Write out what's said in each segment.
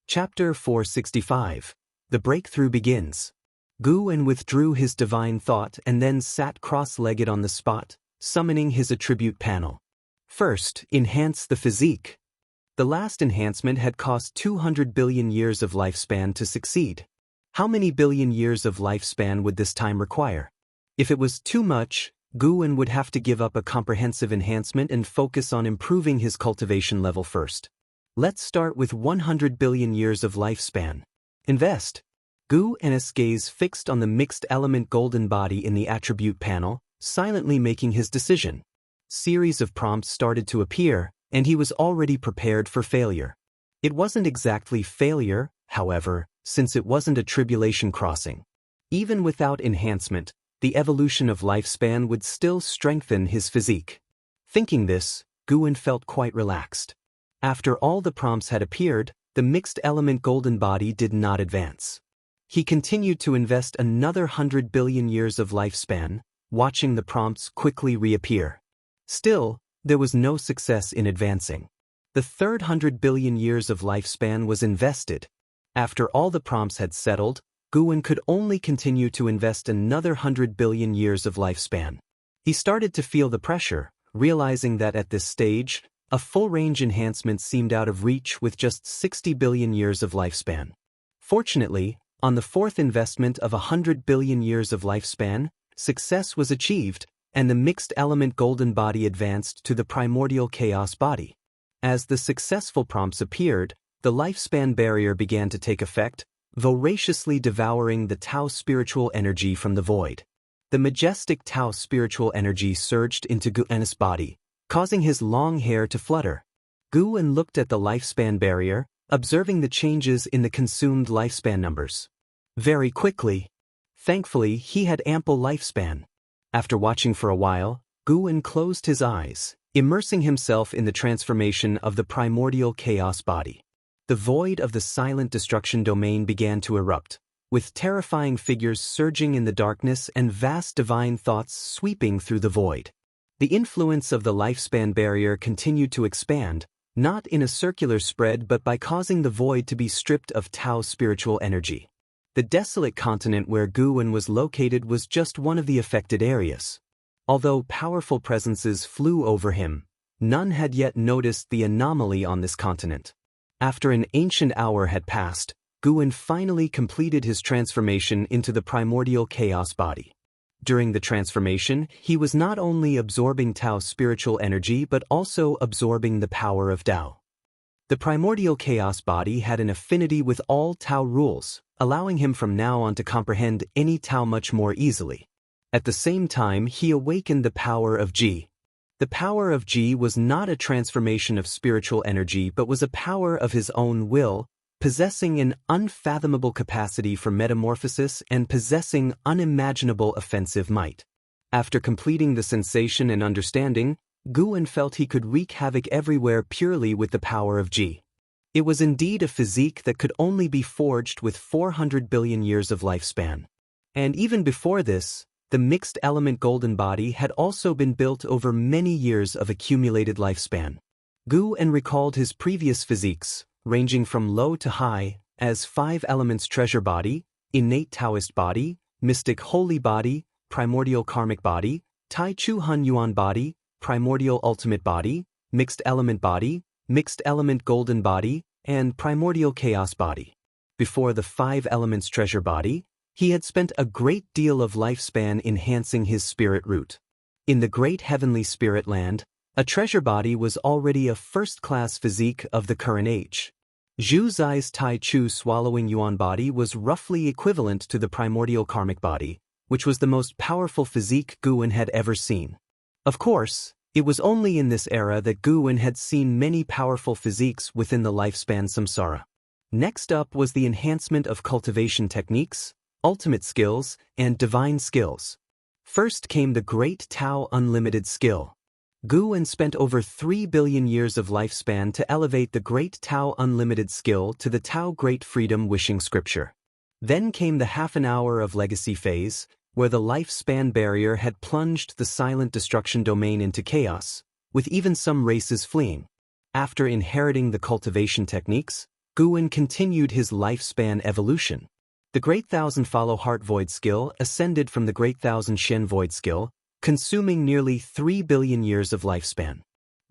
Chapter 465. The Breakthrough Begins. Guwen withdrew his divine thought and then sat cross-legged on the spot, summoning his attribute panel. First, enhance the physique. The last enhancement had cost 200 billion years of lifespan to succeed. How many billion years of lifespan would this time require? If it was too much, Guwen would have to give up a comprehensive enhancement and focus on improving his cultivation level first. Let's start with 100 billion years of lifespan. Invest. Guwen's gaze fixed on the mixed element golden body in the attribute panel, silently making his decision. Series of prompts started to appear, and he was already prepared for failure. It wasn't exactly failure, however, since it wasn't a tribulation crossing. Even without enhancement, the evolution of lifespan would still strengthen his physique. Thinking this, Guwen felt quite relaxed. After all the prompts had appeared, the mixed element golden body did not advance. He continued to invest another 100 billion years of lifespan, watching the prompts quickly reappear. Still, there was no success in advancing. The third 100 billion years of lifespan was invested. After all the prompts had settled, Guwen could only continue to invest another 100 billion years of lifespan. He started to feel the pressure, realizing that at this stage, a full-range enhancement seemed out of reach with just 60 billion years of lifespan. Fortunately, on the fourth investment of 100 billion years of lifespan, success was achieved, and the mixed element golden body advanced to the primordial chaos body. As the successful prompts appeared, the lifespan barrier began to take effect, voraciously devouring the Tao spiritual energy from the void. The majestic Tao spiritual energy surged into Guwen's body, causing his long hair to flutter. Guwen looked at the lifespan barrier, observing the changes in the consumed lifespan numbers. Very quickly. Thankfully, he had ample lifespan. After watching for a while, Guwen closed his eyes, immersing himself in the transformation of the primordial chaos body. The void of the silent destruction domain began to erupt, with terrifying figures surging in the darkness and vast divine thoughts sweeping through the void. The influence of the lifespan barrier continued to expand, not in a circular spread but by causing the void to be stripped of Tao spiritual energy. The desolate continent where Guwen was located was just one of the affected areas. Although powerful presences flew over him, none had yet noticed the anomaly on this continent. After an ancient hour had passed, Guwen finally completed his transformation into the primordial chaos body. During the transformation, he was not only absorbing Tao's spiritual energy but also absorbing the power of Tao. The primordial chaos body had an affinity with all Tao rules, allowing him from now on to comprehend any Tao much more easily. At the same time, he awakened the power of Ji. The power of Ji was not a transformation of spiritual energy but was a power of his own will, possessing an unfathomable capacity for metamorphosis and possessing unimaginable offensive might. After completing the sensation and understanding, Guwen felt he could wreak havoc everywhere purely with the power of Ji. It was indeed a physique that could only be forged with 400 billion years of lifespan. And even before this, the mixed element golden body had also been built over many years of accumulated lifespan. Guwen recalled his previous physiques, ranging from low to high, as 5 elements treasure body, innate Taoist body, mystic holy body, primordial karmic body, Tai Chu Hun Yuan body, primordial ultimate body, mixed element golden body, and primordial chaos body. Before the 5 elements treasure body, he had spent a great deal of lifespan enhancing his spirit root. In the great heavenly spirit land, a treasure body was already a first-class physique of the current age. Zhu Zai's Tai Chu swallowing yuan body was roughly equivalent to the primordial karmic body, which was the most powerful physique Guwen had ever seen. Of course, it was only in this era that Guwen had seen many powerful physiques within the lifespan samsara. Next up was the enhancement of cultivation techniques, ultimate skills, and divine skills. First came the Great Tao Unlimited skill. Guwen spent over 3 billion years of lifespan to elevate the Great Tao Unlimited skill to the Tao Great Freedom Wishing Scripture. Then came the half an hour of legacy phase, where the lifespan barrier had plunged the silent destruction domain into chaos, with even some races fleeing. After inheriting the cultivation techniques, Guwen continued his lifespan evolution. The Great Thousand Follow Heart Void skill ascended from the Great Thousand Shen Void skill, consuming nearly 3 billion years of lifespan.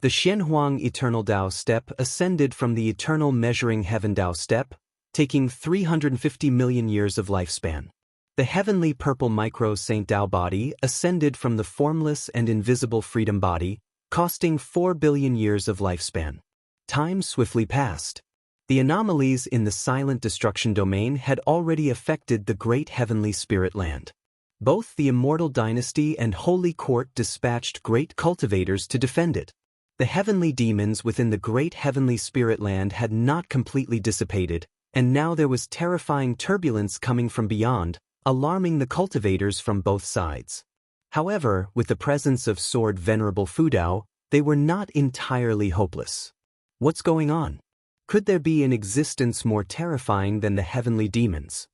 The Shenhuang Eternal Dao step ascended from the Eternal Measuring Heaven Dao step, taking 350 million years of lifespan. The Heavenly Purple Micro Saint Dao body ascended from the Formless and Invisible Freedom body, costing 4 billion years of lifespan. Time swiftly passed. The anomalies in the Silent Destruction domain had already affected the Great Heavenly Spirit Land. Both the Immortal Dynasty and Holy Court dispatched great cultivators to defend it. The heavenly demons within the Great Heavenly Spirit Land had not completely dissipated, and now there was terrifying turbulence coming from beyond, alarming the cultivators from both sides. However, with the presence of Sword Venerable Fudao, they were not entirely hopeless. What's going on? Could there be an existence more terrifying than the heavenly demons?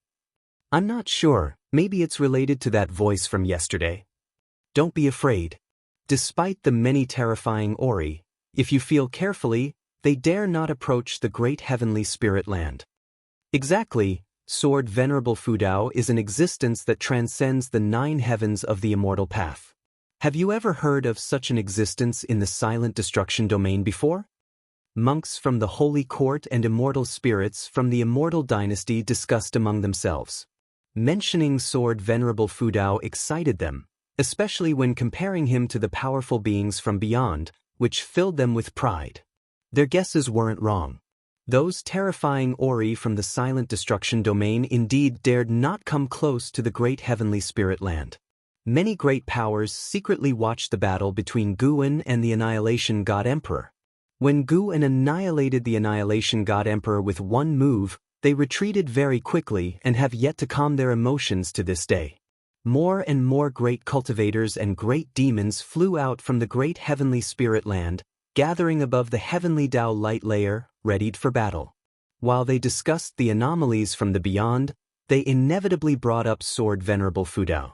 I'm not sure, maybe it's related to that voice from yesterday. Don't be afraid. Despite the many terrifying Ori, if you feel carefully, they dare not approach the Great Heavenly Spirit Land. Exactly, Sword Venerable Fudao is an existence that transcends the 9 heavens of the immortal path. Have you ever heard of such an existence in the Silent Destruction domain before? Monks from the Holy Court and immortal spirits from the Immortal Dynasty discussed among themselves. Mentioning Sword Venerable Fudao excited them, especially when comparing him to the powerful beings from beyond, which filled them with pride. Their guesses weren't wrong. Those terrifying Ori from the Silent Destruction domain indeed dared not come close to the Great Heavenly Spirit Land. Many great powers secretly watched the battle between Guwen and the Annihilation God Emperor. When Guwen annihilated the Annihilation God Emperor with one move, they retreated very quickly and have yet to calm their emotions to this day. More and more great cultivators and great demons flew out from the Great Heavenly Spirit Land, gathering above the Heavenly Dao light layer, readied for battle. While they discussed the anomalies from the beyond, they inevitably brought up Sword Venerable Fudao.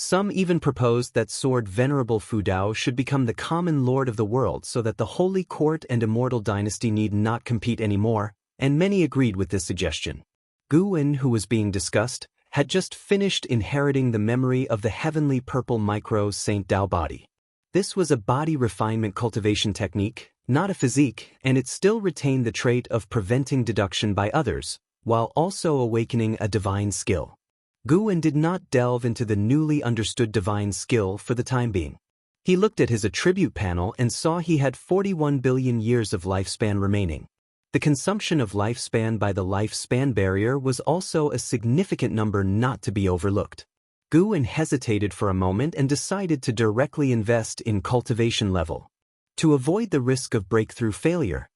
Some even proposed that Sword Venerable Fudao should become the common lord of the world so that the Holy Court and Immortal Dynasty need not compete anymore, and many agreed with this suggestion. Guwen, who was being discussed, had just finished inheriting the memory of the Heavenly Purple Micro Saint Dao body. This was a body refinement cultivation technique, not a physique, and it still retained the trait of preventing deduction by others, while also awakening a divine skill. Guwen did not delve into the newly understood divine skill for the time being. He looked at his attribute panel and saw he had 41 billion years of lifespan remaining. The consumption of lifespan by the lifespan barrier was also a significant number not to be overlooked. Guwen hesitated for a moment and decided to directly invest in cultivation level. To avoid the risk of breakthrough failure.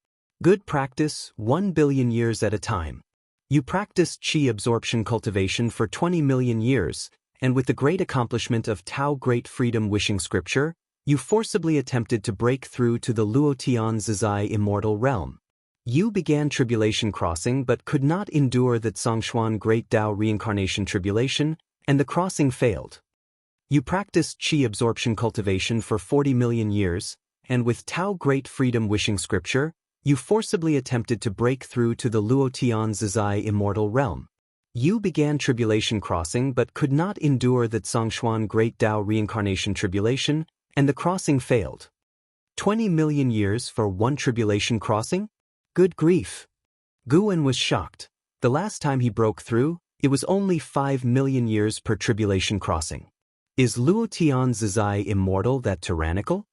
Good practice, 1 billion years at a time. You practiced Qi absorption cultivation for 20 million years, and with the great accomplishment of Tao Great Freedom Wishing Scripture, you forcibly attempted to break through to the Luotian Zizai Immortal realm. You began tribulation crossing but could not endure the Zhongshuan Great Tao Reincarnation Tribulation, and the crossing failed. You practiced Qi absorption cultivation for 40 million years, and with Tao Great Freedom Wishing Scripture, you forcibly attempted to break through to the Luotian Zizai Immortal realm. You began tribulation crossing but could not endure the Zhongshuan Great Tao Reincarnation Tribulation, and the crossing failed. 20 million years for one tribulation crossing? Good grief! Guwen was shocked. The last time he broke through, it was only 5 million years per tribulation crossing. Is Luotian Zizai Immortal that tyrannical?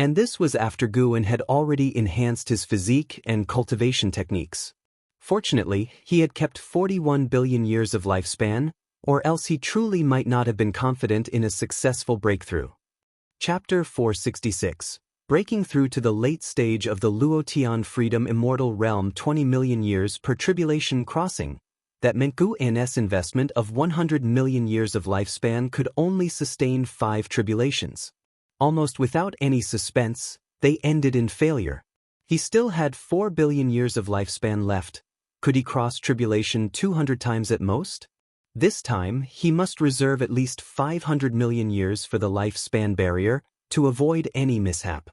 And this was after Guwen had already enhanced his physique and cultivation techniques. Fortunately, he had kept 41 billion years of lifespan, or else he truly might not have been confident in a successful breakthrough. Chapter 466. Breaking through to the late stage of the Luotian Freedom Immortal Realm 20 million years per tribulation crossing. That meant Guwen's investment of 100 million years of lifespan could only sustain 5 tribulations. Almost without any suspense, they ended in failure. He still had 4 billion years of lifespan left. Could he cross tribulation 200 times at most? This time, he must reserve at least 500 million years for the lifespan barrier to avoid any mishap.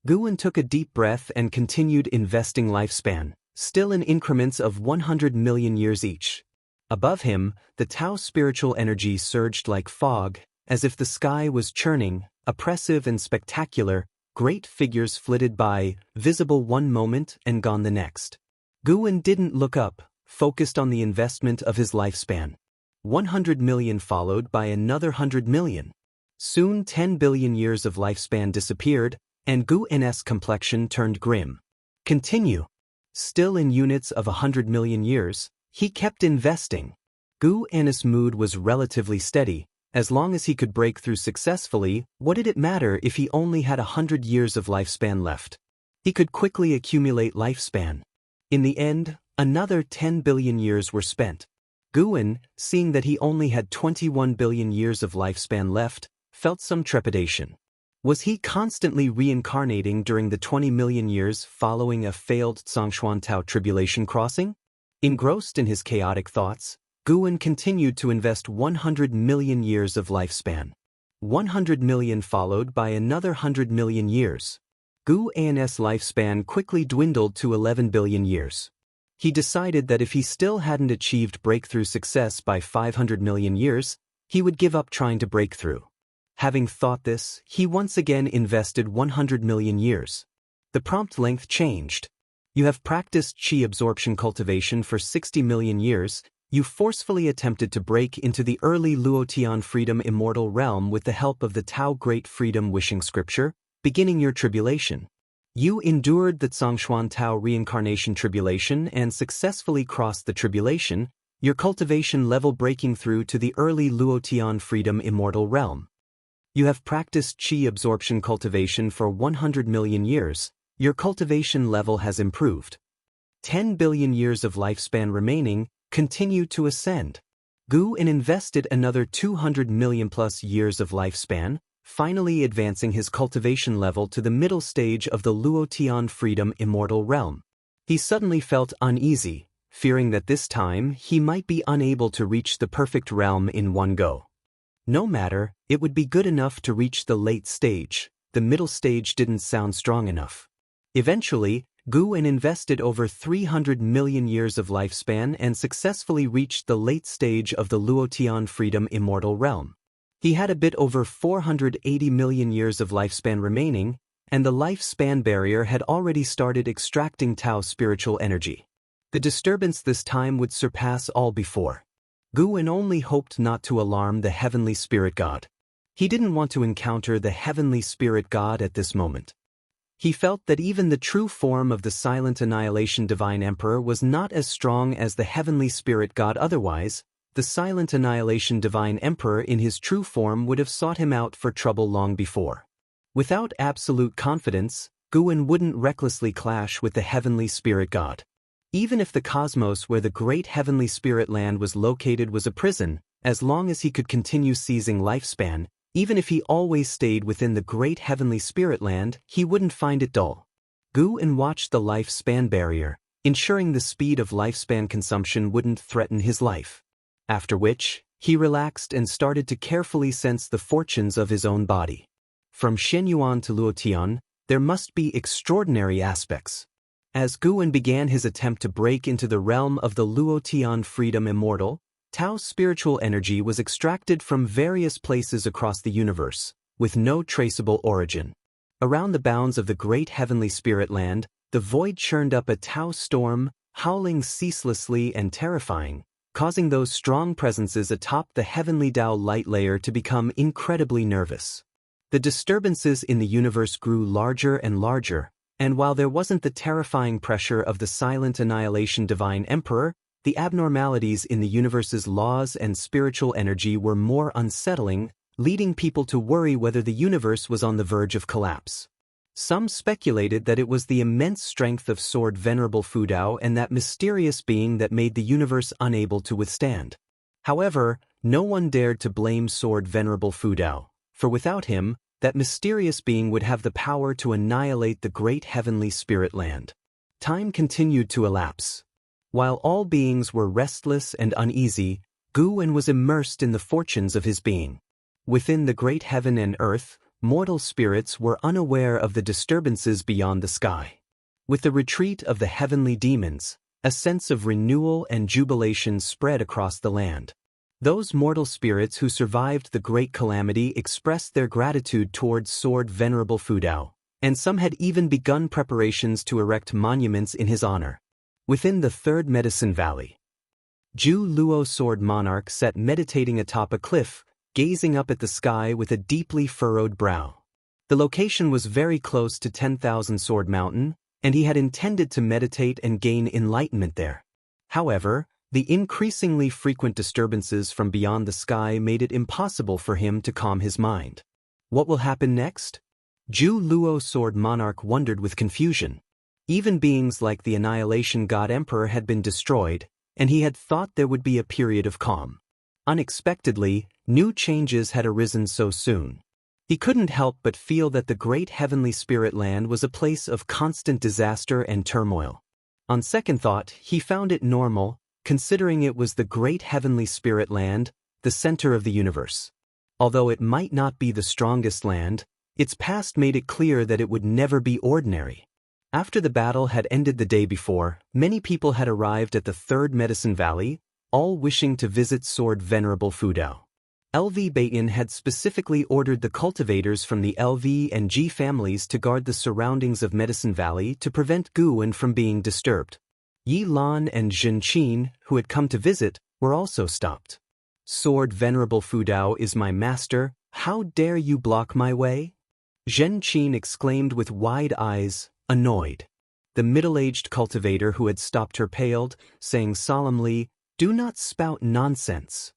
Guwen took a deep breath and continued investing lifespan, still in increments of 100 million years each. Above him, the Tao spiritual energy surged like fog, as if the sky was churning, oppressive and spectacular. Great figures flitted by, visible one moment and gone the next. Guwen didn't look up, focused on the investment of his lifespan. 100 million followed by another 100 million. Soon 10 billion years of lifespan disappeared, and Guwen's complexion turned grim. Continue. Still in units of 100 million years, he kept investing. Guwen's mood was relatively steady. As long as he could break through successfully, what did it matter if he only had 100 years of lifespan left? He could quickly accumulate lifespan. In the end, another 10 billion years were spent. Guwen, seeing that he only had 21 billion years of lifespan left, felt some trepidation. Was he constantly reincarnating during the 20 million years following a failed Zhongshuan Tao tribulation crossing? Engrossed in his chaotic thoughts, Guwen continued to invest 100 million years of lifespan. 100 million followed by another 100 million years. Guwen's lifespan quickly dwindled to 11 billion years. He decided that if he still hadn't achieved breakthrough success by 500 million years, he would give up trying to break through. Having thought this, he once again invested 100 million years. The prompt length changed. You have practiced qi absorption cultivation for 60 million years. You forcefully attempted to break into the early Luotian freedom immortal realm with the help of the Tao Great Freedom Wishing Scripture, beginning your tribulation. You endured the Zhongshuan Tao reincarnation tribulation and successfully crossed the tribulation, your cultivation level breaking through to the early Luotian freedom immortal realm. You have practiced qi absorption cultivation for 100 million years, your cultivation level has improved. 10 billion years of lifespan remaining, continue to ascend. Guwen invested another 200 million plus years of lifespan, finally advancing his cultivation level to the middle stage of the Luotian freedom immortal realm. He suddenly felt uneasy, fearing that this time he might be unable to reach the perfect realm in one go. No matter, it would be good enough to reach the late stage. The middle stage didn't sound strong enough. Eventually, Guwen invested over 300 million years of lifespan and successfully reached the late stage of the Luotian freedom immortal realm. He had a bit over 480 million years of lifespan remaining, and the lifespan barrier had already started extracting Tao spiritual energy. The disturbance this time would surpass all before. Guwen only hoped not to alarm the heavenly spirit god. He didn't want to encounter the heavenly spirit god at this moment. He felt that even the true form of the silent annihilation divine emperor was not as strong as the heavenly spirit god. Otherwise, the silent annihilation divine emperor in his true form would have sought him out for trouble long before. Without absolute confidence, Guwen wouldn't recklessly clash with the heavenly spirit god. Even if the cosmos where the great heavenly spirit land was located was a prison, as long as he could continue seizing lifespan, even if he always stayed within the great heavenly spirit land, he wouldn't find it dull. Guwen watched the lifespan barrier, ensuring the speed of lifespan consumption wouldn't threaten his life. After which, he relaxed and started to carefully sense the fortunes of his own body. From Shenyuan to Luotian, there must be extraordinary aspects. As Guwen began his attempt to break into the realm of the Luotian freedom immortal, Tao's spiritual energy was extracted from various places across the universe, with no traceable origin. Around the bounds of the great heavenly spirit land, the void churned up a Tao storm, howling ceaselessly and terrifying, causing those strong presences atop the heavenly Tao light layer to become incredibly nervous. The disturbances in the universe grew larger and larger, and while there wasn't the terrifying pressure of the silent annihilation divine emperor, the abnormalities in the universe's laws and spiritual energy were more unsettling, leading people to worry whether the universe was on the verge of collapse. Some speculated that it was the immense strength of Sword Venerable Fudao and that mysterious being that made the universe unable to withstand. However, no one dared to blame Sword Venerable Fudao, for without him, that mysterious being would have the power to annihilate the great heavenly spirit land. Time continued to elapse. While all beings were restless and uneasy, Guwen was immersed in the fortunes of his being. Within the great heaven and earth, mortal spirits were unaware of the disturbances beyond the sky. With the retreat of the heavenly demons, a sense of renewal and jubilation spread across the land. Those mortal spirits who survived the great calamity expressed their gratitude towards Sword Venerable Fudao, and some had even begun preparations to erect monuments in his honor. Within the Third Medicine Valley, Ju Luo Sword Monarch sat meditating atop a cliff, gazing up at the sky with a deeply furrowed brow. The location was very close to 10,000 Sword Mountain, and he had intended to meditate and gain enlightenment there. However, the increasingly frequent disturbances from beyond the sky made it impossible for him to calm his mind. What will happen next? Ju Luo Sword Monarch wondered with confusion. Even beings like the Annihilation God Emperor had been destroyed, and he had thought there would be a period of calm. Unexpectedly, new changes had arisen so soon. He couldn't help but feel that the great heavenly spirit land was a place of constant disaster and turmoil. On second thought, he found it normal, considering it was the great heavenly spirit land, the center of the universe. Although it might not be the strongest land, its past made it clear that it would never be ordinary. After the battle had ended the day before, many people had arrived at the Third Medicine Valley, all wishing to visit Sword Venerable Fudao. LV Bayan had specifically ordered the cultivators from the LV and G families to guard the surroundings of Medicine Valley to prevent Guwen from being disturbed. Yi Lan and Zhen Qin, who had come to visit, were also stopped. Sword Venerable Fudao is my master, how dare you block my way? Zhen Qin exclaimed with wide eyes, annoyed. The middle-aged cultivator who had stopped her paled, saying solemnly, "Do not spout nonsense."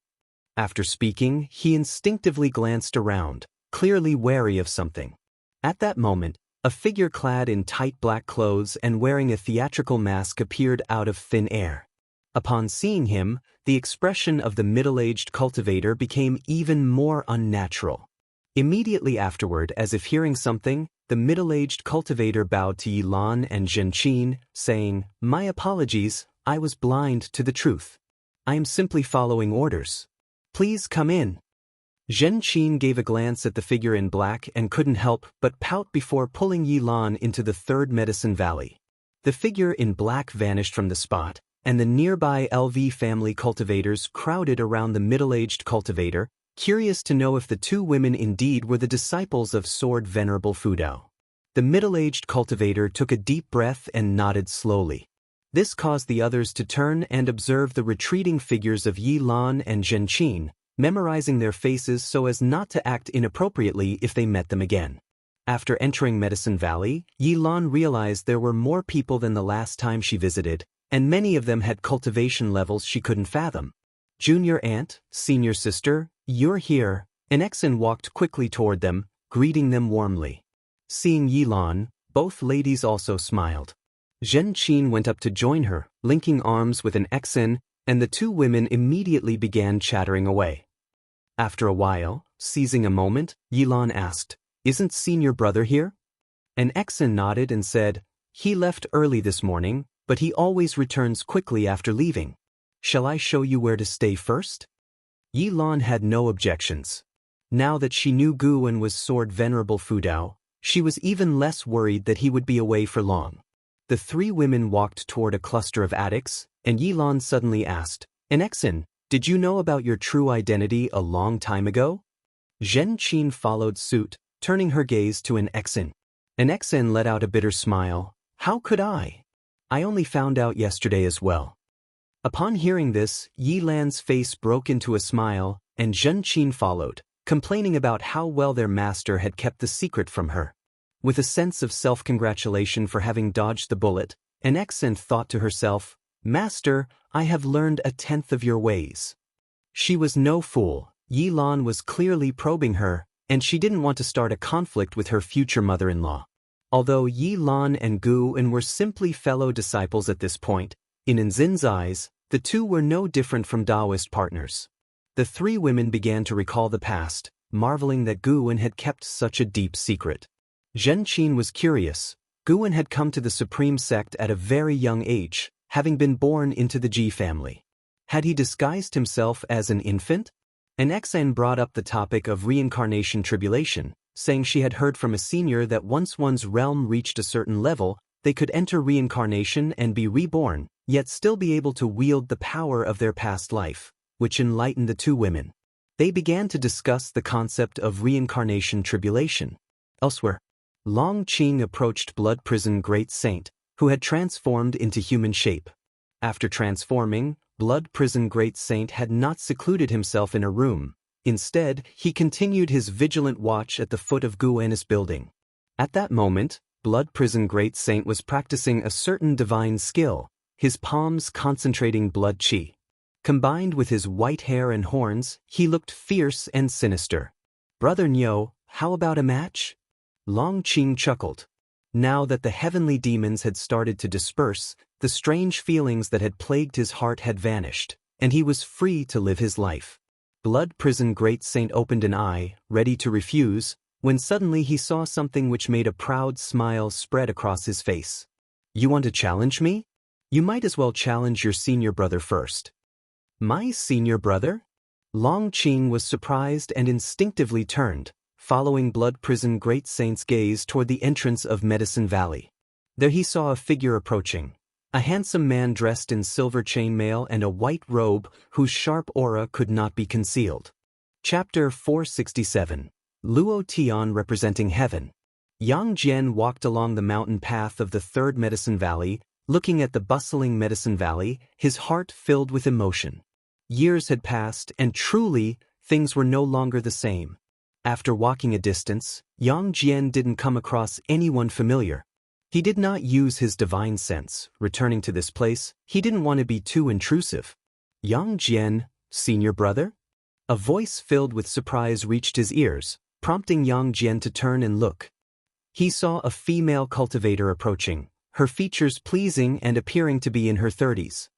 After speaking, he instinctively glanced around, clearly wary of something. At that moment, a figure clad in tight black clothes and wearing a theatrical mask appeared out of thin air. Upon seeing him, the expression of the middle-aged cultivator became even more unnatural. Immediately afterward, as if hearing something, the middle-aged cultivator bowed to Yi Lan and Zhen Qin, saying, "My apologies, I was blind to the truth. I am simply following orders. Please come in." Zhen Qin gave a glance at the figure in black and couldn't help but pout before pulling Yi Lan into the Third Medicine Valley. The figure in black vanished from the spot, and the nearby LV family cultivators crowded around the middle-aged cultivator, curious to know if the two women indeed were the disciples of Sword Venerable Fudao. The middle-aged cultivator took a deep breath and nodded slowly. This caused the others to turn and observe the retreating figures of Yi Lan and Zhen Qin, memorizing their faces so as not to act inappropriately if they met them again. After entering Medicine Valley, Yi Lan realized there were more people than the last time she visited, and many of them had cultivation levels she couldn't fathom. "Junior aunt, senior sister, you're here." An Exen walked quickly toward them, greeting them warmly. Seeing Yi Lan, both ladies also smiled. Zhen Qin went up to join her, linking arms with an Exen, and the two women immediately began chattering away. After a while, seizing a moment, Yi Lan asked, "Isn't senior brother here?" An Exen nodded and said, "He left early this morning, but he always returns quickly after leaving. Shall I show you where to stay first?" Yi Lan had no objections. Now that she knew Guwen was Sword Venerable Fudao, she was even less worried that he would be away for long. The three women walked toward a cluster of attics, and Yi Lan suddenly asked, "An Exen, did you know about your true identity a long time ago?" Zhen Qin followed suit, turning her gaze to an Exen. An Exen let out a bitter smile. "How could I? I only found out yesterday as well." Upon hearing this, Yi Lan's face broke into a smile, and Zhen Qin followed, complaining about how well their master had kept the secret from her. With a sense of self-congratulation for having dodged the bullet, an Exen thought to herself, "Master, I have learned a tenth of your ways." She was no fool. Yi Lan was clearly probing her, and she didn't want to start a conflict with her future mother-in-law. Although Yi Lan and Guwen were simply fellow disciples at this point, in Nzin's eyes, the two were no different from Daoist partners. The three women began to recall the past, marveling that Guwen had kept such a deep secret. Zhen Qin was curious. Guwen had come to the Supreme Sect at a very young age, having been born into the Ji family. Had he disguised himself as an infant? An Exen brought up the topic of reincarnation tribulation, saying she had heard from a senior that once one's realm reached a certain level, They could enter reincarnation and be reborn, yet still be able to wield the power of their past life, which enlightened the two women. They began to discuss the concept of reincarnation tribulation. Elsewhere, Longqing approached Blood Prison Great Saint, who had transformed into human shape. After transforming, Blood Prison Great Saint had not secluded himself in a room. Instead, he continued his vigilant watch at the foot of Guan's building. At that moment, Blood Prison Great Saint was practicing a certain divine skill, his palms concentrating blood qi. Combined with his white hair and horns, he looked fierce and sinister. "Brother Niu, how about a match?" Longqing chuckled. Now that the heavenly demons had started to disperse, the strange feelings that had plagued his heart had vanished, and he was free to live his life. Blood Prison Great Saint opened an eye, ready to refuse, when suddenly he saw something which made a proud smile spread across his face. "You want to challenge me? You might as well challenge your senior brother first." "My senior brother?" Longqing was surprised and instinctively turned, following Blood Prison Great Saint's gaze toward the entrance of Medicine Valley. There he saw a figure approaching. A handsome man dressed in silver chainmail and a white robe whose sharp aura could not be concealed. Chapter 467. Luo Tian representing heaven. Yang Jian walked along the mountain path of the third Medicine Valley, looking at the bustling Medicine Valley, his heart filled with emotion. Years had passed, and truly, things were no longer the same. After walking a distance, Yang Jian didn't come across anyone familiar. He did not use his divine sense. Returning to this place, he didn't want to be too intrusive. "Yang Jian, senior brother?" A voice filled with surprise reached his ears, prompting Yang Jian to turn and look. He saw a female cultivator approaching, her features pleasing and appearing to be in her 30s.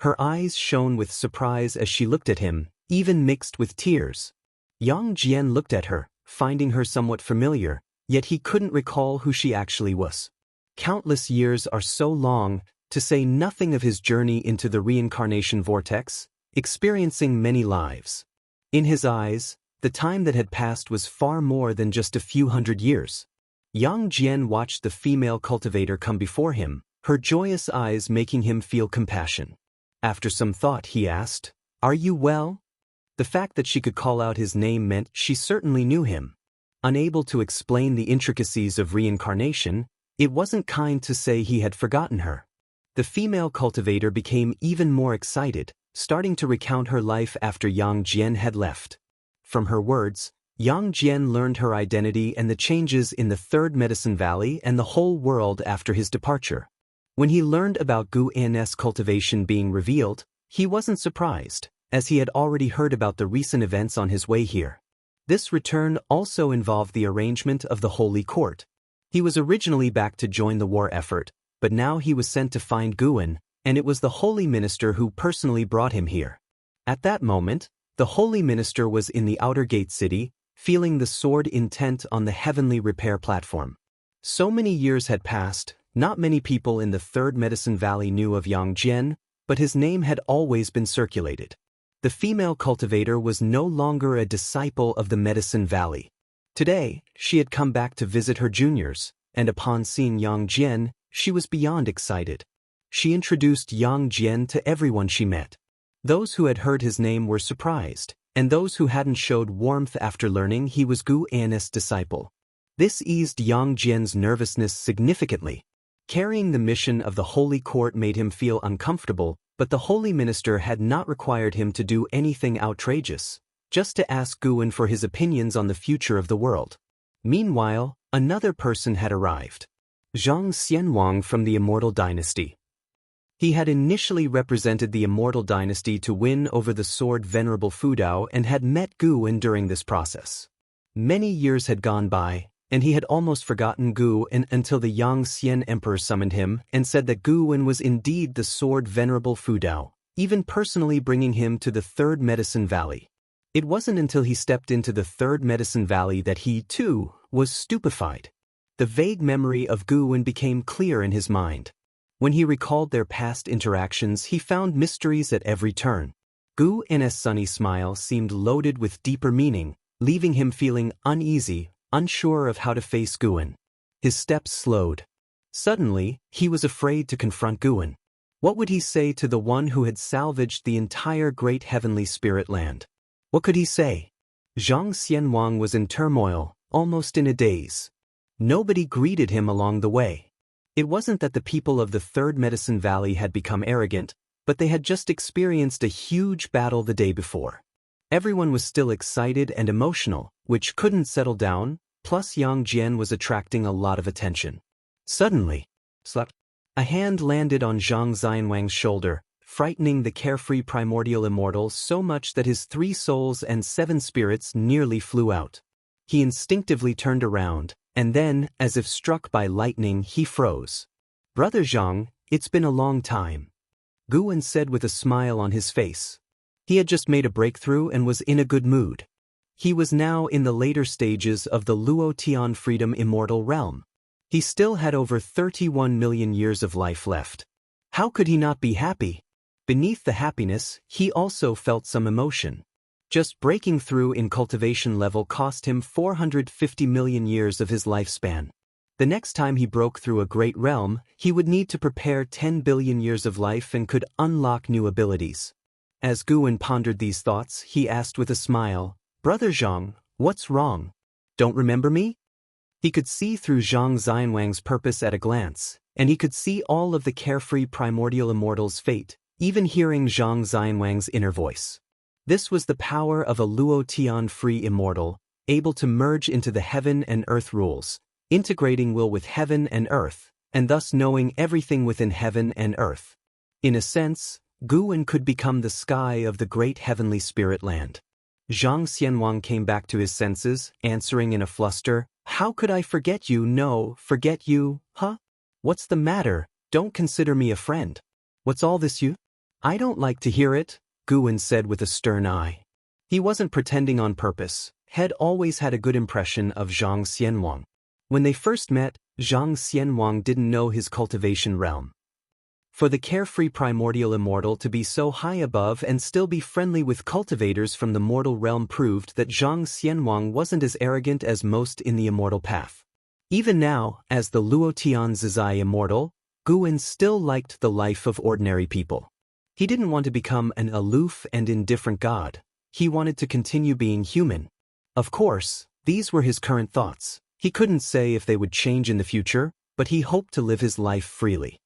Her eyes shone with surprise as she looked at him, even mixed with tears. Yang Jian looked at her, finding her somewhat familiar, yet he couldn't recall who she actually was. Countless years are so long, to say nothing of his journey into the reincarnation vortex, experiencing many lives. In his eyes, the time that had passed was far more than just a few hundred years. Yang Jian watched the female cultivator come before him, her joyous eyes making him feel compassion. After some thought, he asked, "Are you well?" The fact that she could call out his name meant she certainly knew him. Unable to explain the intricacies of reincarnation, it wasn't kind to say he had forgotten her. The female cultivator became even more excited, starting to recount her life after Yang Jian had left. From her words, Yang Jian learned her identity and the changes in the third Medicine Valley and the whole world after his departure. When he learned about Guan's cultivation being revealed, he wasn't surprised, as he had already heard about the recent events on his way here. This return also involved the arrangement of the Holy Court. He was originally back to join the war effort, but now he was sent to find Guan, and it was the Holy Minister who personally brought him here. At that moment, the Holy Minister was in the Outer Gate City, feeling the sword intent on the heavenly repair platform. So many years had passed, not many people in the third Medicine Valley knew of Yang Jian, but his name had always been circulated. The female cultivator was no longer a disciple of the Medicine Valley. Today, she had come back to visit her juniors, and upon seeing Yang Jian, she was beyond excited. She introduced Yang Jian to everyone she met. Those who had heard his name were surprised, and those who hadn't showed warmth after learning he was Guan's disciple. This eased Yang Jian's nervousness significantly. Carrying the mission of the Holy Court made him feel uncomfortable, but the Holy Minister had not required him to do anything outrageous, just to ask Guan for his opinions on the future of the world. Meanwhile, another person had arrived. Zhang Xianwang from the Immortal dynasty. He had initially represented the Immortal dynasty to win over the sword Venerable Fudao and had met Guan during this process. Many years had gone by, and he had almost forgotten Guan until the Yangxian Emperor summoned him and said that Guan was indeed the sword Venerable Fudao, even personally bringing him to the third Medicine Valley. It wasn't until he stepped into the third Medicine Valley that he, too, was stupefied. The vague memory of Guan became clear in his mind. When he recalled their past interactions, he found mysteries at every turn. Guan's sunny smile seemed loaded with deeper meaning, leaving him feeling uneasy, unsure of how to face Guan. His steps slowed. Suddenly, he was afraid to confront Guan. What would he say to the one who had salvaged the entire great heavenly spirit land? What could he say? Zhang Xianwang was in turmoil, almost in a daze. Nobody greeted him along the way. It wasn't that the people of the Third Medicine Valley had become arrogant, but they had just experienced a huge battle the day before. Everyone was still excited and emotional, which couldn't settle down, plus Yang Jian was attracting a lot of attention. Suddenly, slap, a hand landed on Zhang Xianwang's shoulder, frightening the carefree primordial immortal so much that his 3 souls and 7 spirits nearly flew out. He instinctively turned around, and then, as if struck by lightning, he froze. "Brother Zhang, it's been a long time," Guan said with a smile on his face. He had just made a breakthrough and was in a good mood. He was now in the later stages of the Luotian Freedom Immortal realm. He still had over 31 million years of life left. How could he not be happy? Beneath the happiness, he also felt some emotion. Just breaking through in cultivation level cost him 450 million years of his lifespan. The next time he broke through a great realm, he would need to prepare 10 billion years of life and could unlock new abilities. As Guan pondered these thoughts, he asked with a smile, "Brother Zhang, what's wrong? Don't remember me?" He could see through Zhang Xianwang's purpose at a glance, and he could see all of the carefree primordial immortal's fate, even hearing Zhang Xianwang's inner voice. This was the power of a Luotian free immortal, able to merge into the heaven and earth rules, integrating will with heaven and earth, and thus knowing everything within heaven and earth. In a sense, Guan could become the sky of the great heavenly spirit land. Zhang Xianwang came back to his senses, answering in a fluster, "How could I forget you? No, forget you, huh? What's the matter? Don't consider me a friend. What's all this you?" "I don't like to hear it," Guan said with a stern eye. He wasn't pretending on purpose. Had always had a good impression of Zhang Xianwang. When they first met, Zhang Xianwang didn't know his cultivation realm. For the carefree primordial immortal to be so high above and still be friendly with cultivators from the mortal realm proved that Zhang Xianwang wasn't as arrogant as most in the immortal path. Even now, as the Luotian Zizai immortal, Guan still liked the life of ordinary people. He didn't want to become an aloof and indifferent god. He wanted to continue being human. Of course, these were his current thoughts. He couldn't say if they would change in the future, but he hoped to live his life freely.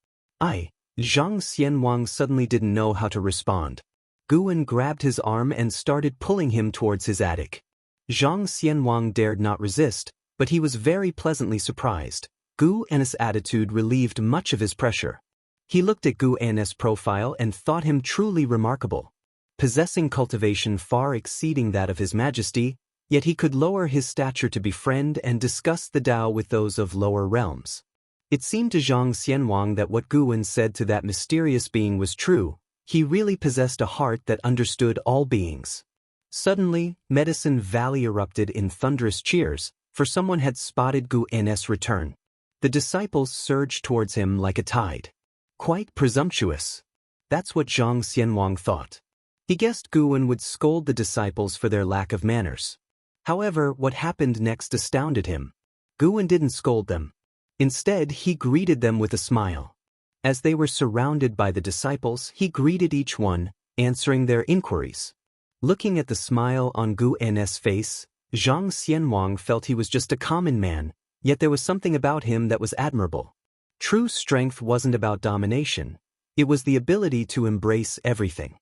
Zhang Xianwang suddenly didn't know how to respond. Guan grabbed his arm and started pulling him towards his attic. Zhang Xianwang dared not resist, but he was very pleasantly surprised. Guan's attitude relieved much of his pressure. He looked at Guan's profile and thought him truly remarkable. Possessing cultivation far exceeding that of His Majesty, yet he could lower his stature to befriend and discuss the Tao with those of lower realms. It seemed to Zhang Xianwang that what Guan said to that mysterious being was true. He really possessed a heart that understood all beings. Suddenly, Medicine Valley erupted in thunderous cheers, for someone had spotted Guan's return. The disciples surged towards him like a tide. Quite presumptuous. That's what Zhang Xianwang thought. He guessed Guan would scold the disciples for their lack of manners. However, what happened next astounded him. Guan didn't scold them. Instead, he greeted them with a smile. As they were surrounded by the disciples, he greeted each one, answering their inquiries. Looking at the smile on Guan's face, Zhang Xianwang felt he was just a common man, yet there was something about him that was admirable. True strength wasn't about domination. It was the ability to embrace everything.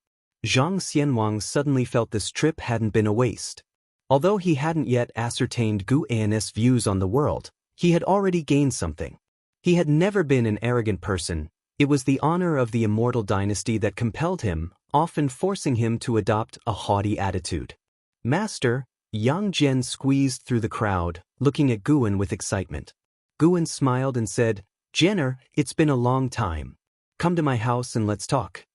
Zhang Xianwang suddenly felt this trip hadn't been a waste. Although he hadn't yet ascertained Guan's views on the world, he had already gained something. He had never been an arrogant person. It was the honor of the immortal dynasty that compelled him, often forcing him to adopt a haughty attitude. "Master," Yang Jian squeezed through the crowd, looking at Guan with excitement. Guan smiled and said, "Jenner, it's been a long time. Come to my house and let's talk."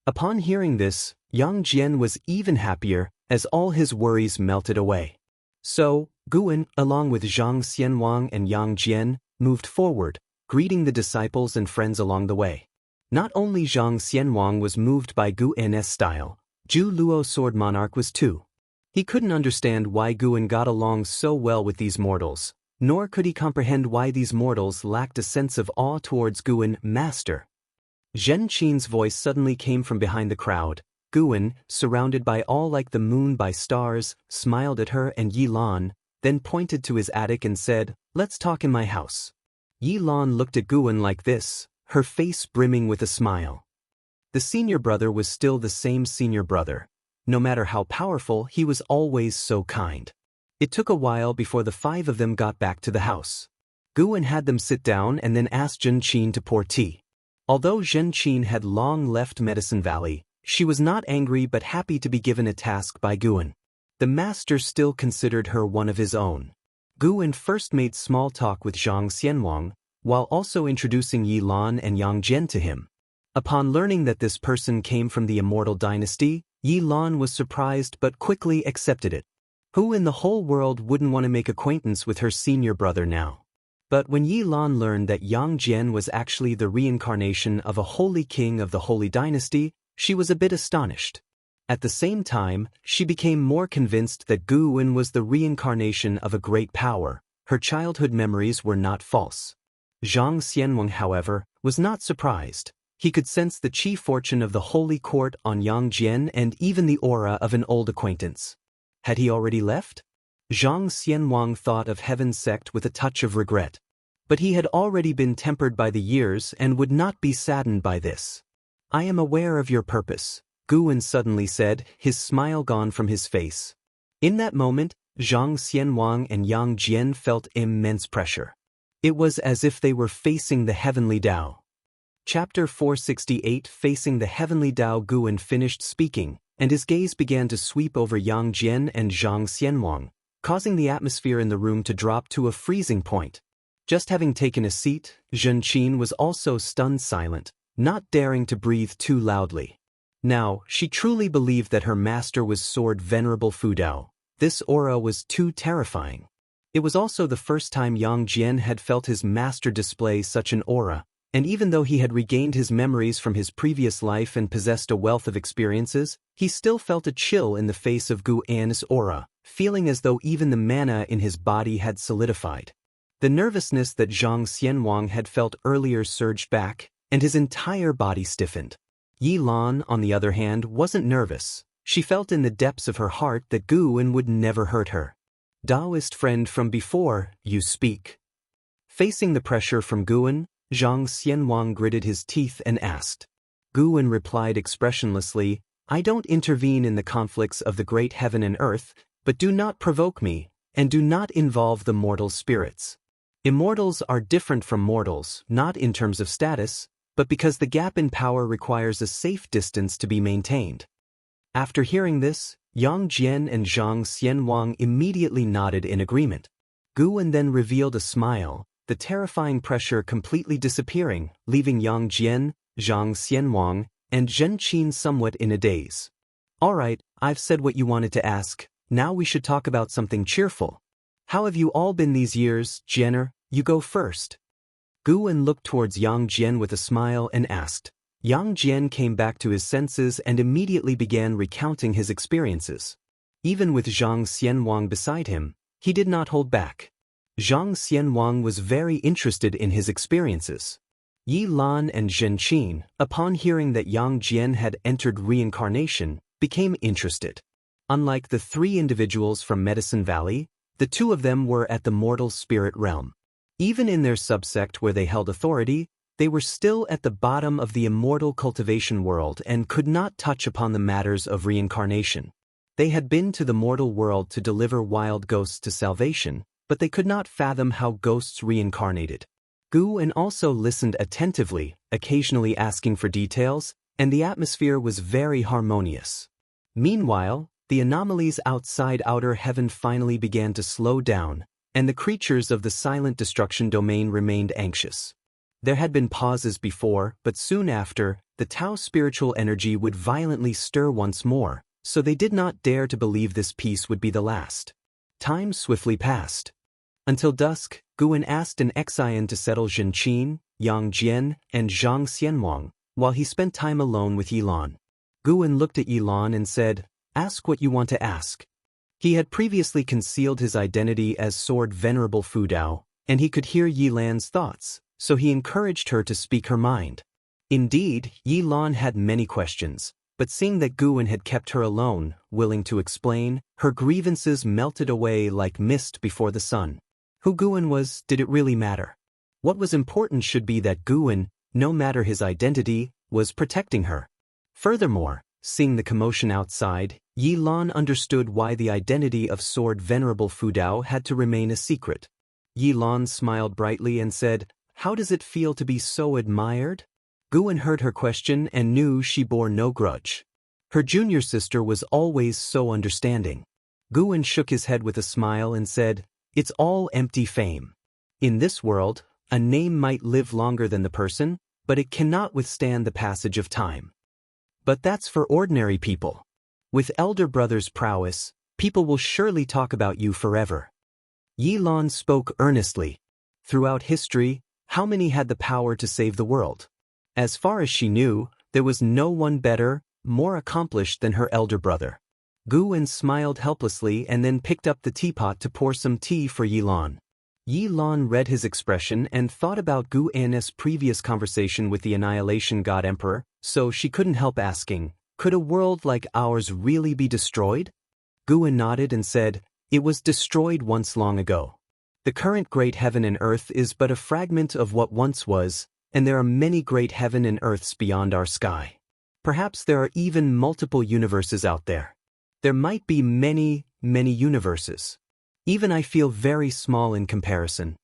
Upon hearing this, Yang Jian was even happier, as all his worries melted away. So, Guan, along with Zhang Xianwang and Yang Jian, moved forward, greeting the disciples and friends along the way. Not only Zhang Xianwang was moved by Guan's style, Zhu Luo Sword Monarch was too. He couldn't understand why Guan got along so well with these mortals. nor could he comprehend why these mortals lacked a sense of awe towards Guan, master. Zhenqin's voice suddenly came from behind the crowd. Guan, surrounded by all like the moon by stars, smiled at her and Yi Lan, then pointed to his attic and said, "Let's talk in my house." Yi Lan looked at Guan like this, her face brimming with a smile. The senior brother was still the same senior brother. No matter how powerful, he was always so kind. It took a while before the five of them got back to the house. Guan had them sit down and then asked Zhenqin to pour tea. Although Zhenqin had long left Medicine Valley, she was not angry but happy to be given a task by Guan. The master still considered her one of his own. Guan first made small talk with Zhang Xianwang, while also introducing Yi Lan and Yang Jian to him. Upon learning that this person came from the Immortal dynasty, Yi Lan was surprised but quickly accepted it. Who in the whole world wouldn't want to make acquaintance with her senior brother now? But when Yi Lan learned that Yang Jian was actually the reincarnation of a holy king of the Holy Dynasty, she was a bit astonished. At the same time, she became more convinced that Guan was the reincarnation of a great power. Her childhood memories were not false. Zhang Xianwang, however, was not surprised. He could sense the chi fortune of the holy court on Yang Jian and even the aura of an old acquaintance. Had he already left? Zhang Xianwang thought of Heaven's sect with a touch of regret. But he had already been tempered by the years and would not be saddened by this. "I am aware of your purpose," Guan suddenly said, his smile gone from his face. In that moment, Zhang Xianwang and Yang Jian felt immense pressure. It was as if they were facing the heavenly Tao. Chapter 468. Facing the heavenly Tao. Guan finished speaking, and his gaze began to sweep over Yang Jian and Zhang Xianwang, causing the atmosphere in the room to drop to a freezing point. Just having taken a seat, Zhenqin was also stunned silent, not daring to breathe too loudly. Now, she truly believed that her master was Sword Venerable Fu Dao. This aura was too terrifying. It was also the first time Yang Jian had felt his master display such an aura, and even though he had regained his memories from his previous life and possessed a wealth of experiences, he still felt a chill in the face of Guan's aura, feeling as though even the mana in his body had solidified. The nervousness that Zhang Xianwang had felt earlier surged back, and his entire body stiffened. Yi Lan, on the other hand, wasn't nervous. She felt in the depths of her heart that Guan would never hurt her. "Daoist friend from before, you speak." Facing the pressure from Guan, Zhang Xianwang gritted his teeth and asked. Guan replied expressionlessly, "I don't intervene in the conflicts of the great heaven and earth, but do not provoke me, and do not involve the mortal spirits. Immortals are different from mortals, not in terms of status, but because the gap in power requires a safe distance to be maintained." After hearing this, Yang Jian and Zhang Xianwang immediately nodded in agreement. Guan then revealed a smile, the terrifying pressure completely disappearing, leaving Yang Jian, Zhang Xianwang, and Zhenqin somewhat in a daze. "All right, I've said what you wanted to ask. Now we should talk about something cheerful. How have you all been these years, Jianer? You go first." Guan looked towards Yang Jian with a smile and asked. Yang Jian came back to his senses and immediately began recounting his experiences. Even with Zhang Xianwang beside him, he did not hold back. Zhang Xianwang was very interested in his experiences. Yi Lan and Zhenqin, upon hearing that Yang Jian had entered reincarnation, became interested. Unlike the three individuals from Medicine Valley, the two of them were at the mortal spirit realm. Even in their subsect where they held authority, they were still at the bottom of the immortal cultivation world and could not touch upon the matters of reincarnation. They had been to the mortal world to deliver wild ghosts to salvation, but they could not fathom how ghosts reincarnated. Guan also listened attentively, occasionally asking for details, and the atmosphere was very harmonious. Meanwhile, the anomalies outside outer heaven finally began to slow down, and the creatures of the silent destruction domain remained anxious. There had been pauses before, but soon after, the Tao spiritual energy would violently stir once more, so they did not dare to believe this peace would be the last. Time swiftly passed. Until dusk, Guan asked an Xian to settle Zhenqin, Yang Jian, and Zhang Xianwang, while he spent time alone with Yi Lan. Guan looked at Yi Lan and said, "Ask what you want to ask." He had previously concealed his identity as Sword Venerable Fudao, and he could hear Yi Lan's thoughts, so he encouraged her to speak her mind. Indeed, Yi Lan had many questions, but seeing that Guwen had kept her alone, willing to explain, her grievances melted away like mist before the sun. Who Guwen was, did it really matter? What was important should be that Guwen, no matter his identity, was protecting her. Furthermore, seeing the commotion outside, Yi Lan understood why the identity of Sword Venerable Fudao had to remain a secret. Yi Lan smiled brightly and said, "How does it feel to be so admired?" Guwen heard her question and knew she bore no grudge. Her junior sister was always so understanding. Guwen shook his head with a smile and said, "It's all empty fame. In this world, a name might live longer than the person, but it cannot withstand the passage of time. But that's for ordinary people. With elder brother's prowess, people will surely talk about you forever." Yi Lan spoke earnestly. Throughout history, how many had the power to save the world? As far as she knew, there was no one better, more accomplished than her elder brother. Guwen smiled helplessly and then picked up the teapot to pour some tea for Yi Lan. Yi Lan read his expression and thought about Guwen's previous conversation with the Annihilation God Emperor, so she couldn't help asking, could a world like ours really be destroyed? Guwen nodded and said, "It was destroyed once long ago. The current great heaven and earth is but a fragment of what once was, and there are many great heaven and earths beyond our sky. Perhaps there are even multiple universes out there. There might be many, many universes. Even I feel very small in comparison."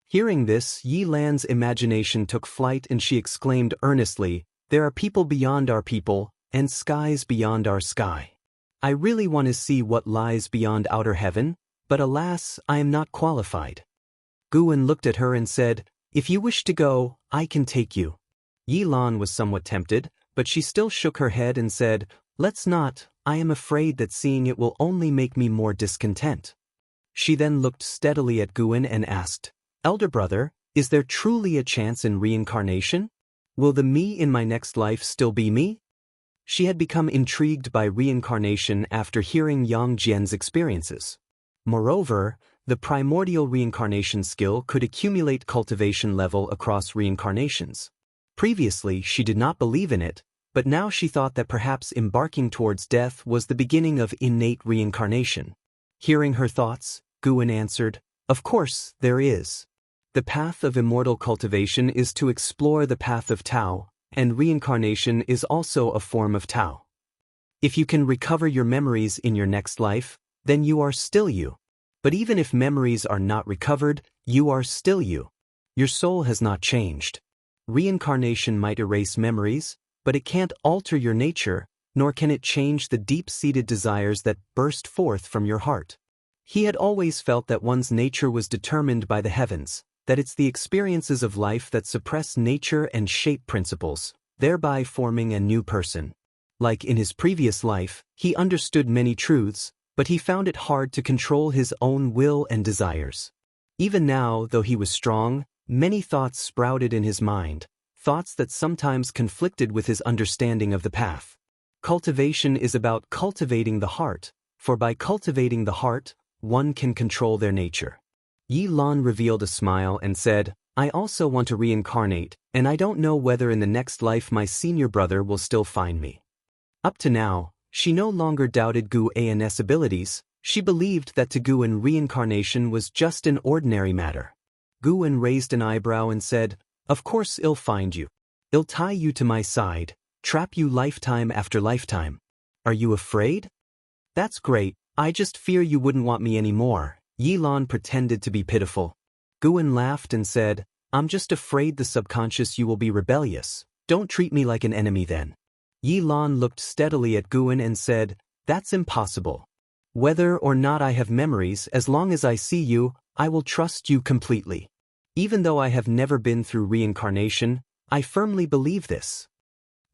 Hearing this, Yi Lan's imagination took flight and she exclaimed earnestly, "There are people beyond our people, and skies beyond our sky. I really want to see what lies beyond outer heaven, but alas, I am not qualified." Guwen looked at her and said, "If you wish to go, I can take you." Yi Lan was somewhat tempted, but she still shook her head and said, "Let's not, I am afraid that seeing it will only make me more discontent." She then looked steadily at Guwen and asked, "Elder brother, is there truly a chance in reincarnation? Will the me in my next life still be me?" She had become intrigued by reincarnation after hearing Yang Jian's experiences. Moreover, the primordial reincarnation skill could accumulate cultivation level across reincarnations. Previously, she did not believe in it, but now she thought that perhaps embarking towards death was the beginning of innate reincarnation. Hearing her thoughts, Guwen answered, "Of course, there is. The path of immortal cultivation is to explore the path of Tao, and reincarnation is also a form of Tao. If you can recover your memories in your next life, then you are still you. But even if memories are not recovered, you are still you. Your soul has not changed. Reincarnation might erase memories, but it can't alter your nature, nor can it change the deep-seated desires that burst forth from your heart." He had always felt that one's nature was determined by the heavens, that it's the experiences of life that suppress nature and shape principles, thereby forming a new person. Like in his previous life, he understood many truths, but he found it hard to control his own will and desires. Even now, though he was strong, many thoughts sprouted in his mind, thoughts that sometimes conflicted with his understanding of the path. Cultivation is about cultivating the heart, for by cultivating the heart, one can control their nature. Yi Lan revealed a smile and said, "I also want to reincarnate, and I don't know whether in the next life my senior brother will still find me." Up to now, she no longer doubted Guwen's abilities. She believed that to Guwen reincarnation was just an ordinary matter. Guwen raised an eyebrow and said, "Of course I'll find you. I'll tie you to my side, trap you lifetime after lifetime. Are you afraid?" "That's great, I just fear you wouldn't want me anymore." Yi Lan pretended to be pitiful. Guwen laughed and said, "I'm just afraid the subconscious you will be rebellious. Don't treat me like an enemy then." Yi Lan looked steadily at Guwen and said, "That's impossible. Whether or not I have memories, as long as I see you, I will trust you completely. Even though I have never been through reincarnation, I firmly believe this."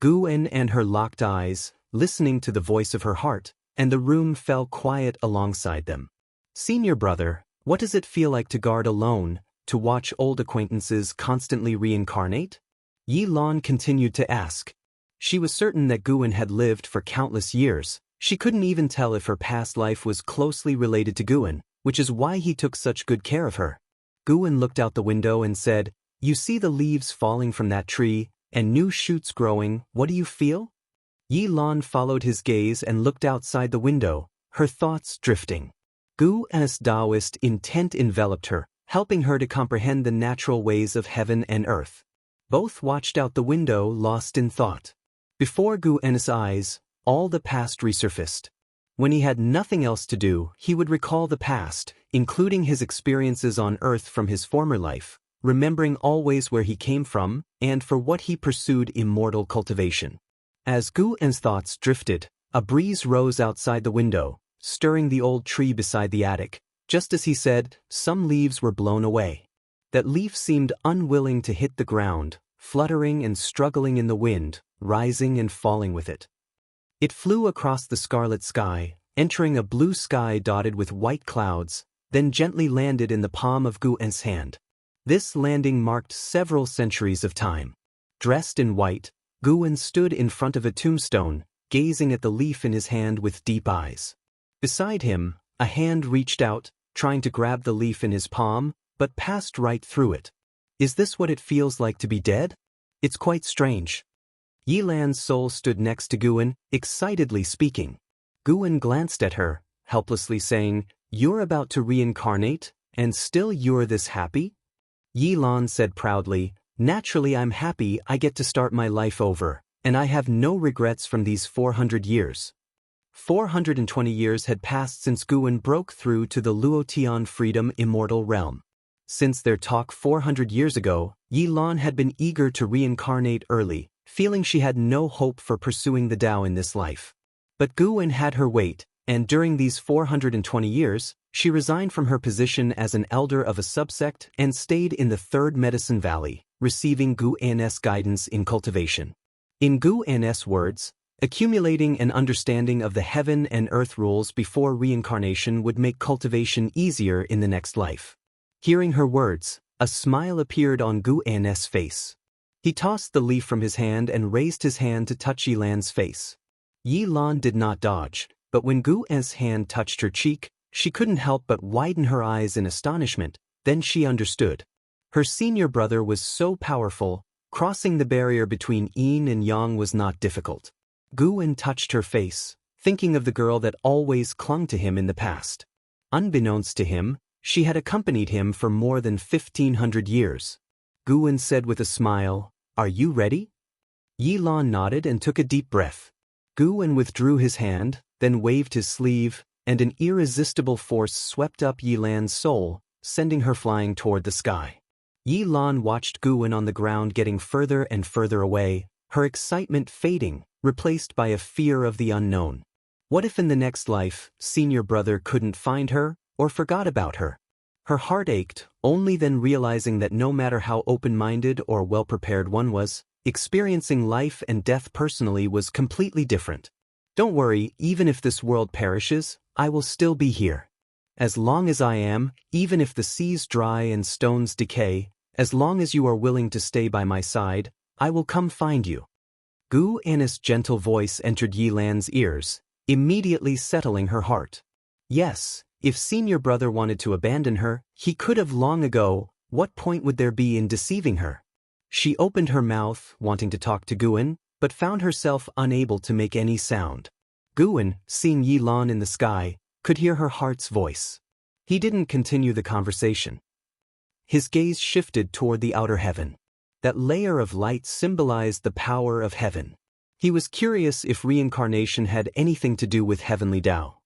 Guwen and her locked eyes, listening to the voice of her heart, and the room fell quiet alongside them. "Senior brother, what does it feel like to guard alone, to watch old acquaintances constantly reincarnate?" Yi Lan continued to ask. She was certain that Guwen had lived for countless years, She couldn't even tell if her past life was closely related to Guan, which is why he took such good care of her. Guan looked out the window and said, "You see the leaves falling from that tree, and new shoots growing, what do you feel?" Yi Lan followed his gaze and looked outside the window, her thoughts drifting. Guan's Daoist intent enveloped her, helping her to comprehend the natural ways of heaven and earth. Both watched out the window, lost in thought. Before Guan's eyes, all the past resurfaced. When he had nothing else to do, he would recall the past, including his experiences on Earth from his former life, remembering always where he came from, and for what he pursued immortal cultivation. As Guan's thoughts drifted, a breeze rose outside the window, stirring the old tree beside the attic. Just as he said, some leaves were blown away. That leaf seemed unwilling to hit the ground, fluttering and struggling in the wind, rising and falling with it. It flew across the scarlet sky, entering a blue sky dotted with white clouds, then gently landed in the palm of Guan's hand. This landing marked several centuries of time. Dressed in white, Guan stood in front of a tombstone, gazing at the leaf in his hand with deep eyes. Beside him, a hand reached out, trying to grab the leaf in his palm, but passed right through it. Is this what it feels like to be dead? It's quite strange. Yi Lan's soul stood next to Guan, excitedly speaking. Guan glanced at her, helplessly saying, "You're about to reincarnate, and still you're this happy?" Yi Lan said proudly, "Naturally I'm happy I get to start my life over, and I have no regrets from these 400 years. 420 years had passed since Guan broke through to the Luotian freedom immortal realm. Since their talk 400 years ago, Yi Lan had been eager to reincarnate early, feeling she had no hope for pursuing the Tao in this life. But Guan had her wait, and during these 420 years, she resigned from her position as an elder of a subsect and stayed in the Third Medicine Valley, receiving Guan's guidance in cultivation. In Guan's words, accumulating an understanding of the heaven and earth rules before reincarnation would make cultivation easier in the next life. Hearing her words, a smile appeared on Guan's face. He tossed the leaf from his hand and raised his hand to touch Yi Lan's face. Yi Lan did not dodge, but when Guan's hand touched her cheek, she couldn't help but widen her eyes in astonishment. Then she understood. Her senior brother was so powerful, crossing the barrier between yin and yang was not difficult. Guan touched her face, thinking of the girl that always clung to him in the past. Unbeknownst to him, she had accompanied him for more than 1,500 years. Guan said with a smile, "Are you ready?" Yi Lan nodded and took a deep breath. Guan withdrew his hand, then waved his sleeve, and an irresistible force swept up Yi Lan's soul, sending her flying toward the sky. Yi Lan watched Guan on the ground getting further and further away, her excitement fading, replaced by a fear of the unknown. What if in the next life, senior brother couldn't find her, or forgot about her? Her heart ached, only then realizing that no matter how open-minded or well-prepared one was, experiencing life and death personally was completely different. "Don't worry, even if this world perishes, I will still be here. As long as I am, even if the seas dry and stones decay, as long as you are willing to stay by my side, I will come find you." Guan's gentle voice entered Yi Lan's ears, immediately settling her heart. Yes, if senior brother wanted to abandon her, he could have long ago. What point would there be in deceiving her? She opened her mouth, wanting to talk to Guan, but found herself unable to make any sound. Guan, seeing Yi Lan in the sky, could hear her heart's voice. He didn't continue the conversation. His gaze shifted toward the outer heaven. That layer of light symbolized the power of heaven. He was curious if reincarnation had anything to do with heavenly Tao,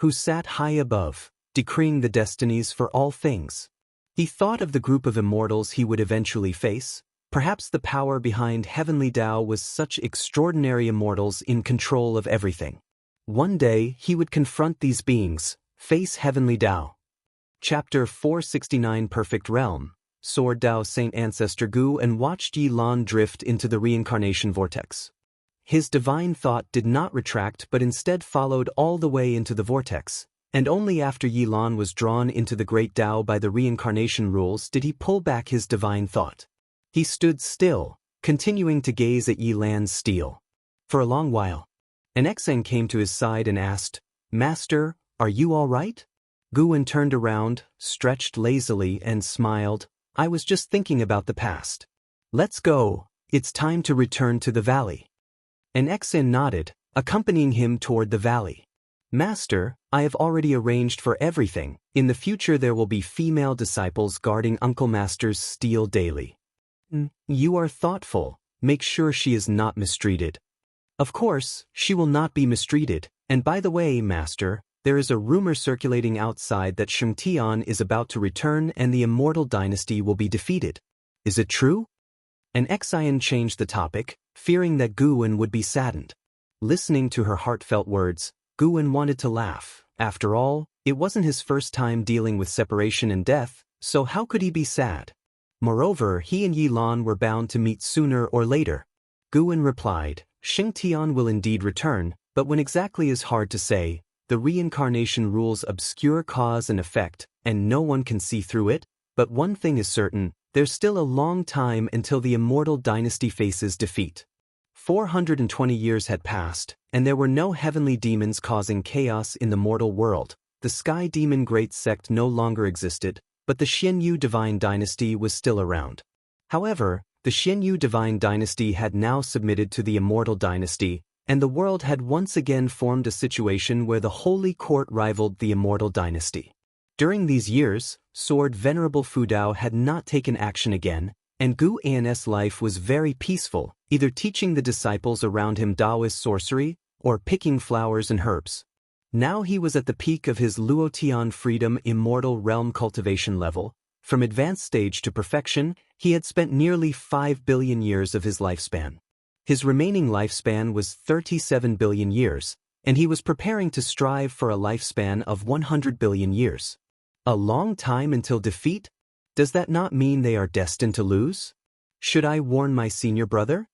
who sat high above, decreeing the destinies for all things. He thought of the group of immortals he would eventually face. Perhaps the power behind heavenly Tao was such extraordinary immortals in control of everything. One day he would confront these beings, face heavenly Tao. Chapter 469 Perfect Realm. Sword Dao Saint Ancestor Guan watched Yi Lan drift into the reincarnation vortex. His divine thought did not retract but instead followed all the way into the vortex, and only after Yi Lan was drawn into the great Tao by the reincarnation rules did he pull back his divine thought. He stood still, continuing to gaze at Yi Lan's steel. For a long while. An Xen came to his side and asked, "Master, are you all right?" Guwen turned around, stretched lazily, and smiled. "I was just thinking about the past. Let's go, it's time to return to the valley." An Xen nodded, accompanying him toward the valley. "Master, I have already arranged for everything. In the future there will be female disciples guarding Uncle Master's steel daily." "You are thoughtful. Make sure she is not mistreated." "Of course, she will not be mistreated. And by the way, Master, there is a rumor circulating outside that Xianxia is about to return and the Immortal dynasty will be defeated. Is it true?" An Xian changed the topic, fearing that Guwen would be saddened. Listening to her heartfelt words, Guwen wanted to laugh. After all, it wasn't his first time dealing with separation and death, so how could he be sad? Moreover, he and Yilan were bound to meet sooner or later. Guwen replied, "Xianxia will indeed return, but when exactly is hard to say. The reincarnation rules obscure cause and effect, and no one can see through it. But one thing is certain, there's still a long time until the Immortal dynasty faces defeat." 420 years had passed, and there were no heavenly demons causing chaos in the mortal world. The Sky Demon Great Sect no longer existed, but the Xianyu Divine Dynasty was still around. However, the Xianyu Divine Dynasty had now submitted to the Immortal Dynasty, and the world had once again formed a situation where the Holy Court rivaled the Immortal Dynasty. During these years, Sword Venerable Fudao had not taken action again, and Gu An's life was very peaceful, either teaching the disciples around him Daoist sorcery or picking flowers and herbs. Now he was at the peak of his Luotian Freedom Immortal Realm cultivation level. From advanced stage to perfection, he had spent nearly 5 billion years of his lifespan. His remaining lifespan was 37 billion years, and he was preparing to strive for a lifespan of 100 billion years. A long time until defeat? Does that not mean they are destined to lose? Should I warn my senior brother?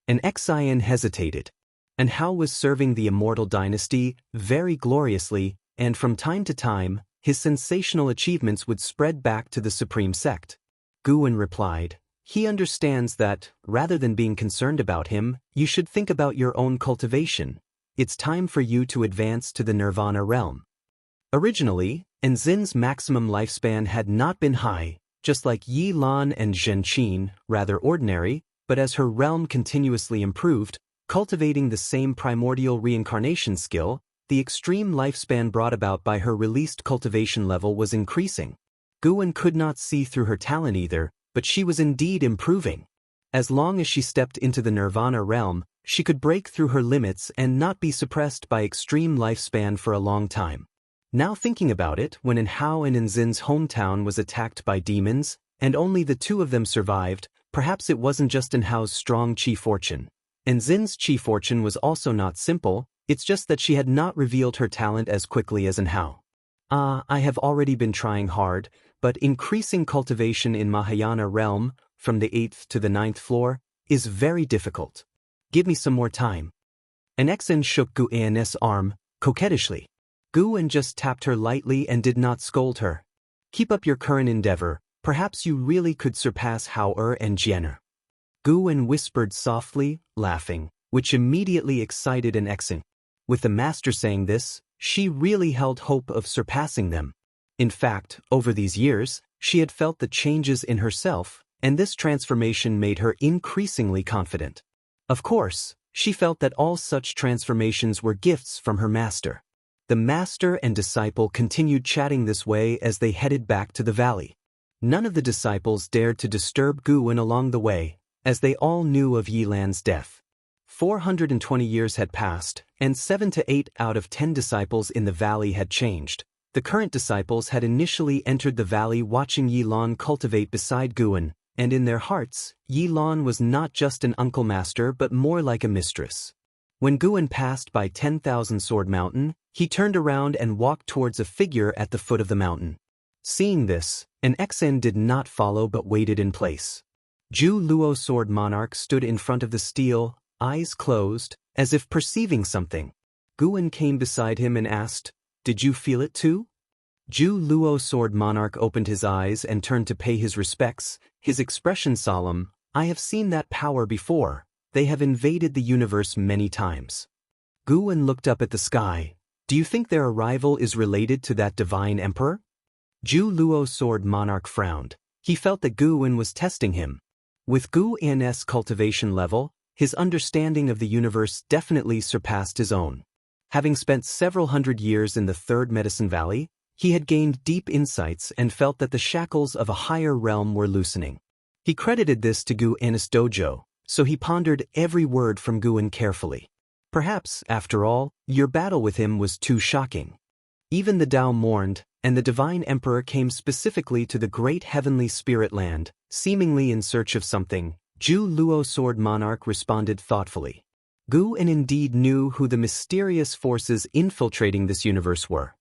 An Xian hesitated. And Hao was serving the Immortal dynasty very gloriously, and from time to time, his sensational achievements would spread back to the Supreme Sect. Guwen replied, "He understands that, rather than being concerned about him, you should think about your own cultivation. It's time for you to advance to the Nirvana realm." Originally, Enzin's maximum lifespan had not been high, just like Yilan and Zhenqin, rather ordinary, but as her realm continuously improved, cultivating the same primordial reincarnation skill, the extreme lifespan brought about by her released cultivation level was increasing. Guwen could not see through her talent either, but she was indeed improving. As long as she stepped into the Nirvana realm, she could break through her limits and not be suppressed by extreme lifespan for a long time. Now thinking about it, when Hao and Enzin's hometown was attacked by demons, and only the two of them survived, perhaps it wasn't just Hao's strong chi fortune. Enzin's chi fortune was also not simple, it's just that she had not revealed her talent as quickly as Hao. I have already been trying hard, but increasing cultivation in Mahayana realm, from the 8th to the 9th floor, is very difficult. Give me some more time. An Xen shook Gu An's arm, coquettishly. Guwen just tapped her lightly and did not scold her. Keep up your current endeavor, perhaps you really could surpass Hao and Jian'er. Guwen whispered softly, laughing, which immediately excited an Xen. With the master saying this, she really held hope of surpassing them. In fact, over these years, she had felt the changes in herself, and this transformation made her increasingly confident. Of course, she felt that all such transformations were gifts from her master. The master and disciple continued chatting this way as they headed back to the valley. None of the disciples dared to disturb Guwen along the way, as they all knew of Yilan's death. 420 years had passed, and 7 to 8 out of 10 disciples in the valley had changed. The current disciples had initially entered the valley watching Yilan cultivate beside Guwen, and in their hearts, Yilan was not just an uncle master but more like a mistress. When Guwen passed by 10,000 Sword Mountain, he turned around and walked towards a figure at the foot of the mountain. Seeing this, an Xen did not follow but waited in place. Ju Luo Sword Monarch stood in front of the stele, eyes closed, as if perceiving something. Guwen came beside him and asked, "Did you feel it too?" Ju Luo Sword Monarch opened his eyes and turned to pay his respects, his expression solemn. "I have seen that power before. They have invaded the universe many times." Guwen looked up at the sky. Do you think their arrival is related to that divine emperor? Zhu Luo Sword Monarch frowned. He felt that Guwen was testing him. With Guwen's cultivation level, his understanding of the universe definitely surpassed his own. Having spent several hundred years in the Third Medicine Valley, he had gained deep insights and felt that the shackles of a higher realm were loosening. He credited this to Guwen's dojo, so he pondered every word from Guwen carefully. Perhaps, after all, your battle with him was too shocking. Even the Tao mourned, and the divine emperor came specifically to the great heavenly spirit land, seemingly in search of something. Zhu Luo Sword Monarch responded thoughtfully. Guwen indeed knew who the mysterious forces infiltrating this universe were.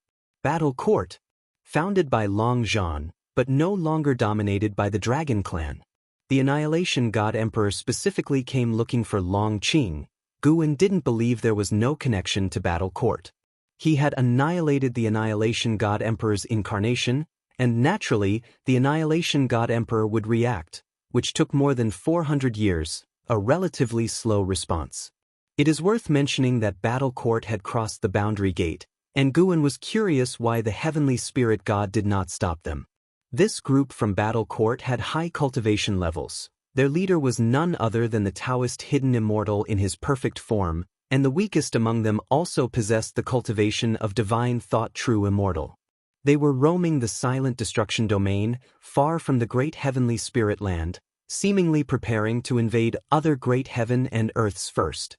Battle Court. Founded by Long Zhan, but no longer dominated by the Dragon Clan. The Annihilation God Emperor specifically came looking for Long Qing. Guwen didn't believe there was no connection to Battle Court. He had annihilated the Annihilation God Emperor's incarnation, and naturally, the Annihilation God Emperor would react, which took more than 400 years, a relatively slow response. It is worth mentioning that Battle Court had crossed the boundary gate, and Guwen was curious why the Heavenly Spirit God did not stop them. This group from Battle Court had high cultivation levels. Their leader was none other than the Daoist hidden Immortal in his perfect form, and the weakest among them also possessed the cultivation of divine thought true Immortal. They were roaming the silent destruction domain, far from the great heavenly spirit land, seemingly preparing to invade other great heaven and earths first.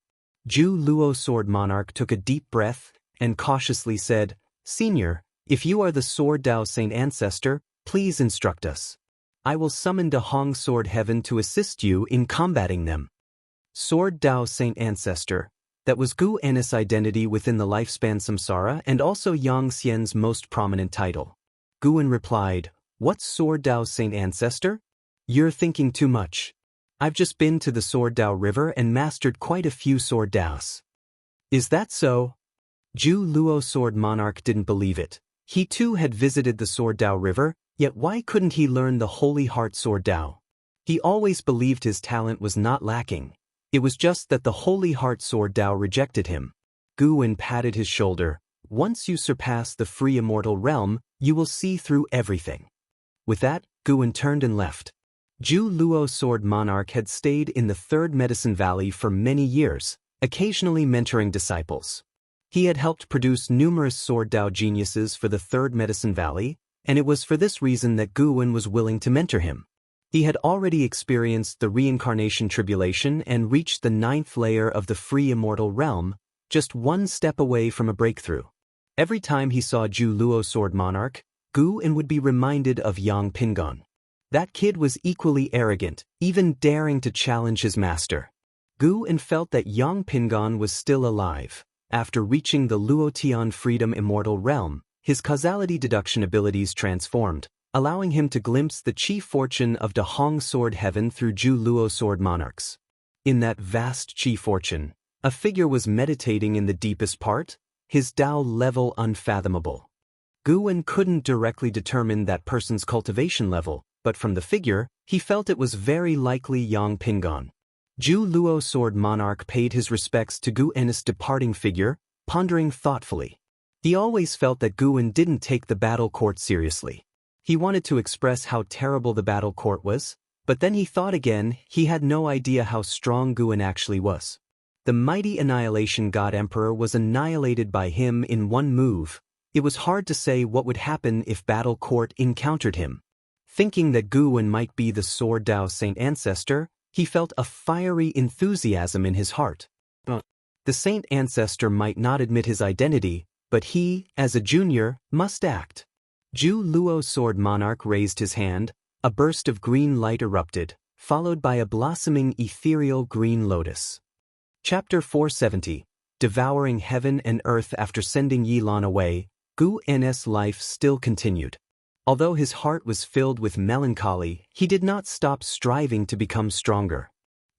Zhu Luo Sword Monarch took a deep breath and cautiously said, "Senior, if you are the Sword Dao Saint Ancestor, please instruct us. I will summon Da Hong Sword Heaven to assist you in combating them." Sword Dao Saint Ancestor. That was Guwen's identity within the lifespan samsara and also Yang Xian's most prominent title. Guwen replied, "What's Sword Dao Saint Ancestor? You're thinking too much. I've just been to the Sword Dao River and mastered quite a few Sword Daos." "Is that so?" Zhu Luo Sword Monarch didn't believe it. He too had visited the Sword Dao River, yet why couldn't he learn the Holy Heart Sword Dao? He always believed his talent was not lacking. It was just that the Holy Heart Sword Dao rejected him. Guwen patted his shoulder. "Once you surpass the free immortal realm, you will see through everything." With that, Guwen turned and left. Zhu Luo Sword Monarch had stayed in the Third Medicine Valley for many years, occasionally mentoring disciples. He had helped produce numerous Sword Dao geniuses for the Third Medicine Valley, and it was for this reason that Guwen was willing to mentor him. He had already experienced the reincarnation tribulation and reached the 9th layer of the free immortal realm, just one step away from a breakthrough. Every time he saw Zhu Luo Sword Monarch, Guwen would be reminded of Yang Pingon. That kid was equally arrogant, even daring to challenge his master. Guwen felt that Yang Pingon was still alive. After reaching the Luotian Freedom Immortal Realm, his causality deduction abilities transformed, allowing him to glimpse the chief fortune of Da Hong Sword Heaven through Zhu Luo Sword Monarchs. In that vast chi fortune, a figure was meditating in the deepest part, his Tao level unfathomable. Guwen couldn't directly determine that person's cultivation level, but from the figure, he felt it was very likely Yang Pingon. Zhu Luo Sword Monarch paid his respects to Guwen's departing figure, pondering thoughtfully. He always felt that Guwen didn't take the battle court seriously. He wanted to express how terrible the battle court was, but then he thought again he had no idea how strong Guwen actually was. The mighty Annihilation God Emperor was annihilated by him in one move. It was hard to say what would happen if Battle Court encountered him. Thinking that Guwen might be the Sword Dao Saint Ancestor, he felt a fiery enthusiasm in his heart. The Saint Ancestor might not admit his identity, but he, as a junior, must act. Zhu Luo Sword Monarch raised his hand, a burst of green light erupted, followed by a blossoming ethereal green lotus. Chapter 470. Devouring Heaven and Earth. After sending Yilan away, Guwen's life still continued. Although his heart was filled with melancholy, he did not stop striving to become stronger.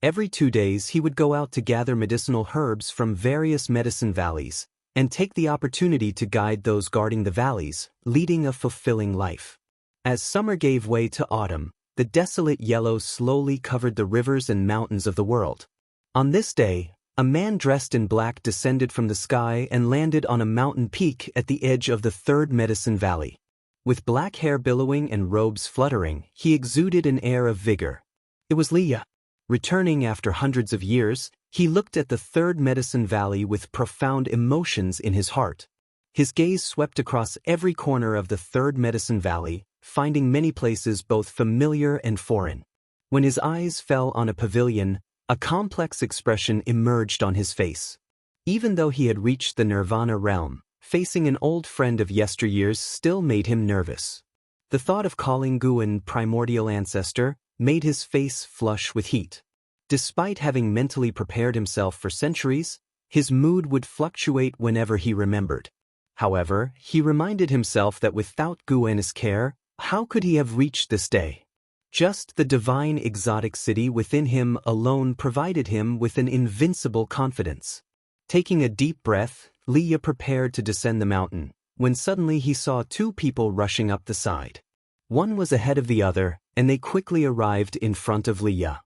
Every 2 days he would go out to gather medicinal herbs from various medicine valleys, and take the opportunity to guide those guarding the valleys, leading a fulfilling life. As summer gave way to autumn, the desolate yellow slowly covered the rivers and mountains of the world. On this day, A man dressed in black descended from the sky and landed on a mountain peak at the edge of the third Medicine Valley. With black hair billowing and robes fluttering, he exuded an air of vigor. It was Leah. Returning after hundreds of years, he looked at the third Medicine Valley with profound emotions in his heart. His gaze swept across every corner of the third Medicine Valley, finding many places both familiar and foreign. When his eyes fell on a pavilion, a complex expression emerged on his face. Even though he had reached the Nirvana realm, facing an old friend of yesteryears still made him nervous. The thought of calling Guan primordial ancestor made his face flush with heat. Despite having mentally prepared himself for centuries, his mood would fluctuate whenever he remembered. However, he reminded himself that without Guan's care, how could he have reached this day? Just the divine exotic city within him alone provided him with an invincible confidence. Taking a deep breath, Leah prepared to descend the mountain, when suddenly he saw two people rushing up the side. One was ahead of the other, and they quickly arrived in front of Leah.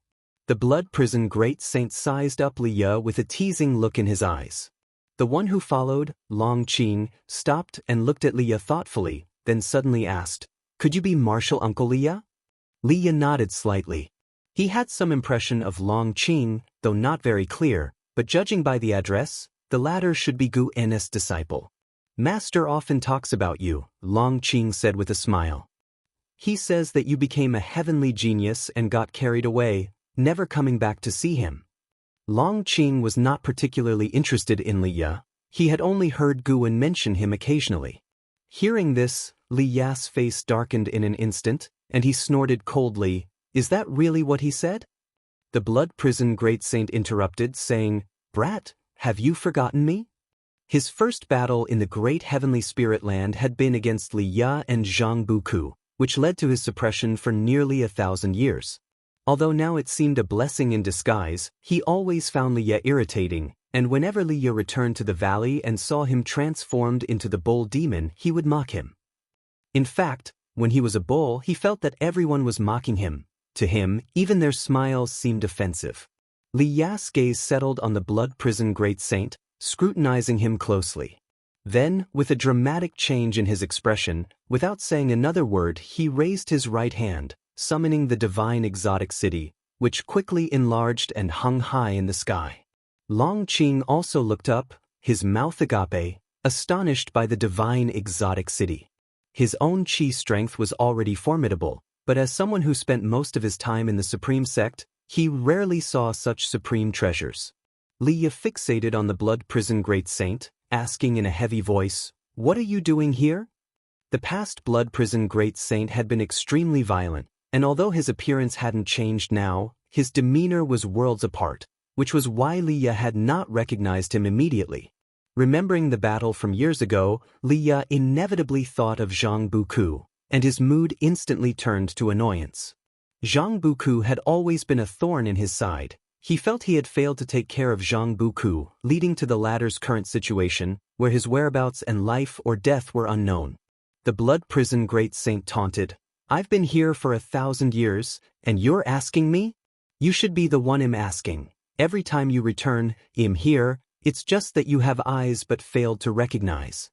The blood prison great saint sized up Leah with a teasing look in his eyes. The one who followed, Longqing, stopped and looked at Leah thoughtfully, then suddenly asked, "Could you be Martial Uncle Leah?" Leah nodded slightly. He had some impression of Longqing, though not very clear, but judging by the address, the latter should be Guan's disciple. "Master often talks about you," Longqing said with a smile. "He says that you became a heavenly genius and got carried away, never coming back to see him." Longqing was not particularly interested in Leah. He had only heard Guan mention him occasionally. Hearing this, Leah's face darkened in an instant, and he snorted coldly, "Is that really what he said?" The blood prison great saint interrupted, saying, "Brat, have you forgotten me?" His first battle in the great heavenly spirit land had been against Leah and Zhang Buku, which led to his suppression for nearly 1,000 years. Although now it seemed a blessing in disguise, he always found Leah irritating, and whenever Leah returned to the valley and saw him transformed into the bull demon, he would mock him. In fact, when he was a bull, he felt that everyone was mocking him. To him, even their smiles seemed offensive. Leah's gaze settled on the blood prison great saint, scrutinizing him closely. Then, with a dramatic change in his expression, without saying another word, he raised his right hand, summoning the divine exotic city, which quickly enlarged and hung high in the sky. Longqing also looked up, his mouth agape, astonished by the divine exotic city. His own chi strength was already formidable, but as someone who spent most of his time in the supreme sect, he rarely saw such supreme treasures. Leah fixated on the blood prison great saint, asking in a heavy voice, "What are you doing here?" The past blood prison great saint had been extremely violent, and although his appearance hadn't changed now, his demeanor was worlds apart, which was why Leah had not recognized him immediately. Remembering the battle from years ago, Leah inevitably thought of Zhang Buku, and his mood instantly turned to annoyance. Zhang Buku had always been a thorn in his side. He felt he had failed to take care of Zhang Buku, leading to the latter's current situation, where his whereabouts and life or death were unknown. The blood prison great saint taunted, "I've been here for 1,000 years, and you're asking me? You should be the one I'm asking. Every time you return, I'm here, it's just that you have eyes but failed to recognize."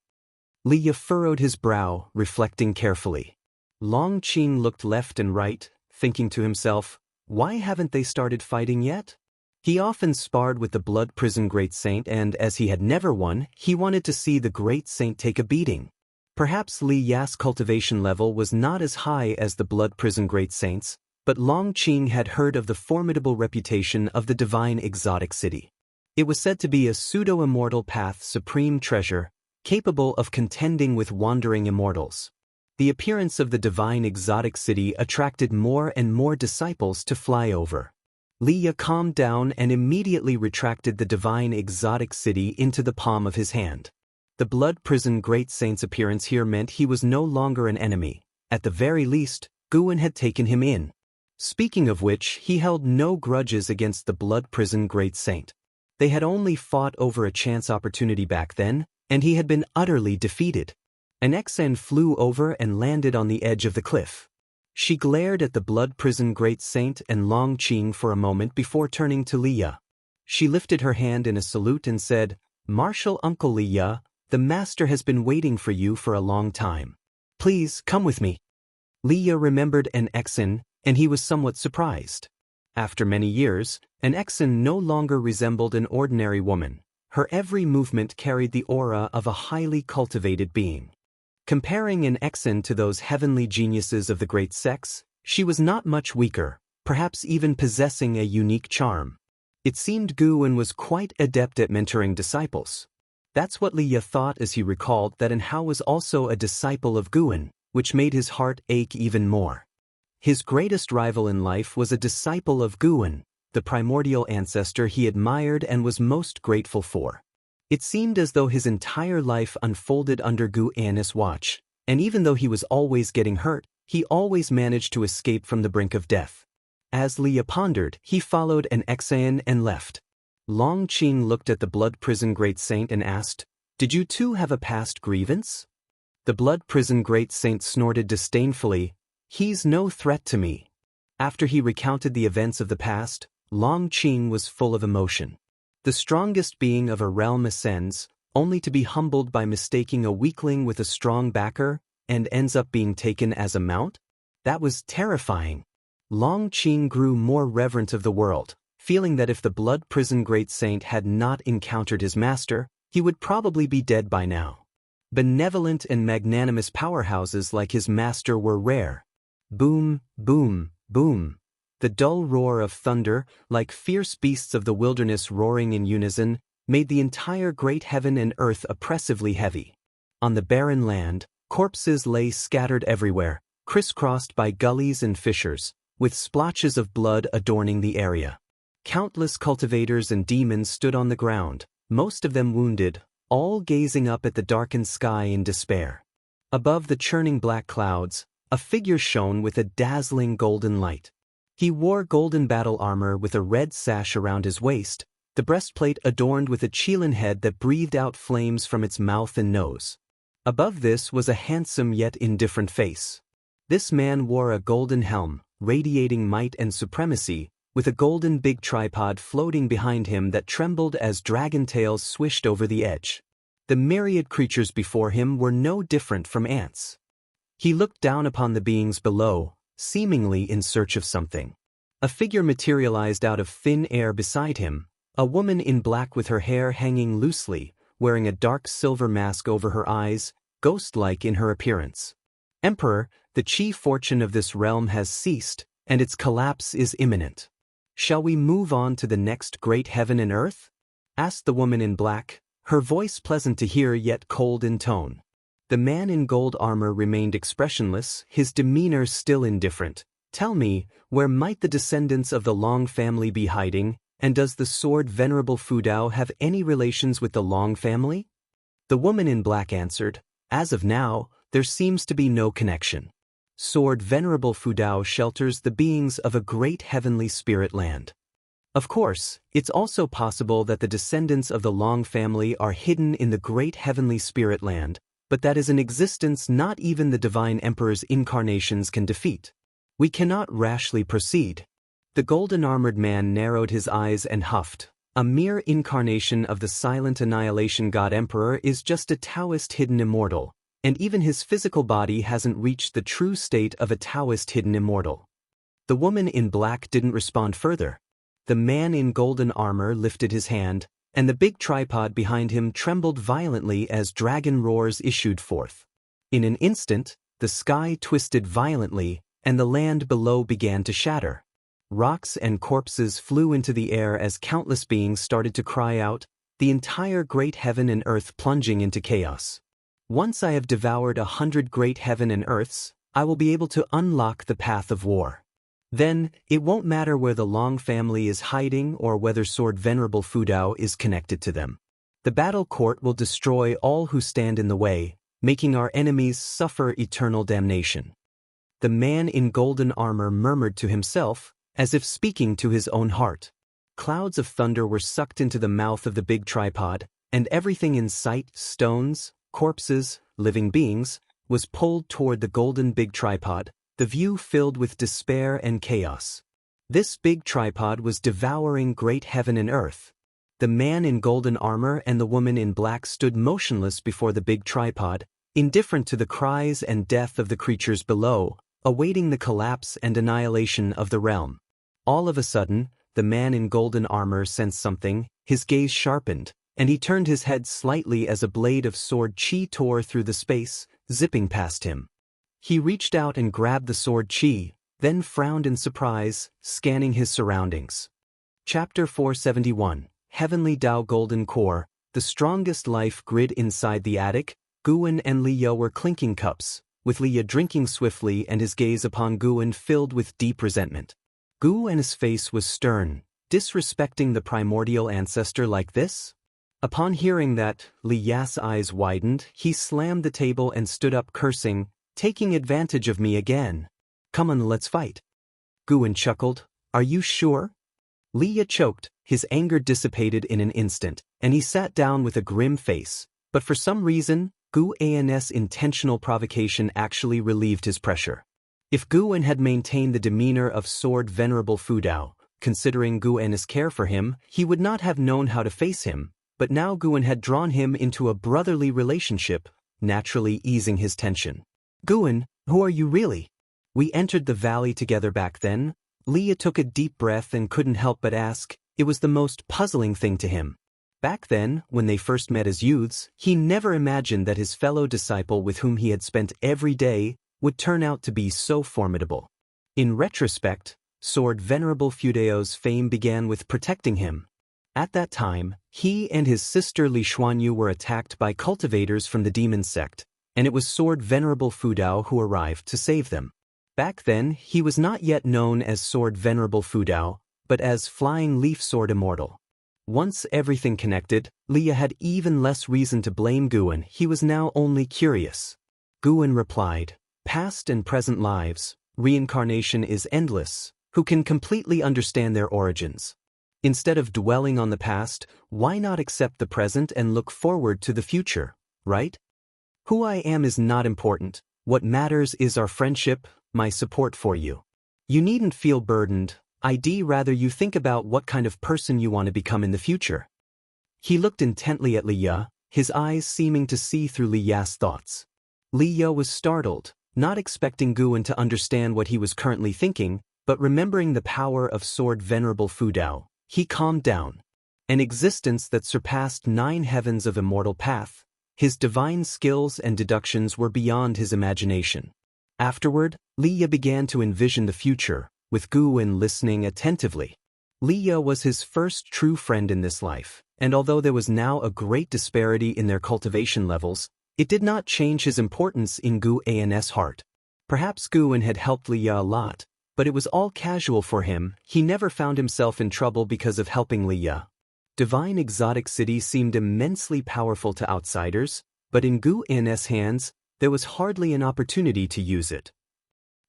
Leah furrowed his brow, reflecting carefully. Longqing looked left and right, thinking to himself, why haven't they started fighting yet? He often sparred with the blood prison great saint, and as he had never won, he wanted to see the great saint take a beating. Perhaps Li Ya's cultivation level was not as high as the blood prison great saint's, but Longqing had heard of the formidable reputation of the divine exotic city. It was said to be a pseudo-immortal path supreme treasure, capable of contending with wandering immortals. The appearance of the divine exotic city attracted more and more disciples to fly over. Leah calmed down and immediately retracted the divine exotic city into the palm of his hand. The blood prison great saint's appearance here meant he was no longer an enemy. At the very least, Guan had taken him in. Speaking of which, he held no grudges against the blood prison great saint. They had only fought over a chance opportunity back then, and he had been utterly defeated. An Xen flew over and landed on the edge of the cliff. She glared at the blood prison great saint and Longqing for a moment before turning to Leah. She lifted her hand in a salute and said, "Marshal Uncle Liya, the master has been waiting for you for a long time. Please, come with me." Liya remembered an Exin, and he was somewhat surprised. After many years, an Exin no longer resembled an ordinary woman. Her every movement carried the aura of a highly cultivated being. Comparing an Exin to those heavenly geniuses of the great sex, she was not much weaker, perhaps even possessing a unique charm. It seemed Guwen was quite adept at mentoring disciples. That's what Liya thought as he recalled that An Hao was also a disciple of Guwen, which made his heart ache even more. His greatest rival in life was a disciple of Guwen, the primordial ancestor he admired and was most grateful for. It seemed as though his entire life unfolded under Guan's watch, and even though he was always getting hurt, he always managed to escape from the brink of death. As Liya pondered, he followed an Exayan and left. Longqing looked at the blood prison great saint and asked, "Did you too have a past grievance?" The blood prison great saint snorted disdainfully, "He's no threat to me." After he recounted the events of the past, Longqing was full of emotion. The strongest being of a realm ascends, only to be humbled by mistaking a weakling with a strong backer, and ends up being taken as a mount? That was terrifying. Longqing grew more reverent of the world, feeling that if the blood prison great saint had not encountered his master, he would probably be dead by now. Benevolent and magnanimous powerhouses like his master were rare. Boom, boom, boom. The dull roar of thunder, like fierce beasts of the wilderness roaring in unison, made the entire great heaven and earth oppressively heavy. On the barren land, corpses lay scattered everywhere, crisscrossed by gullies and fissures, with splotches of blood adorning the area. Countless cultivators and demons stood on the ground, most of them wounded, all gazing up at the darkened sky in despair. Above the churning black clouds, a figure shone with a dazzling golden light. He wore golden battle armor with a red sash around his waist, the breastplate adorned with a Qilin head that breathed out flames from its mouth and nose. Above this was a handsome yet indifferent face. This man wore a golden helm, radiating might and supremacy, with a golden big tripod floating behind him that trembled as dragon tails swished over the edge. The myriad creatures before him were no different from ants. He looked down upon the beings below, seemingly in search of something. A figure materialized out of thin air beside him, a woman in black with her hair hanging loosely, wearing a dark silver mask over her eyes, ghost-like in her appearance. "Emperor, the chief fortune of this realm has ceased, and its collapse is imminent. Shall we move on to the next great heaven and earth?" asked the woman in black, her voice pleasant to hear yet cold in tone. The man in gold armor remained expressionless, his demeanor still indifferent. "Tell me, where might the descendants of the Long family be hiding, and does the sword Venerable Fudao have any relations with the Long family?" The woman in black answered, "As of now, there seems to be no connection. Sword Venerable Fudao shelters the beings of a great heavenly spirit land. Of course, it's also possible that the descendants of the Long family are hidden in the great heavenly spirit land, but that is an existence not even the divine emperor's incarnations can defeat. We cannot rashly proceed." The golden-armored man narrowed his eyes and huffed. "A mere incarnation of the silent annihilation god emperor is just a Daoist hidden immortal, and even his physical body hasn't reached the true state of a Daoist hidden immortal." The woman in black didn't respond further. The man in golden armor lifted his hand, and the big tripod behind him trembled violently as dragon roars issued forth. In an instant, the sky twisted violently, and the land below began to shatter. Rocks and corpses flew into the air as countless beings started to cry out, the entire great heaven and earth plunging into chaos. "Once I have devoured 100 great heaven and earths, I will be able to unlock the path of war. Then, it won't matter where the Long family is hiding or whether Sword Venerable Fudao is connected to them. The battle court will destroy all who stand in the way, making our enemies suffer eternal damnation." The man in golden armor murmured to himself, as if speaking to his own heart. Clouds of thunder were sucked into the mouth of the big tripod, and everything in sight, stones, corpses, living beings, was pulled toward the golden big tripod, the view filled with despair and chaos. This big tripod was devouring great heaven and earth, The man in golden armor and the woman in black stood motionless before the big tripod, indifferent to the cries and death of the creatures below, awaiting the collapse and annihilation of the realm. All of a sudden, the man in golden armor sensed something, his gaze sharpened, and he turned his head slightly as a blade of sword chi tore through the space, zipping past him. He reached out and grabbed the sword chi, then frowned in surprise, scanning his surroundings. Chapter 471, Heavenly Dao Golden Core, the strongest life grid inside the attic. Guwen and Liya were clinking cups, with Liya drinking swiftly and his gaze upon Guwen filled with deep resentment. Guwen's face was stern, disrespecting the primordial ancestor like this? Upon hearing that, Liya's eyes widened, he slammed the table and stood up cursing, taking advantage of me again. Come on, let's fight. Guwen chuckled, are you sure? Liya choked, his anger dissipated in an instant, and he sat down with a grim face, but for some reason, Guwen's intentional provocation actually relieved his pressure. If Guwen had maintained the demeanor of Sword Venerable Fudao, considering Guwen's care for him, he would not have known how to face him, but now Guwen had drawn him into a brotherly relationship, naturally easing his tension. Guwen, who are you really? We entered the valley together back then. Liya took a deep breath and couldn't help but ask. It was the most puzzling thing to him. Back then, when they first met as youths, he never imagined that his fellow disciple with whom he had spent every day would turn out to be so formidable. In retrospect, Sword Venerable Fudao's fame began with protecting him. At that time, he and his sister Li Xuanyu were attacked by cultivators from the demon sect, and it was Sword Venerable Fudao who arrived to save them. Back then, he was not yet known as Sword Venerable Fudao, but as Flying Leaf Sword Immortal. Once everything connected, Liya had even less reason to blame Guwen. He was now only curious. Guwen replied, past and present lives, reincarnation is endless. Who can completely understand their origins? Instead of dwelling on the past, why not accept the present and look forward to the future, right? Who I am is not important. What matters is our friendship, my support for you. You needn't feel burdened. I'd rather you think about what kind of person you want to become in the future. He looked intently at Liya, his eyes seeming to see through Liya's thoughts. Liya was startled, not expecting Guwen to understand what he was currently thinking, but remembering the power of Sword Venerable Fudao, he calmed down. An existence that surpassed 9 heavens of immortal path, his divine skills and deductions were beyond his imagination. Afterward, Liya began to envision the future, with Guwen listening attentively. Liya was his first true friend in this life, and although there was now a great disparity in their cultivation levels, it did not change his importance in Guwen's heart. Perhaps Guwen had helped Liya a lot, but it was all casual for him. He never found himself in trouble because of helping Liya. Divine Exotic City seemed immensely powerful to outsiders, but in Guwen's hands, there was hardly an opportunity to use it.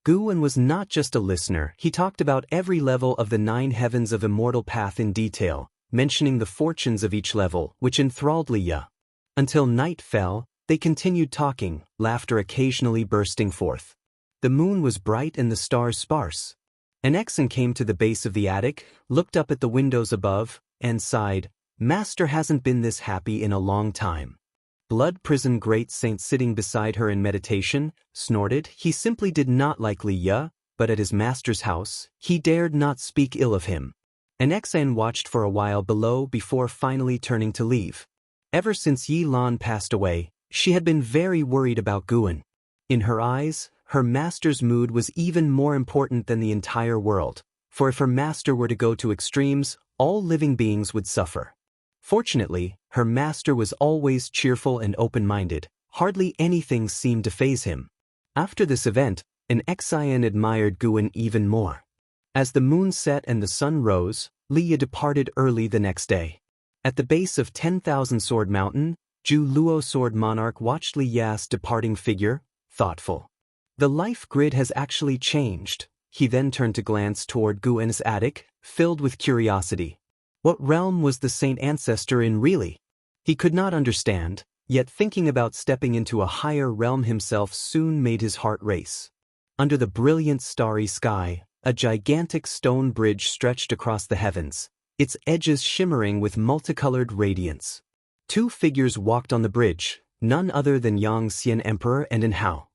Guwen was not just a listener, he talked about every level of the 9 heavens of immortal path in detail, mentioning the fortunes of each level, which enthralled Liya. Until night fell, they continued talking, laughter occasionally bursting forth. The moon was bright and the stars sparse. An Exan came to the base of the attic, looked up at the windows above, and sighed, Master hasn't been this happy in a long time. Blood Prison Great Saint sitting beside her in meditation, snorted. He simply did not like Liya, but at his master's house, he dared not speak ill of him. An Exan watched for a while below before finally turning to leave. Ever since Yi Lan passed away, she had been very worried about Guwen. In her eyes, her master's mood was even more important than the entire world, for if her master were to go to extremes, all living beings would suffer. Fortunately, her master was always cheerful and open-minded. Hardly anything seemed to faze him. After this event, an Exian admired Guwen even more. As the moon set and the sun rose, Liya departed early the next day. At the base of 10,000 Sword Mountain, Ju Luo Sword Monarch watched Liya's departing figure, thoughtful. The life grid has actually changed. He then turned to glance toward Guwen's attic, filled with curiosity. What realm was the saint ancestor in really? He could not understand, yet thinking about stepping into a higher realm himself soon made his heart race. Under the brilliant starry sky, a gigantic stone bridge stretched across the heavens, its edges shimmering with multicolored radiance. Two figures walked on the bridge, none other than Yang Xian Emperor and An Hao.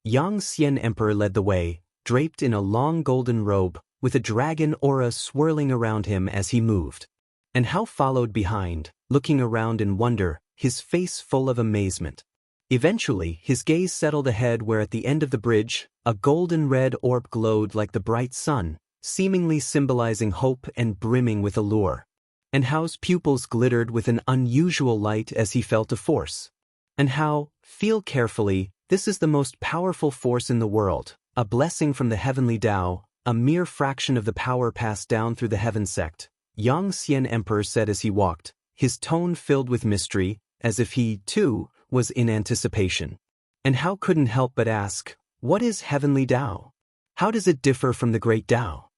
Yang Xian Emperor led the way, draped in a long golden robe, with a dragon aura swirling around him as he moved. An Hao followed behind, looking around in wonder, his face full of amazement. Eventually, his gaze settled ahead where at the end of the bridge, a golden red orb glowed like the bright sun, seemingly symbolizing hope and brimming with allure. An Hao's pupils glittered with an unusual light as he felt a force. An Hao, feel carefully, this is the most powerful force in the world, a blessing from the heavenly Tao, a mere fraction of the power passed down through the heaven sect, Yang Xian Emperor said as he walked, his tone filled with mystery, as if he, too, was in anticipation. And Hao couldn't help but ask, what is heavenly Tao? How does it differ from the great Tao?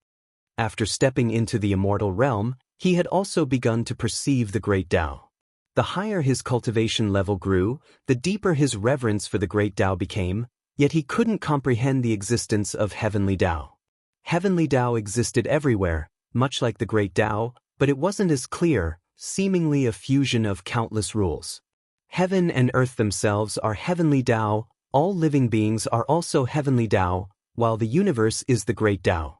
After stepping into the immortal realm, he had also begun to perceive the great Tao. The higher his cultivation level grew, the deeper his reverence for the great Tao became, yet he couldn't comprehend the existence of heavenly Tao. Heavenly Tao existed everywhere, much like the great Tao, but it wasn't as clear, seemingly a fusion of countless rules. Heaven and earth themselves are heavenly Tao, all living beings are also heavenly Tao, while the universe is the great Tao.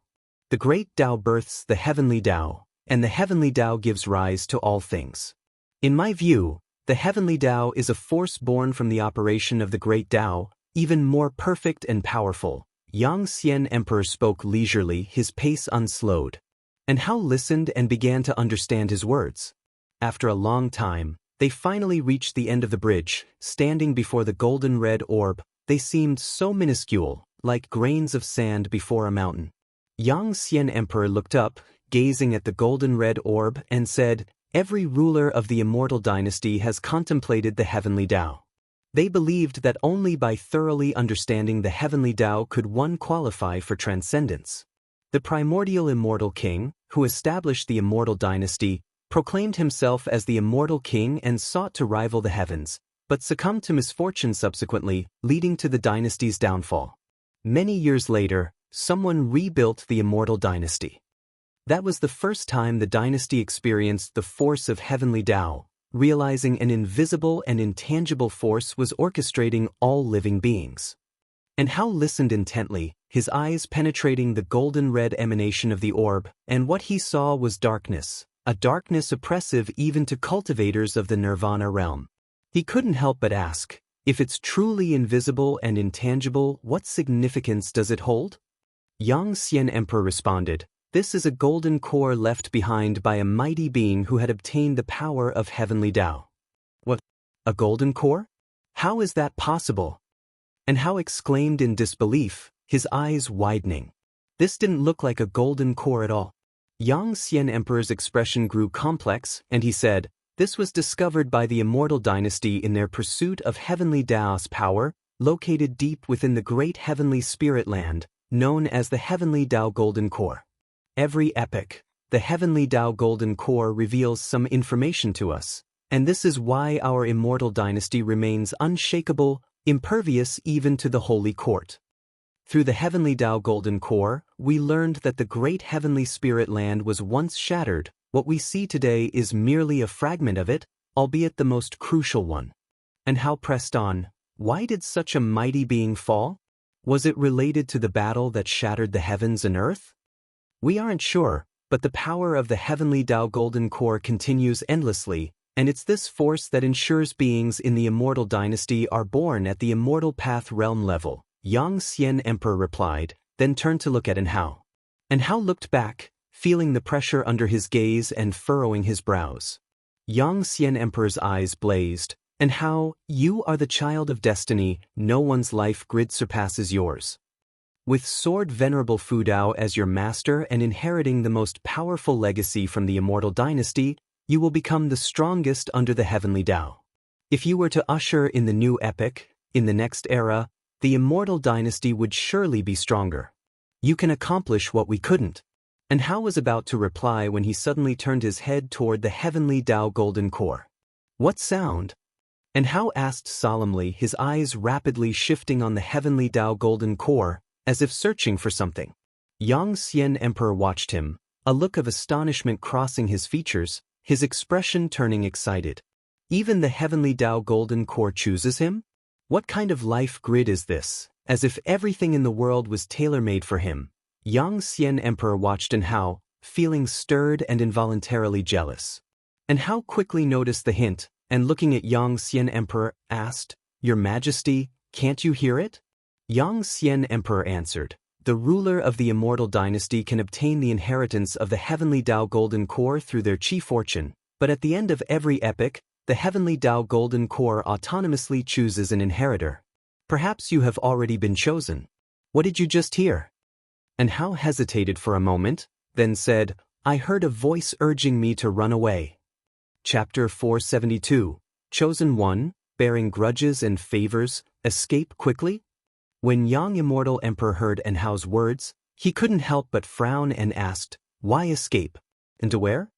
The great Tao births the heavenly Tao, and the heavenly Tao gives rise to all things. In my view, the heavenly Tao is a force born from the operation of the great Tao, even more perfect and powerful. Yang Xian Emperor spoke leisurely, his pace unslowed. And Hao listened and began to understand his words. After a long time, they finally reached the end of the bridge. Standing before the golden red orb, they seemed so minuscule, like grains of sand before a mountain. Yang Xian Emperor looked up, gazing at the golden red orb, and said, every ruler of the Immortal dynasty has contemplated the heavenly Tao. They believed that only by thoroughly understanding the heavenly Tao could one qualify for transcendence. The primordial Immortal King, who established the Immortal dynasty, proclaimed himself as the Immortal King and sought to rival the heavens, but succumbed to misfortune subsequently, leading to the dynasty's downfall. Many years later, someone rebuilt the Immortal dynasty. That was the first time the dynasty experienced the force of heavenly Tao, realizing an invisible and intangible force was orchestrating all living beings. And Hao listened intently, his eyes penetrating the golden red emanation of the orb, and what he saw was darkness, a darkness oppressive even to cultivators of the nirvana realm. He couldn't help but ask, if it's truly invisible and intangible, what significance does it hold? Yang Xian Emperor responded, this is a golden core left behind by a mighty being who had obtained the power of heavenly Tao. What? A golden core? How is that possible? And Hao exclaimed in disbelief, his eyes widening. This didn't look like a golden core at all. Yang Xian Emperor's expression grew complex, and he said, this was discovered by the Immortal dynasty in their pursuit of heavenly Daoist power, located deep within the great heavenly spirit land, known as the Heavenly Tao Golden Core. Every epoch, the Heavenly Tao Golden Core reveals some information to us, and this is why our Immortal dynasty remains unshakable, impervious even to the Holy Court. Through the Heavenly Tao Golden Core, we learned that the great heavenly spirit land was once shattered. What we see today is merely a fragment of it, albeit the most crucial one. And Hao pressed on, why did such a mighty being fall? Was it related to the battle that shattered the heavens and earth? We aren't sure, but the power of the Heavenly Tao Golden Core continues endlessly, and it's this force that ensures beings in the Immortal dynasty are born at the Immortal Path realm level, Yang Xian Emperor replied, then turned to look at An Hao. And Hao looked back, feeling the pressure under his gaze and furrowing his brows. Yang Xian Emperor's eyes blazed, and Hao, you are the child of destiny, no one's life grid surpasses yours. With Sword Venerable Fu Dao as your master and inheriting the most powerful legacy from the Immortal dynasty, you will become the strongest under the Heavenly Tao. If you were to usher in the new epoch, in the next era, the Immortal dynasty would surely be stronger. You can accomplish what we couldn't. And Hao was about to reply when he suddenly turned his head toward the Heavenly Tao Golden Core. What sound? And Hao asked solemnly, his eyes rapidly shifting on the Heavenly Tao Golden Core, as if searching for something. Yang Xian Emperor watched him, a look of astonishment crossing his features, his expression turning excited. Even the heavenly Tao golden core chooses him? What kind of life grid is this? As if everything in the world was tailor-made for him. Yang Xian Emperor watched and how, feeling stirred and involuntarily jealous. And how quickly noticed the hint, and looking at Yang Xian Emperor, asked, "Your Majesty, can't you hear it?" Yang Xian Emperor answered, "The ruler of the Immortal dynasty can obtain the inheritance of the heavenly Tao golden core through their chi fortune, but at the end of every epoch, the heavenly Tao golden core autonomously chooses an inheritor. Perhaps you have already been chosen. What did you just hear?" And Hao hesitated for a moment, then said, "I heard a voice urging me to run away." Chapter 472, Chosen One, Bearing Grudges and Favors, Escape Quickly? When Yang Immortal Emperor heard En Hao's words, he couldn't help but frown and asked, "Why escape? And to where?"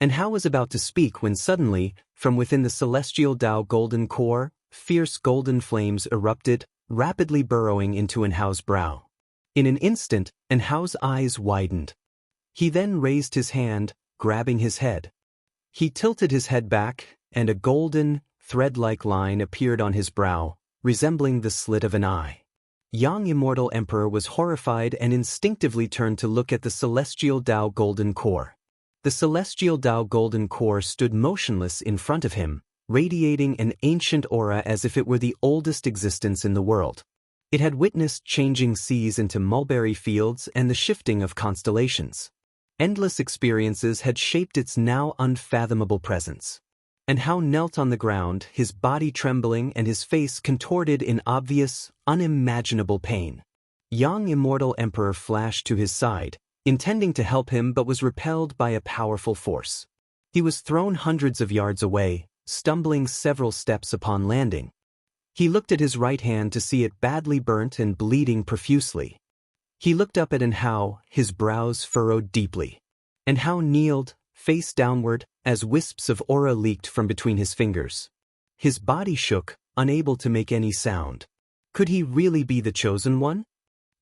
En Hao was about to speak when suddenly, from within the celestial Tao golden core, fierce golden flames erupted, rapidly burrowing into En Hao's brow. In an instant, En Hao's eyes widened. He then raised his hand, grabbing his head. He tilted his head back, and a golden, thread-like line appeared on his brow, resembling the slit of an eye. Yang Immortal Emperor was horrified and instinctively turned to look at the celestial Tao golden core. The celestial Tao golden core stood motionless in front of him, radiating an ancient aura as if it were the oldest existence in the world. It had witnessed changing seas into mulberry fields and the shifting of constellations. Endless experiences had shaped its now unfathomable presence. And Hao knelt on the ground, his body trembling and his face contorted in obvious, unimaginable pain. Yang Immortal Emperor flashed to his side, intending to help him but was repelled by a powerful force. He was thrown hundreds of yards away, stumbling several steps upon landing. He looked at his right hand to see it badly burnt and bleeding profusely. He looked up at En Hao, his brows furrowed deeply. En Hao kneeled, face downward, as wisps of aura leaked from between his fingers. His body shook, unable to make any sound. Could he really be the chosen one?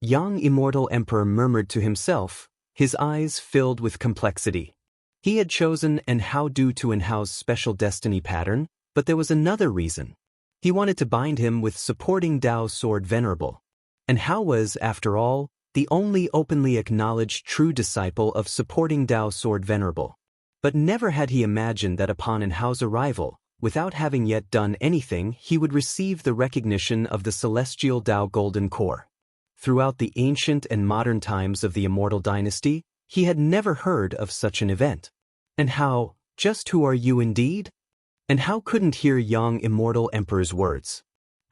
Yang Immortal Emperor murmured to himself, his eyes filled with complexity. He had chosen En Hao due to En Hao's special destiny pattern, but there was another reason. He wanted to bind him with supporting Tao sword venerable. En Hao was, after all, the only openly acknowledged true disciple of supporting Tao sword venerable. But never had he imagined that upon En Hao's arrival, without having yet done anything, he would receive the recognition of the celestial Tao golden core. Throughout the ancient and modern times of the Immortal dynasty, he had never heard of such an event. En Hao, just who are you indeed? En Hao couldn't hear Yang Immortal Emperor's words.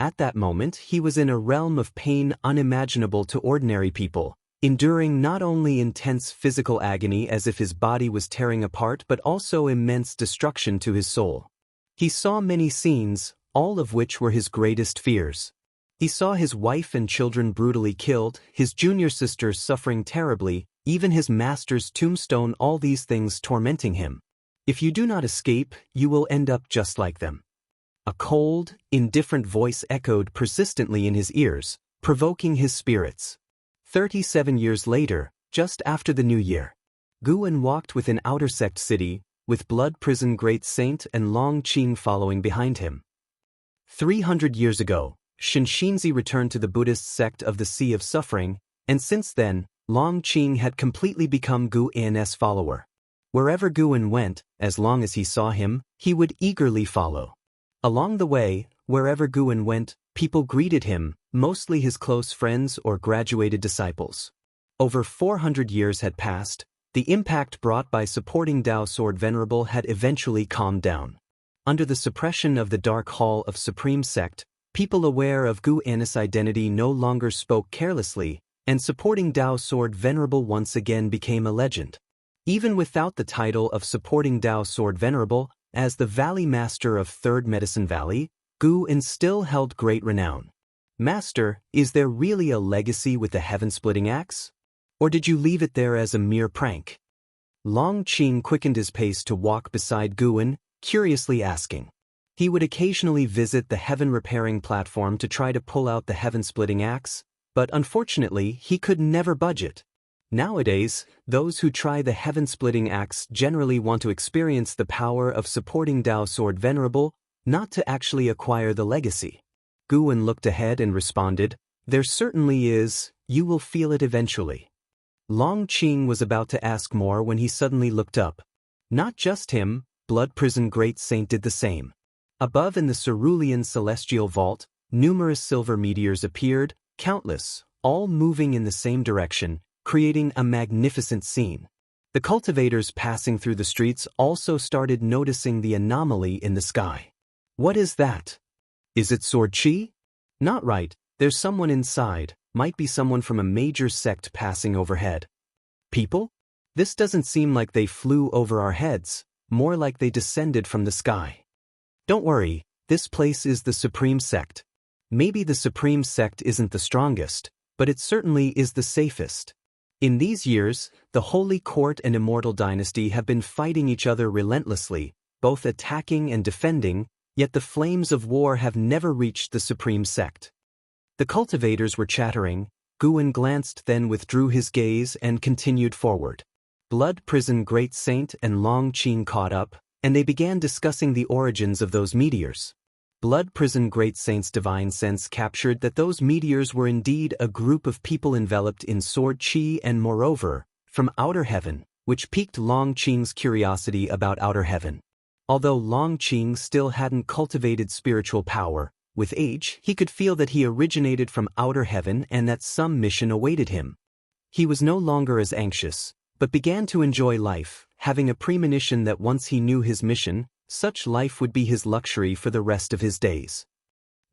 At that moment, he was in a realm of pain unimaginable to ordinary people, enduring not only intense physical agony as if his body was tearing apart but also immense destruction to his soul. He saw many scenes, all of which were his greatest fears. He saw his wife and children brutally killed, his junior sister suffering terribly, even his master's tombstone, all these things tormenting him. If you do not escape, you will end up just like them. A cold, indifferent voice echoed persistently in his ears, provoking his spirits. 37 years later, just after the new year, Guan walked within outer sect city, with blood prison great saint and Longqing following behind him. 300 years ago, Xianxia returned to the Buddhist sect of the Sea of Suffering, and since then, Longqing had completely become Guan's follower. Wherever Guan went, as long as he saw him, he would eagerly follow. Along the way, wherever Guan went, people greeted him, mostly his close friends or graduated disciples. Over 400 years had passed. The impact brought by supporting Tao Sword Venerable had eventually calmed down. Under the suppression of the Dark Hall of Supreme Sect, people aware of Guan's identity no longer spoke carelessly, and supporting Tao Sword Venerable once again became a legend. Even without the title of supporting Tao Sword Venerable, as the Valley Master of Third Medicine Valley, Guan still held great renown. Master, is there really a legacy with the heaven-splitting axe? Or did you leave it there as a mere prank? Longqing quickened his pace to walk beside Guan, curiously asking. He would occasionally visit the heaven-repairing platform to try to pull out the heaven-splitting axe, but unfortunately he could never budge it. Nowadays, those who try the heaven-splitting axe generally want to experience the power of supporting Dao Sword Venerable, not to actually acquire the legacy. Guwen looked ahead and responded, "There certainly is, you will feel it eventually." Long Qing was about to ask more when he suddenly looked up. Not just him, Blood Prison Great Saint did the same. Above in the cerulean celestial vault, numerous silver meteors appeared, countless, all moving in the same direction, creating a magnificent scene. The cultivators passing through the streets also started noticing the anomaly in the sky. What is that? Is it sword chi? Not right, there's someone inside, might be someone from a major sect passing overhead. People? This doesn't seem like they flew over our heads, more like they descended from the sky. Don't worry, this place is the Supreme Sect. Maybe the Supreme Sect isn't the strongest, but it certainly is the safest. In these years, the Holy Court and Immortal Dynasty have been fighting each other relentlessly, both attacking and defending, yet the flames of war have never reached the Supreme Sect. The cultivators were chattering. Guwen glanced, then withdrew his gaze and continued forward. Blood Prison Great Saint and Long Qing caught up, and they began discussing the origins of those meteors. Blood Prison Great Saint's divine sense captured that those meteors were indeed a group of people enveloped in sword chi and moreover, from outer heaven, which piqued Long Qing's curiosity about outer heaven. Although Long Qing still hadn't cultivated spiritual power, with age he could feel that he originated from outer heaven and that some mission awaited him. He was no longer as anxious, but began to enjoy life, having a premonition that once he knew his mission, such life would be his luxury for the rest of his days.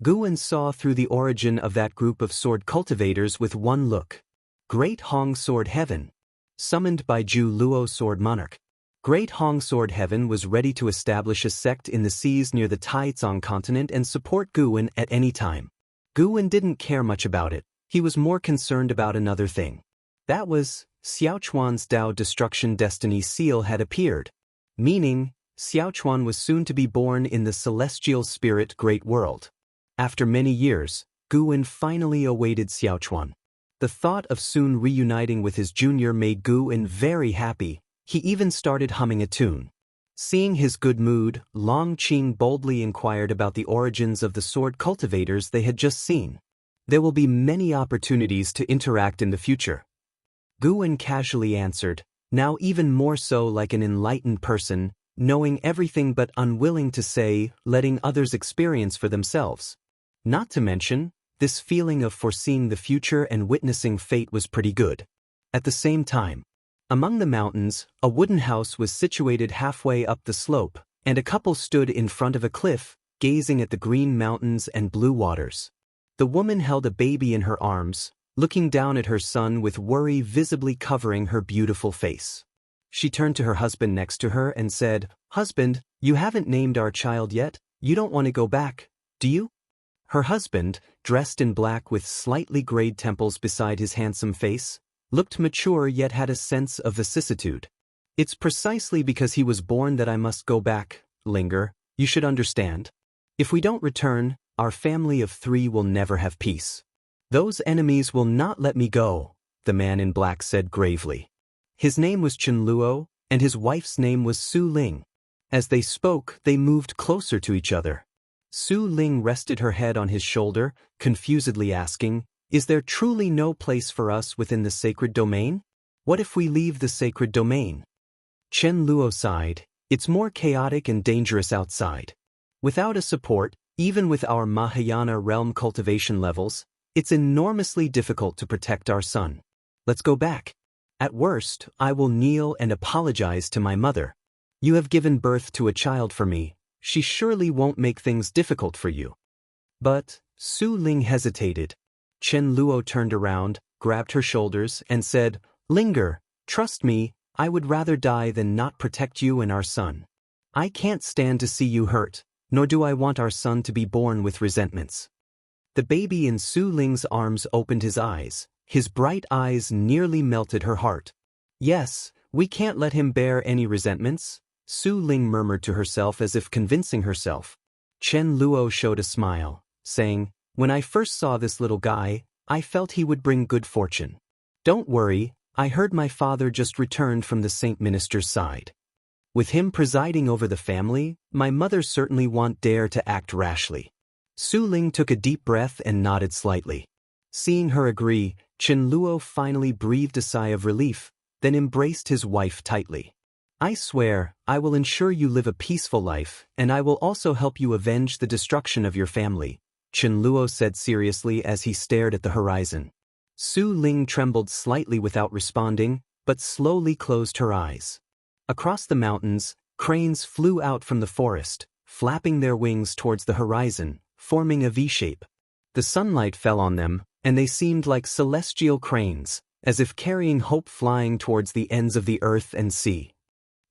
Guwen saw through the origin of that group of sword cultivators with one look. Great Hong Sword Heaven. Summoned by Zhu Luo Sword Monarch. Great Hong Sword Heaven was ready to establish a sect in the seas near the Taizong continent and support Guwen at any time. Guwen didn't care much about it, he was more concerned about another thing. That was, Xiaochuan's Dao Destruction Destiny Seal had appeared. Meaning, Xiaochuan was soon to be born in the celestial spirit great world. After many years, Guwen finally awaited Xiaochuan. The thought of soon reuniting with his junior made Guwen very happy. He even started humming a tune. Seeing his good mood, Long Qing boldly inquired about the origins of the sword cultivators they had just seen. There will be many opportunities to interact in the future. Guwen casually answered, now even more so like an enlightened person, knowing everything but unwilling to say, letting others experience for themselves. Not to mention, this feeling of foreseeing the future and witnessing fate was pretty good. At the same time, among the mountains, a wooden house was situated halfway up the slope, and a couple stood in front of a cliff, gazing at the green mountains and blue waters. The woman held a baby in her arms, looking down at her son with worry visibly covering her beautiful face. She turned to her husband next to her and said, "Husband, you haven't named our child yet, you don't want to go back, do you?" Her husband, dressed in black with slightly grayed temples beside his handsome face, looked mature yet had a sense of vicissitude. "It's precisely because he was born that I must go back, Linger, you should understand. If we don't return, our family of 3 will never have peace. Those enemies will not let me go," the man in black said gravely. His name was Chen Luo, and his wife's name was Su Ling. As they spoke, they moved closer to each other. Su Ling rested her head on his shoulder, confusedly asking, "Is there truly no place for us within the sacred domain? What if we leave the sacred domain?" Chen Luo sighed, "It's more chaotic and dangerous outside. Without a support, even with our Mahayana realm cultivation levels, it's enormously difficult to protect our son. Let's go back. At worst, I will kneel and apologize to my mother. You have given birth to a child for me. She surely won't make things difficult for you." But, Su Ling hesitated. Chen Luo turned around, grabbed her shoulders, and said, "Linger, trust me, I would rather die than not protect you and our son. I can't stand to see you hurt, nor do I want our son to be born with resentments." The baby in Su Ling's arms opened his eyes. His bright eyes nearly melted her heart. "Yes, we can't let him bear any resentments," Su Ling murmured to herself as if convincing herself. Chen Luo showed a smile, saying, "When I first saw this little guy, I felt he would bring good fortune. Don't worry, I heard my father just returned from the Saint Minister's side. With him presiding over the family, my mother certainly won't dare to act rashly. Su Ling took a deep breath and nodded slightly. Seeing her agree, Chen Luo finally breathed a sigh of relief, then embraced his wife tightly. I swear, I will ensure you live a peaceful life, and I will also help you avenge the destruction of your family, Chen Luo said seriously as he stared at the horizon. Su Ling trembled slightly without responding, but slowly closed her eyes. Across the mountains, cranes flew out from the forest, flapping their wings towards the horizon, forming a V-shape. The sunlight fell on them, and they seemed like celestial cranes, as if carrying hope flying towards the ends of the earth and sea.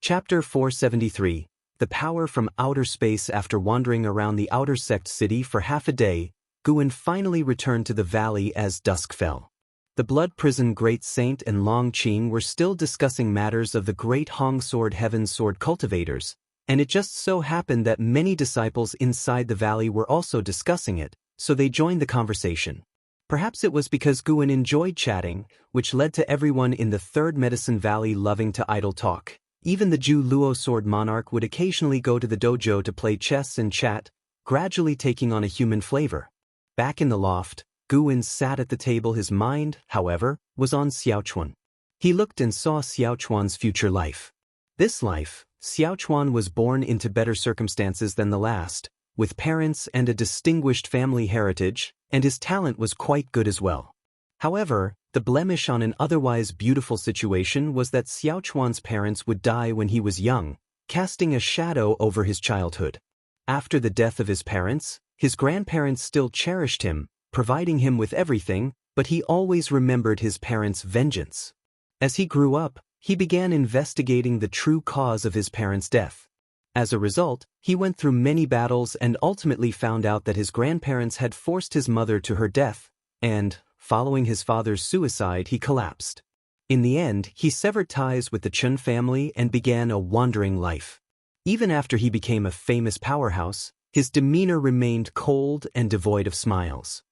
Chapter 473, The Power from Outer Space. After wandering around the outer sect city for half a day, Guan finally returned to the valley as dusk fell. The Blood Prison Great Saint and Long Qing were still discussing matters of the Great Hong Sword Heaven Sword cultivators, and it just so happened that many disciples inside the valley were also discussing it, so they joined the conversation. Perhaps it was because Guan enjoyed chatting, which led to everyone in the Third Medicine Valley loving to idle talk. Even the Ju Luo Sword Monarch would occasionally go to the dojo to play chess and chat, gradually taking on a human flavor. Back in the loft, Guan sat at the table. His mind, however, was on Xiaochuan. He looked and saw Xiaochuan's future life. This life, Xiaochuan was born into better circumstances than the last, with parents and a distinguished family heritage, and his talent was quite good as well. However, the blemish on an otherwise beautiful situation was that Xiaochuan's parents would die when he was young, casting a shadow over his childhood. After the death of his parents, his grandparents still cherished him, providing him with everything, but he always remembered his parents' vengeance. As he grew up, he began investigating the true cause of his parents' death. As a result, he went through many battles and ultimately found out that his grandparents had forced his mother to her death, and, following his father's suicide, he collapsed. In the end, he severed ties with the Chen family and began a wandering life. Even after he became a famous powerhouse, his demeanor remained cold and devoid of smiles.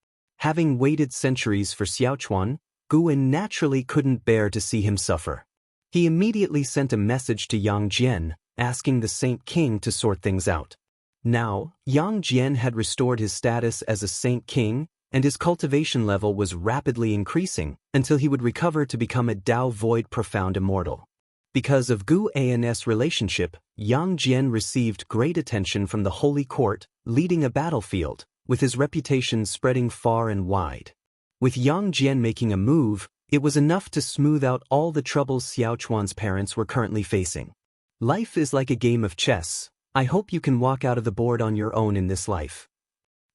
Having waited centuries for Xiaochuan, Guan naturally couldn't bear to see him suffer. He immediately sent a message to Yang Jian, asking the Saint King to sort things out. Now, Yang Jian had restored his status as a Saint King, and his cultivation level was rapidly increasing until he would recover to become a Dao Void Profound Immortal. Because of Gu An's relationship, Yang Jian received great attention from the Holy Court, leading a battlefield, with his reputation spreading far and wide. With Yang Jian making a move, it was enough to smooth out all the troubles Xiaochuan's parents were currently facing. Life is like a game of chess. I hope you can walk out of the board on your own in this life.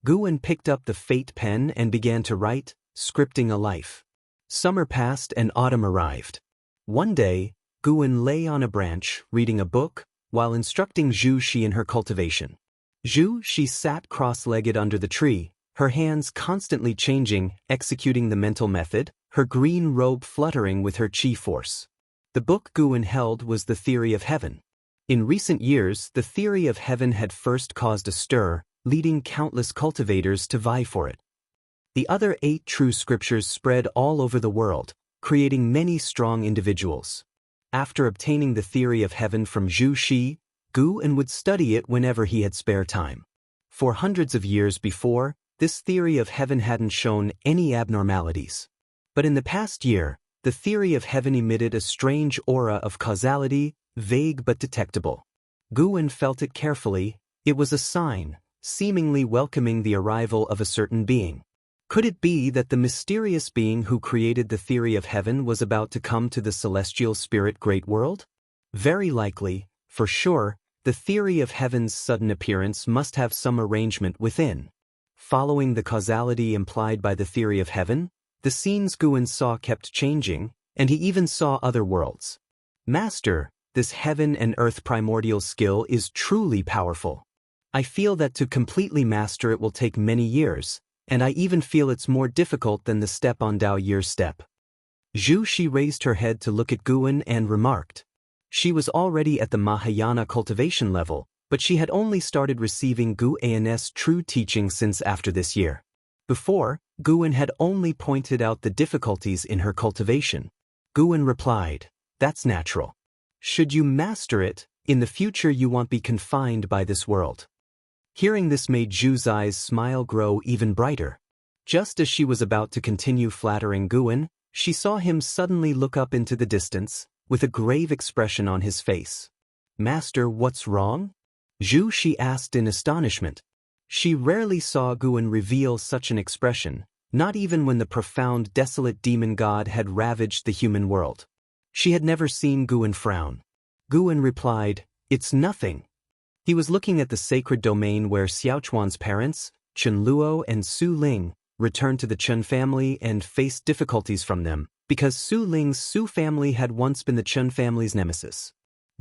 Guan picked up the fate pen and began to write, scripting a life. Summer passed and autumn arrived. One day, Guan lay on a branch, reading a book, while instructing Zhu Xi in her cultivation. Zhu Xi sat cross-legged under the tree, her hands constantly changing, executing the mental method, her green robe fluttering with her chi force. The book Guan held was The Theory of Heaven. In recent years, the theory of heaven had first caused a stir, leading countless cultivators to vie for it. The other 8 true scriptures spread all over the world, creating many strong individuals. After obtaining the theory of heaven from Zhu Xi, Guan would study it whenever he had spare time. For hundreds of years before, this theory of heaven hadn't shown any abnormalities. But in the past year, the theory of heaven emitted a strange aura of causality, vague but detectable. Guan felt it carefully. It was a sign, seemingly welcoming the arrival of a certain being. Could it be that the mysterious being who created the theory of heaven was about to come to the celestial spirit great world? Very likely, for sure, the theory of heaven's sudden appearance must have some arrangement within. Following the causality implied by the theory of heaven, the scenes Guan saw kept changing, and he even saw other worlds. Master, this heaven and earth primordial skill is truly powerful. I feel that to completely master it will take many years, and I even feel it's more difficult than the step on Dao Year's step. Zhu Xi raised her head to look at Guan and remarked. She was already at the Mahayana cultivation level, but she had only started receiving Gu An's true teaching since after this year. Before, Guan had only pointed out the difficulties in her cultivation. Guwen replied, "That's natural. Should you master it, in the future you won't be confined by this world." Hearing this made Zhu's eyes smile grow even brighter. Just as she was about to continue flattering Guwen, she saw him suddenly look up into the distance, with a grave expression on his face. "Master, what's wrong?" Zhu, she asked in astonishment. She rarely saw Guwen reveal such an expression, not even when the profound, desolate demon god had ravaged the human world. She had never seen Guwen frown. Guwen replied, "It's nothing." He was looking at the sacred domain where Xiaochuan's parents, Chen Luo and Su Ling, returned to the Chen family and faced difficulties from them, because Su Ling's Su family had once been the Chen family's nemesis.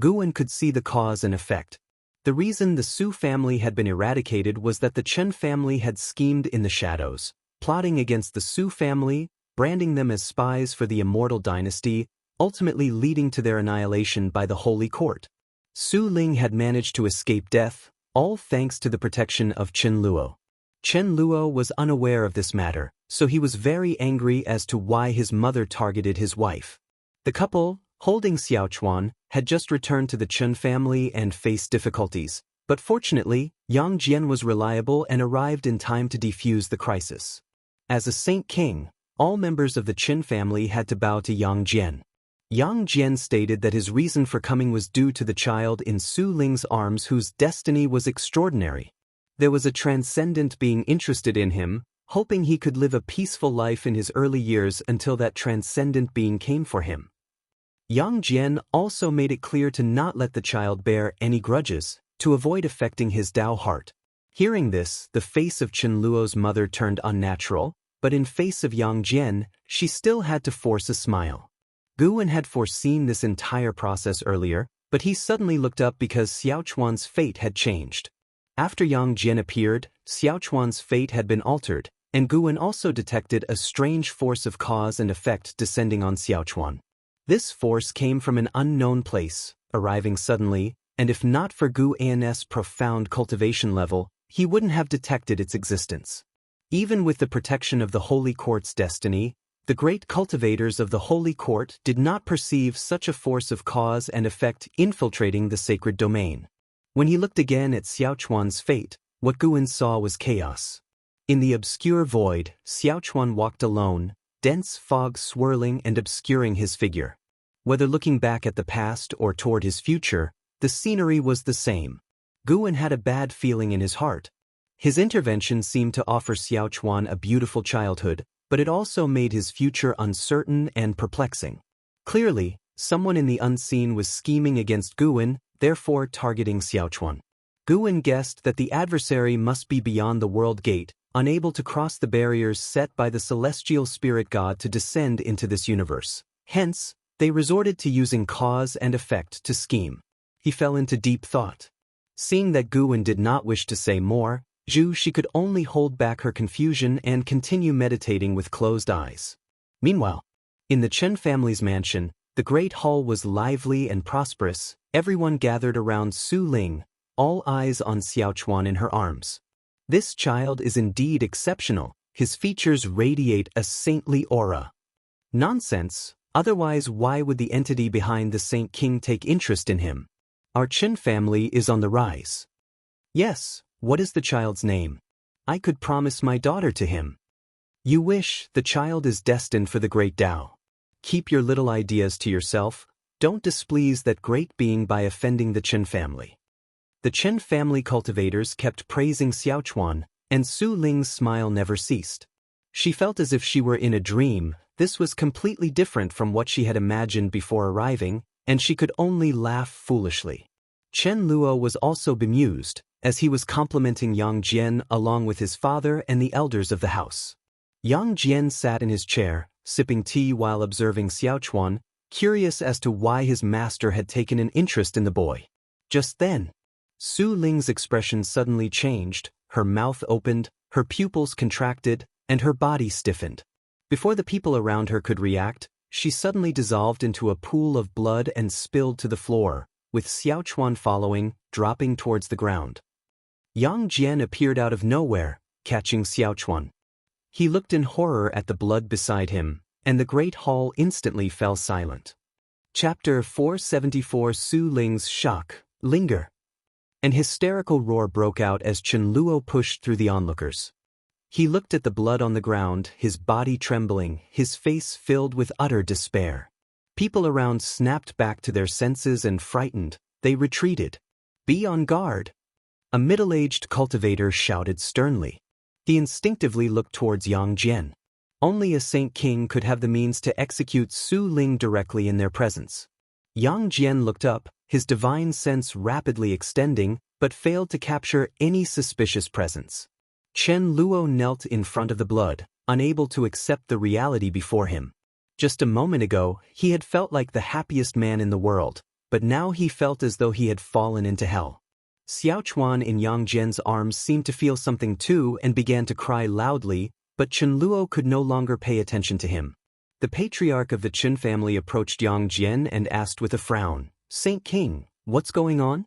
Guwen could see the cause and effect. The reason the Su family had been eradicated was that the Chen family had schemed in the shadows, plotting against the Su family, branding them as spies for the Immortal dynasty, ultimately leading to their annihilation by the Holy Court. Su Ling had managed to escape death, all thanks to the protection of Chen Luo. Chen Luo was unaware of this matter, so he was very angry as to why his mother targeted his wife. The couple, holding Xiaochuan, had just returned to the Chen family and faced difficulties, but fortunately, Yang Jian was reliable and arrived in time to defuse the crisis. As a saint king, all members of the Chen family had to bow to Yang Jian. Yang Jian stated that his reason for coming was due to the child in Su Ling's arms whose destiny was extraordinary. There was a transcendent being interested in him, hoping he could live a peaceful life in his early years until that transcendent being came for him. Yang Jian also made it clear to not let the child bear any grudges, to avoid affecting his Dao heart. Hearing this, the face of Chen Luo's mother turned unnatural, but in face of Yang Jian, she still had to force a smile. Guwen had foreseen this entire process earlier, but he suddenly looked up because Xiaochuan's fate had changed. After Yang Jian appeared, Xiaochuan's fate had been altered, and Guwen also detected a strange force of cause and effect descending on Xiaochuan. This force came from an unknown place, arriving suddenly, and if not for Guwen's profound cultivation level, he wouldn't have detected its existence. Even with the protection of the Holy Court's destiny, the great cultivators of the Holy Court did not perceive such a force of cause and effect infiltrating the sacred domain. When he looked again at Xiaochuan's fate, what Guwen saw was chaos. In the obscure void, Xiaochuan walked alone, dense fog swirling and obscuring his figure. Whether looking back at the past or toward his future, the scenery was the same. Guwen had a bad feeling in his heart. His intervention seemed to offer Xiaochuan a beautiful childhood, but it also made his future uncertain and perplexing. Clearly, someone in the unseen was scheming against Guwen, therefore targeting Xiaochuan. Guwen guessed that the adversary must be beyond the world gate, unable to cross the barriers set by the celestial spirit god to descend into this universe. Hence, they resorted to using cause and effect to scheme. He fell into deep thought. Seeing that Guwen did not wish to say more, she could only hold back her confusion and continue meditating with closed eyes. Meanwhile, in the Chen family's mansion, the great hall was lively and prosperous, everyone gathered around Su Ling, all eyes on Xiaochuan in her arms. This child is indeed exceptional, his features radiate a saintly aura. Nonsense, otherwise why would the entity behind the Saint King take interest in him? Our Chen family is on the rise. Yes. What is the child's name? I could promise my daughter to him. You wish, the child is destined for the great Dao. Keep your little ideas to yourself, don't displease that great being by offending the Chen family. The Chen family cultivators kept praising Xiaochuan, and Su Ling's smile never ceased. She felt as if she were in a dream. This was completely different from what she had imagined before arriving, and she could only laugh foolishly. Chen Luo was also bemused, as he was complimenting Yang Jian along with his father and the elders of the house. Yang Jian sat in his chair, sipping tea while observing Xiaochuan, curious as to why his master had taken an interest in the boy. Just then, Su Ling's expression suddenly changed, her mouth opened, her pupils contracted, and her body stiffened. Before the people around her could react, she suddenly dissolved into a pool of blood and spilled to the floor, with Xiaochuan following, dropping towards the ground. Yang Jian appeared out of nowhere, catching Xiaochuan. He looked in horror at the blood beside him, and the great hall instantly fell silent. Chapter 474 Su Ling's Shock, Linger. An hysterical roar broke out as Chen Luo pushed through the onlookers. He looked at the blood on the ground, his body trembling, his face filled with utter despair. People around snapped back to their senses and frightened, they retreated. "Be on guard!" A middle-aged cultivator shouted sternly. He instinctively looked towards Yang Jian. Only a Saint King could have the means to execute Su Ling directly in their presence. Yang Jian looked up, his divine sense rapidly extending, but failed to capture any suspicious presence. Chen Luo knelt in front of the blood, unable to accept the reality before him. Just a moment ago, he had felt like the happiest man in the world, but now he felt as though he had fallen into hell. Xiaochuan in Yang Jian's arms seemed to feel something too and began to cry loudly, but Chen Luo could no longer pay attention to him. The patriarch of the Chen family approached Yang Jian and asked with a frown, "Saint King, what's going on?"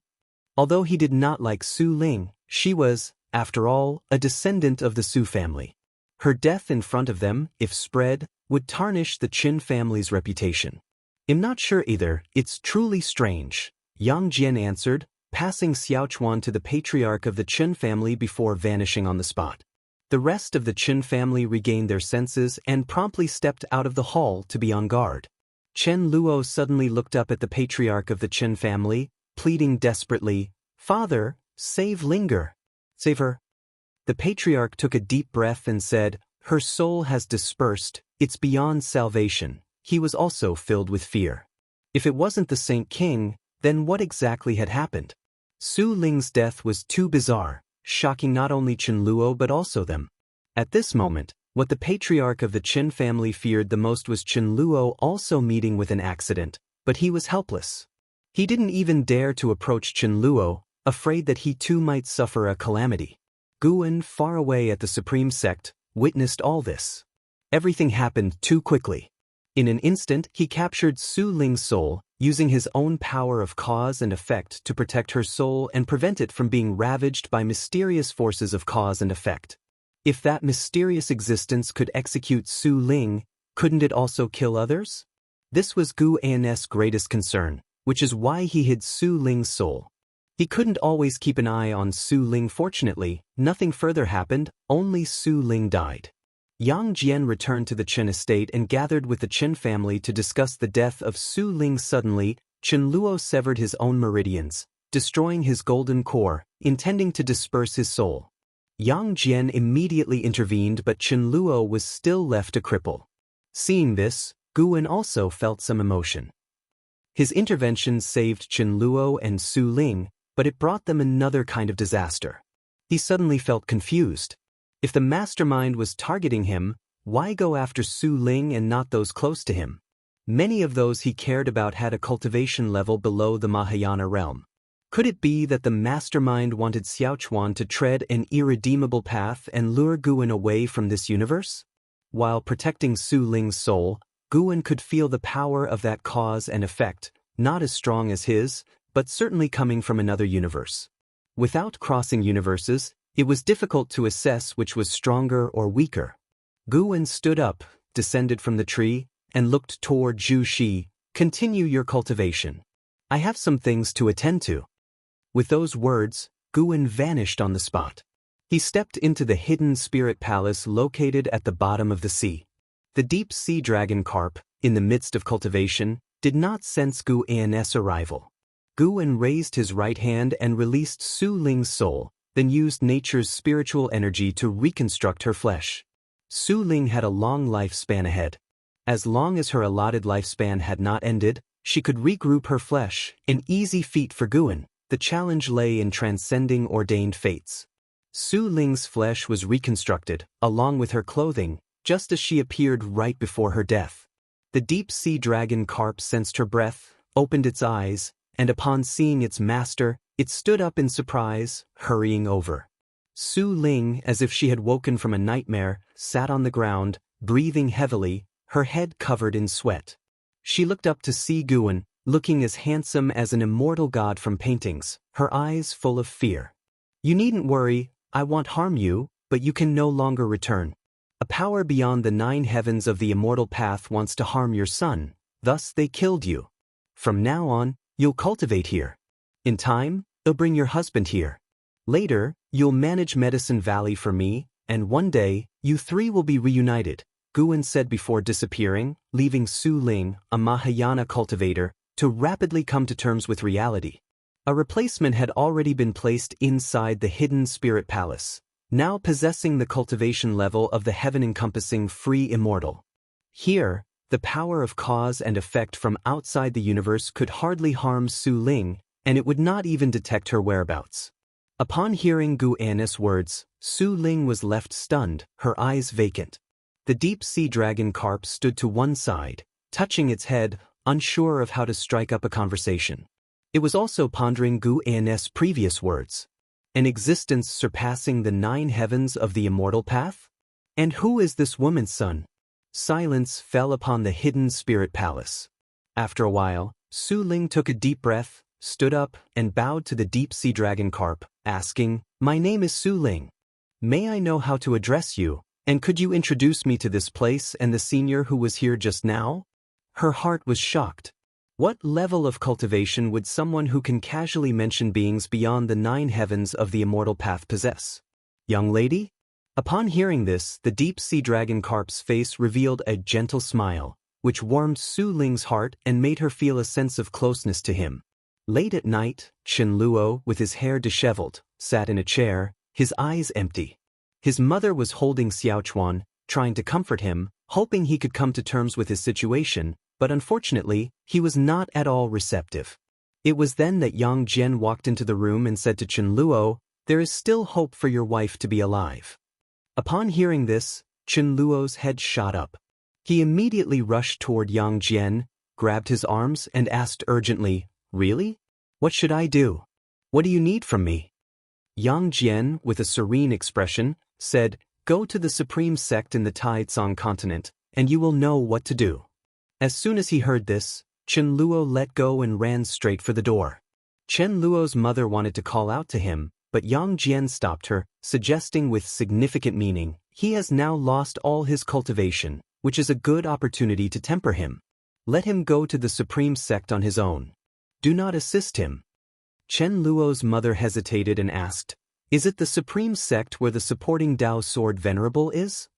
Although he did not like Su Ling, she was, after all, a descendant of the Su family. Her death in front of them, if spread, would tarnish the Qin family's reputation. "I'm not sure either, it's truly strange," Yang Jian answered, passing Xiaochuan to the patriarch of the Qin family before vanishing on the spot. The rest of the Qin family regained their senses and promptly stepped out of the hall to be on guard. Chen Luo suddenly looked up at the patriarch of the Qin family, pleading desperately, "Father, save Linger. Save her." The patriarch took a deep breath and said, "Her soul has dispersed, it's beyond salvation." He was also filled with fear. If it wasn't the Saint King, then what exactly had happened? Su Ling's death was too bizarre, shocking not only Chen Luo but also them. At this moment, what the patriarch of the Qin family feared the most was Chen Luo also meeting with an accident, but he was helpless. He didn't even dare to approach Chen Luo, afraid that he too might suffer a calamity. Guan, far away at the Supreme Sect, witnessed all this. Everything happened too quickly. In an instant, he captured Su Ling's soul, using his own power of cause and effect to protect her soul and prevent it from being ravaged by mysterious forces of cause and effect. If that mysterious existence could execute Su Ling, couldn't it also kill others? This was Gu An's greatest concern, which is why he hid Su Ling's soul. He couldn't always keep an eye on Su Ling. Fortunately, nothing further happened, only Su Ling died. Yang Jian returned to the Chen estate and gathered with the Chen family to discuss the death of Su Ling. Suddenly, Chen Luo severed his own meridians, destroying his golden core, intending to disperse his soul. Yang Jian immediately intervened, but Chen Luo was still left a cripple. Seeing this, Guan also felt some emotion. His intervention saved Chen Luo and Su Ling, but it brought them another kind of disaster. He suddenly felt confused. If the mastermind was targeting him, why go after Su Ling and not those close to him? Many of those he cared about had a cultivation level below the Mahayana realm. Could it be that the mastermind wanted Xiaochuan to tread an irredeemable path and lure Guan away from this universe? While protecting Su Ling's soul, Guan could feel the power of that cause and effect, not as strong as his, but certainly coming from another universe. Without crossing universes, it was difficult to assess which was stronger or weaker. Guan stood up, descended from the tree, and looked toward Zhu Shi. "Continue your cultivation. I have some things to attend to." With those words, Guan vanished on the spot. He stepped into the hidden spirit palace located at the bottom of the sea. The deep sea dragon carp, in the midst of cultivation, did not sense Gu An's arrival. Guan raised his right hand and released Su Ling's soul, then used nature's spiritual energy to reconstruct her flesh. Su Ling had a long lifespan ahead. As long as her allotted lifespan had not ended, she could regroup her flesh, an easy feat for Guan. The challenge lay in transcending ordained fates. Su Ling's flesh was reconstructed, along with her clothing, just as she appeared right before her death. The deep-sea dragon carp sensed her breath, opened its eyes, and upon seeing its master, it stood up in surprise, hurrying over. Su Ling, as if she had woken from a nightmare, sat on the ground, breathing heavily, her head covered in sweat. She looked up to see Guan, looking as handsome as an immortal god from paintings, her eyes full of fear. "You needn't worry, I won't harm you, but you can no longer return." A A power beyond the 9 heavens of the immortal path wants to harm your son, thus they killed you. From now on, you'll cultivate here. In time, they'll bring your husband here. Later, you'll manage Medicine Valley for me, and one day, you 3 will be reunited, Guan said before disappearing, leaving Su Ling, a Mahayana cultivator, to rapidly come to terms with reality. A replacement had already been placed inside the hidden spirit palace, now possessing the cultivation level of the heaven-encompassing free immortal. Here, the power of cause and effect from outside the universe could hardly harm Su Ling, and it would not even detect her whereabouts. Upon hearing Gu An's words, Su Ling was left stunned, her eyes vacant. The deep-sea dragon carp stood to one side, touching its head, unsure of how to strike up a conversation. It was also pondering Gu An's previous words. An existence surpassing the 9 heavens of the immortal path? And who is this woman's son? Silence fell upon the hidden spirit palace. After a while, Su Ling took a deep breath, stood up, and bowed to the deep-sea dragon carp, asking, "My name is Su Ling. May I know how to address you, and could you introduce me to this place and the senior who was here just now?" Her heart was shocked. What level of cultivation would someone who can casually mention beings beyond the 9 heavens of the immortal path possess? Young lady? Upon hearing this, the deep-sea dragon carp's face revealed a gentle smile, which warmed Su Ling's heart and made her feel a sense of closeness to him. Late at night, Chen Luo, with his hair disheveled, sat in a chair, his eyes empty. His mother was holding Xiaochuan, trying to comfort him, hoping he could come to terms with his situation, but unfortunately, he was not at all receptive. It was then that Yang Jian walked into the room and said to Chen Luo, "There is still hope for your wife to be alive." Upon hearing this, Chen Luo's head shot up. He immediately rushed toward Yang Jian, grabbed his arms, and asked urgently, "Really? What should I do? What do you need from me?" Yang Jian, with a serene expression, said, "Go to the supreme sect in the Taizong continent, and you will know what to do." As soon as he heard this, Chen Luo let go and ran straight for the door. Chen Luo's mother wanted to call out to him, but Yang Jian stopped her, suggesting with significant meaning, "He has now lost all his cultivation, which is a good opportunity to temper him. Let him go to the supreme sect on his own. Do not assist him." Chen Luo's mother hesitated and asked, "Is it the supreme sect where the supporting Dao sword venerable is?"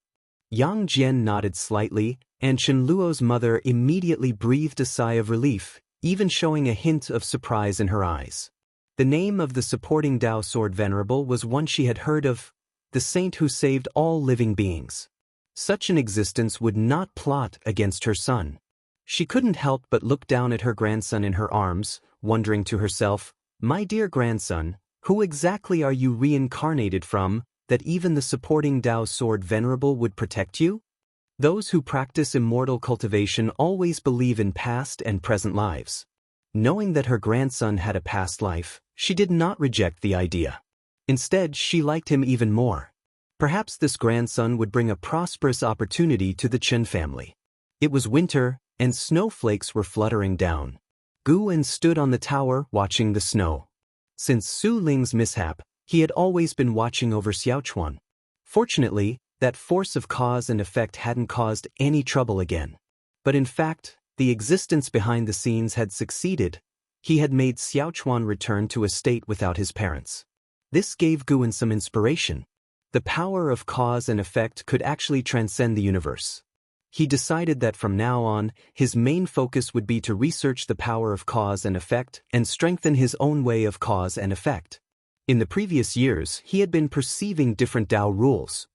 Yang Jian nodded slightly, and Chen Luo's mother immediately breathed a sigh of relief, even showing a hint of surprise in her eyes. The name of the supporting Dao sword venerable was one she had heard of, the saint who saved all living beings. Such an existence would not plot against her son. She couldn't help but look down at her grandson in her arms, wondering to herself, "My dear grandson, who exactly are you reincarnated from, that even the supporting Dao sword venerable would protect you?" Those who practice immortal cultivation always believe in past and present lives. Knowing that her grandson had a past life, she did not reject the idea. Instead, she liked him even more. Perhaps this grandson would bring a prosperous opportunity to the Chen family. It was winter, and snowflakes were fluttering down. Guan stood on the tower watching the snow. Since Su Ling's mishap, he had always been watching over Xiaochuan. Fortunately, that force of cause and effect hadn't caused any trouble again. But in fact, the existence behind the scenes had succeeded. He had made Xiaochuan return to a state without his parents. This gave Guan some inspiration. The power of cause and effect could actually transcend the universe. He decided that from now on, his main focus would be to research the power of cause and effect and strengthen his own way of cause and effect. In the previous years, he had been perceiving different Dao rules.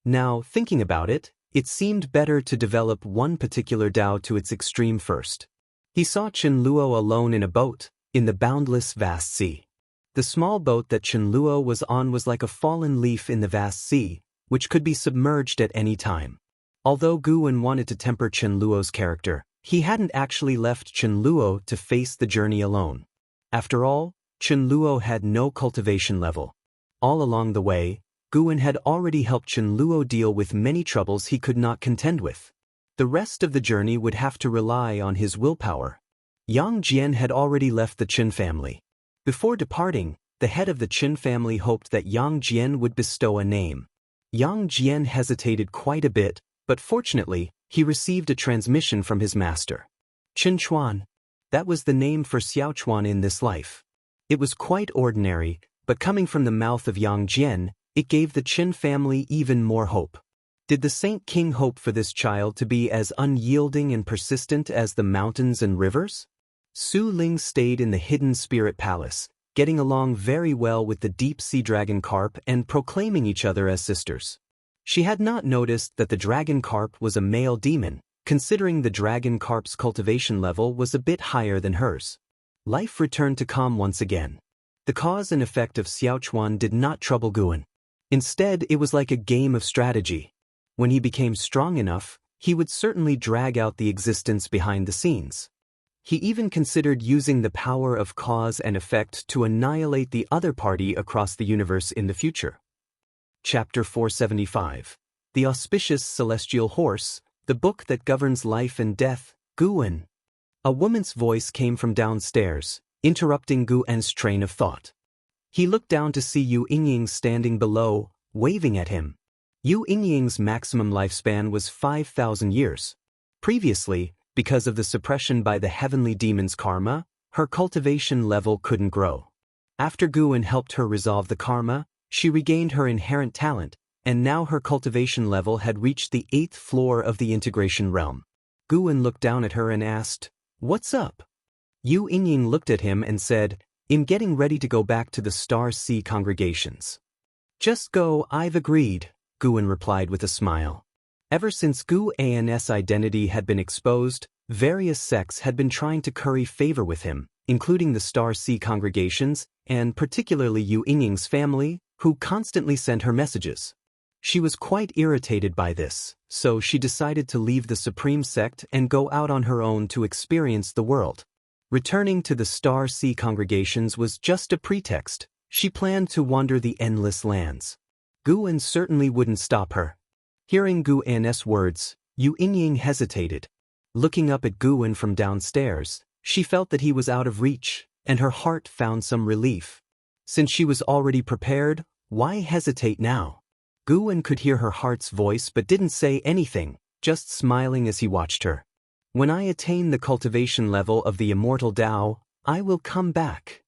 Now, thinking about it, it seemed better to develop one particular Dao to its extreme first. He saw Chen Luo alone in a boat, in the boundless vast sea. The small boat that Chen Luo was on was like a fallen leaf in the vast sea, which could be submerged at any time. Although Guan wanted to temper Chen Luo's character, he hadn't actually left Chen Luo to face the journey alone. After all, Chen Luo had no cultivation level. All along the way, Guan had already helped Chen Luo deal with many troubles he could not contend with. The rest of the journey would have to rely on his willpower. Yang Jian had already left the Qin family. Before departing, the head of the Qin family hoped that Yang Jian would bestow a name. Yang Jian hesitated quite a bit, but fortunately, he received a transmission from his master. Qin Chuan. That was the name for Xiao Chuan in this life. It was quite ordinary, but coming from the mouth of Yang Jian, it gave the Qin family even more hope. Did the Saint King hope for this child to be as unyielding and persistent as the mountains and rivers? Su Ling stayed in the hidden spirit palace, getting along very well with the deep-sea dragon carp and proclaiming each other as sisters. She had not noticed that the dragon carp was a male demon, considering the dragon carp's cultivation level was a bit higher than hers. Life returned to calm once again. The cause and effect of Xiao Chuan did not trouble Guan. Instead, it was like a game of strategy. When he became strong enough, he would certainly drag out the existence behind the scenes. He even considered using the power of cause and effect to annihilate the other party across the universe in the future. Chapter 475. The Auspicious Celestial Horse, the book that governs life and death, Guan. A woman's voice came from downstairs, interrupting Guan's train of thought. He looked down to see Yu Yingying standing below, waving at him. Yu Yingying's maximum lifespan was 5,000 years. Previously, because of the suppression by the heavenly demon's karma, her cultivation level couldn't grow. After Guan helped her resolve the karma, she regained her inherent talent, and now her cultivation level had reached the 8th floor of the integration realm. Guan looked down at her and asked, "What's up?" Yu Yingying looked at him and said, "I'm getting ready to go back to the Star Sea congregations." "Just go, I've agreed," Guan replied with a smile. Ever since Guan's identity had been exposed, various sects had been trying to curry favor with him, including the Star Sea congregations, and particularly Yu Yingying's family, who constantly sent her messages. She was quite irritated by this, so she decided to leave the Supreme Sect and go out on her own to experience the world. Returning to the Star Sea congregations was just a pretext. She planned to wander the endless lands. Guan certainly wouldn't stop her. Hearing Guan's words, Yu Yingying hesitated. Looking up at Guan from downstairs, she felt that he was out of reach, and her heart found some relief. Since she was already prepared, why hesitate now? Guan could hear her heart's voice but didn't say anything, just smiling as he watched her. "When I attain the cultivation level of the immortal Dao, I will come back."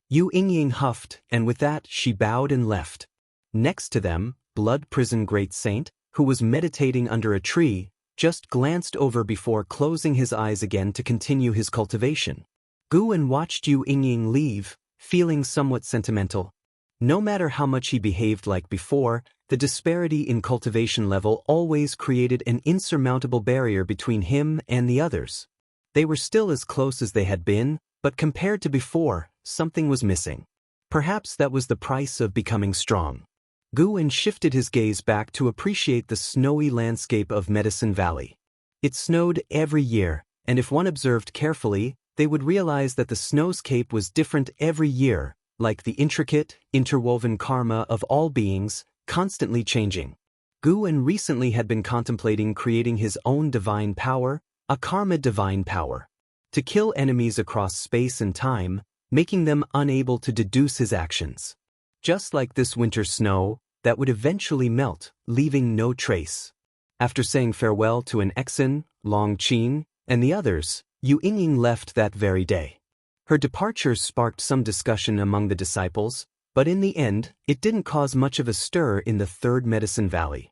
Yu Yingying huffed, and with that she bowed and left. Next to them, Blood Prison Great Saint, who was meditating under a tree, just glanced over before closing his eyes again to continue his cultivation. Guan watched Yu Yingying leave, feeling somewhat sentimental. No matter how much he behaved like before, the disparity in cultivation level always created an insurmountable barrier between him and the others. They were still as close as they had been, but compared to before, something was missing. Perhaps that was the price of becoming strong. Guan shifted his gaze back to appreciate the snowy landscape of Medicine Valley. It snowed every year, and if one observed carefully, they would realize that the snowscape was different every year, like the intricate, interwoven karma of all beings, constantly changing. Guan recently had been contemplating creating his own divine power, a karma divine power, to kill enemies across space and time, making them unable to deduce his actions. Just like this winter snow, that would eventually melt, leaving no trace. After saying farewell to an Exin, Long Qin, and the others, Yu Yingying left that very day. Her departure sparked some discussion among the disciples, but in the end, it didn't cause much of a stir in the Third Medicine Valley.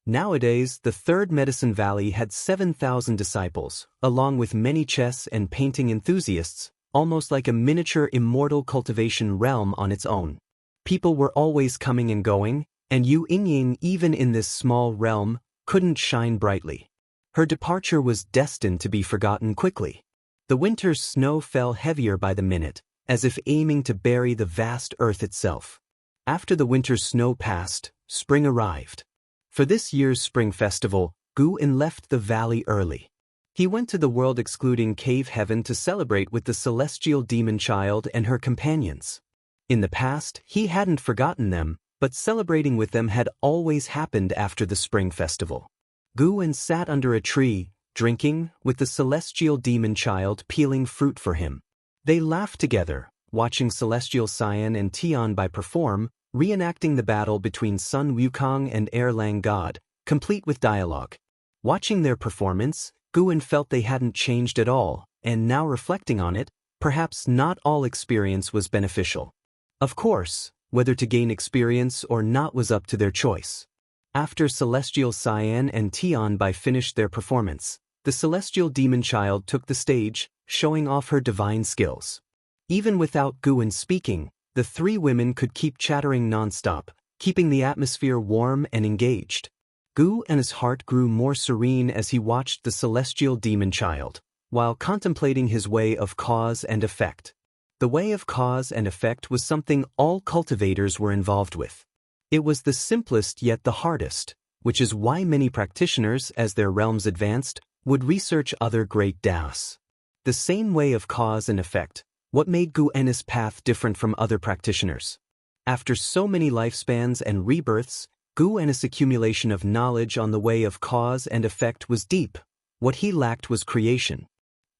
Nowadays, the Third Medicine Valley had 7,000 disciples, along with many chess and painting enthusiasts, almost like a miniature immortal cultivation realm on its own. People were always coming and going, and Yu Yingying, even in this small realm, couldn't shine brightly. Her departure was destined to be forgotten quickly. The winter snow fell heavier by the minute, as if aiming to bury the vast earth itself. After the winter snow passed, spring arrived. For this year's spring festival, Guan left the valley early. He went to the world-excluding cave heaven to celebrate with the celestial demon child and her companions. In the past, he hadn't forgotten them, but celebrating with them had always happened after the spring festival. Guan sat under a tree, drinking, with the celestial demon child peeling fruit for him. They laughed together, watching Celestial Cyan and Tian Bai perform, reenacting the battle between Sun Wukong and Erlang God, complete with dialogue. Watching their performance, Guan felt they hadn't changed at all, and now reflecting on it, perhaps not all experience was beneficial. Of course, whether to gain experience or not was up to their choice. After Celestial Cyan and Tianbai finished their performance, the Celestial Demon Child took the stage, showing off her divine skills. Even without Guan speaking, the three women could keep chattering non-stop, keeping the atmosphere warm and engaged. Gu and his heart grew more serene as he watched the Celestial Demon Child, while contemplating his way of cause and effect. The way of cause and effect was something all cultivators were involved with. It was the simplest yet the hardest, which is why many practitioners, as their realms advanced, would research other great Daoists. The same way of cause and effect, what made Gu En's path different from other practitioners? After so many lifespans and rebirths, Gu En's accumulation of knowledge on the way of cause and effect was deep. What he lacked was creation.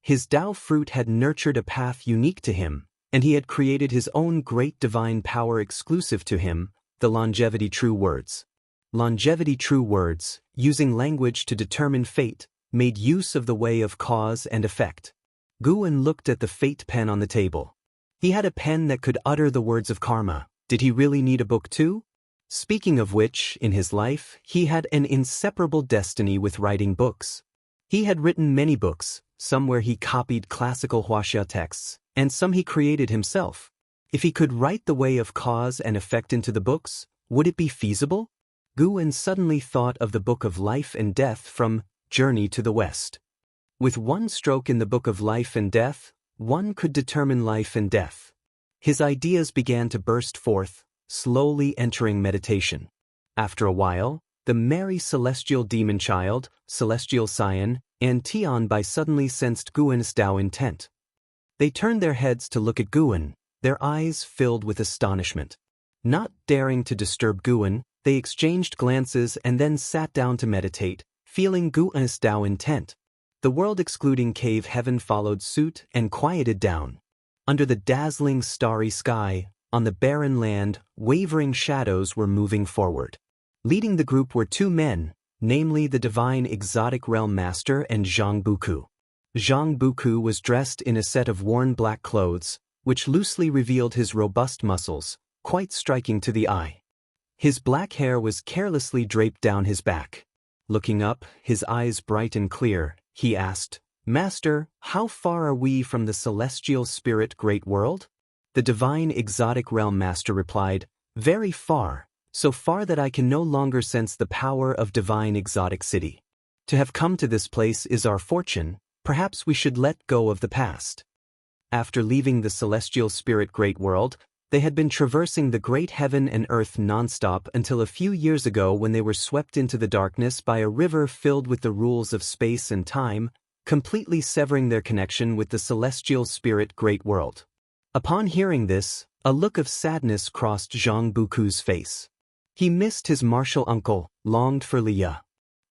His Dao fruit had nurtured a path unique to him, and he had created his own great divine power exclusive to him, the longevity true words. Longevity true words, using language to determine fate, made use of the way of cause and effect. Guan looked at the fate pen on the table. He had a pen that could utter the words of karma. Did he really need a book too? Speaking of which, in his life, he had an inseparable destiny with writing books. He had written many books, some where he copied classical Wuxia texts, and some he created himself. If he could write the way of cause and effect into the books, would it be feasible? Guan suddenly thought of the Book of Life and Death from Journey to the West. With one stroke in the Book of Life and Death, one could determine life and death. His ideas began to burst forth, slowly entering meditation. After a while, the merry Celestial Demon Child, Celestial Cyan, and Tianbai suddenly sensed Guan's Dao intent. They turned their heads to look at Guan, their eyes filled with astonishment. Not daring to disturb Guan, they exchanged glances and then sat down to meditate, feeling Guan's Dao intent. The world excluding cave heaven followed suit and quieted down. Under the dazzling starry sky, on the barren land, wavering shadows were moving forward. Leading the group were two men, namely the divine exotic realm master and Zhang Buku. Zhang Buku was dressed in a set of worn black clothes, which loosely revealed his robust muscles, quite striking to the eye. His black hair was carelessly draped down his back. Looking up, his eyes bright and clear, he asked, "Master, how far are we from the celestial spirit great world?" The divine exotic realm master replied, "Very far, so far that I can no longer sense the power of divine exotic city. To have come to this place is our fortune, perhaps we should let go of the past." After leaving the celestial spirit great world, they had been traversing the great heaven and earth non-stop until a few years ago when they were swept into the darkness by a river filled with the rules of space and time, completely severing their connection with the celestial spirit great world. Upon hearing this, a look of sadness crossed Zhang Buku's face. He missed his martial uncle, longed for Liya.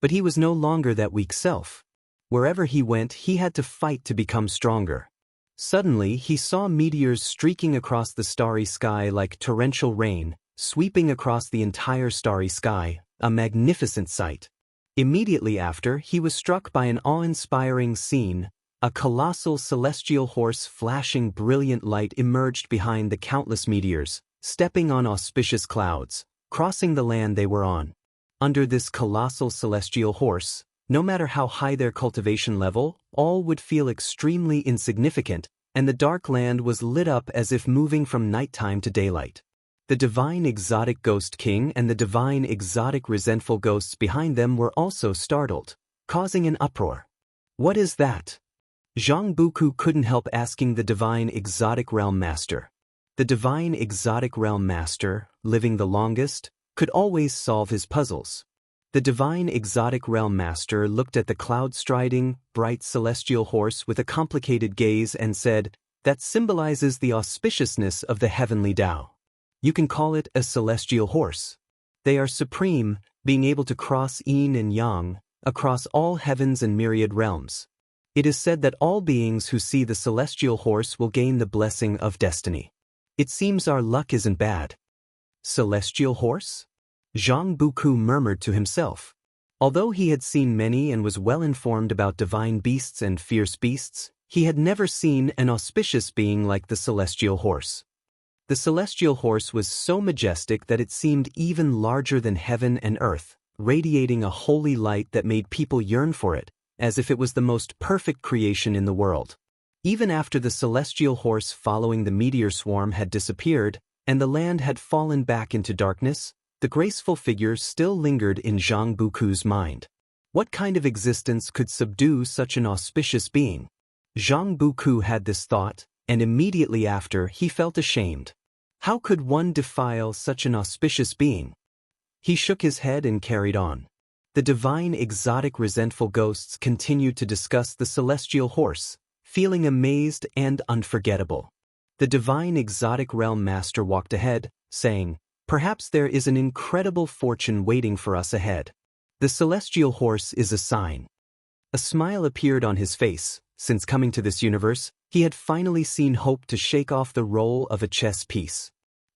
But he was no longer that weak self. Wherever he went, he had to fight to become stronger. Suddenly, he saw meteors streaking across the starry sky like torrential rain, sweeping across the entire starry sky, a magnificent sight. Immediately after, he was struck by an awe-inspiring scene. A colossal celestial horse flashing brilliant light emerged behind the countless meteors, stepping on auspicious clouds, crossing the land they were on. Under this colossal celestial horse, no matter how high their cultivation level, all would feel extremely insignificant, and the dark land was lit up as if moving from nighttime to daylight. The divine exotic ghost king and the divine exotic resentful ghosts behind them were also startled, causing an uproar. "What is that?" Zhang Buku couldn't help asking the divine exotic realm master. The divine exotic realm master, living the longest, could always solve his puzzles. The divine exotic realm master looked at the cloud-striding, bright celestial horse with a complicated gaze and said, "That symbolizes the auspiciousness of the heavenly Tao. You can call it a celestial horse. They are supreme, being able to cross yin and yang, across all heavens and myriad realms. It is said that all beings who see the celestial horse will gain the blessing of destiny. It seems our luck isn't bad." Celestial horse? Zhang Buku murmured to himself. Although he had seen many and was well informed about divine beasts and fierce beasts, he had never seen an auspicious being like the celestial horse. The celestial horse was so majestic that it seemed even larger than heaven and earth, radiating a holy light that made people yearn for it, as if it was the most perfect creation in the world. Even after the celestial horse following the meteor swarm had disappeared, and the land had fallen back into darkness, the graceful figure still lingered in Zhang Buku's mind. What kind of existence could subdue such an auspicious being? Zhang Buku had this thought, and immediately after he felt ashamed. How could one defile such an auspicious being? He shook his head and carried on. The divine exotic resentful ghosts continued to discuss the celestial horse, feeling amazed and unforgettable. The divine exotic realm master walked ahead, saying, "Perhaps there is an incredible fortune waiting for us ahead. The celestial horse is a sign." A smile appeared on his face. Since coming to this universe, he had finally seen hope to shake off the role of a chess piece.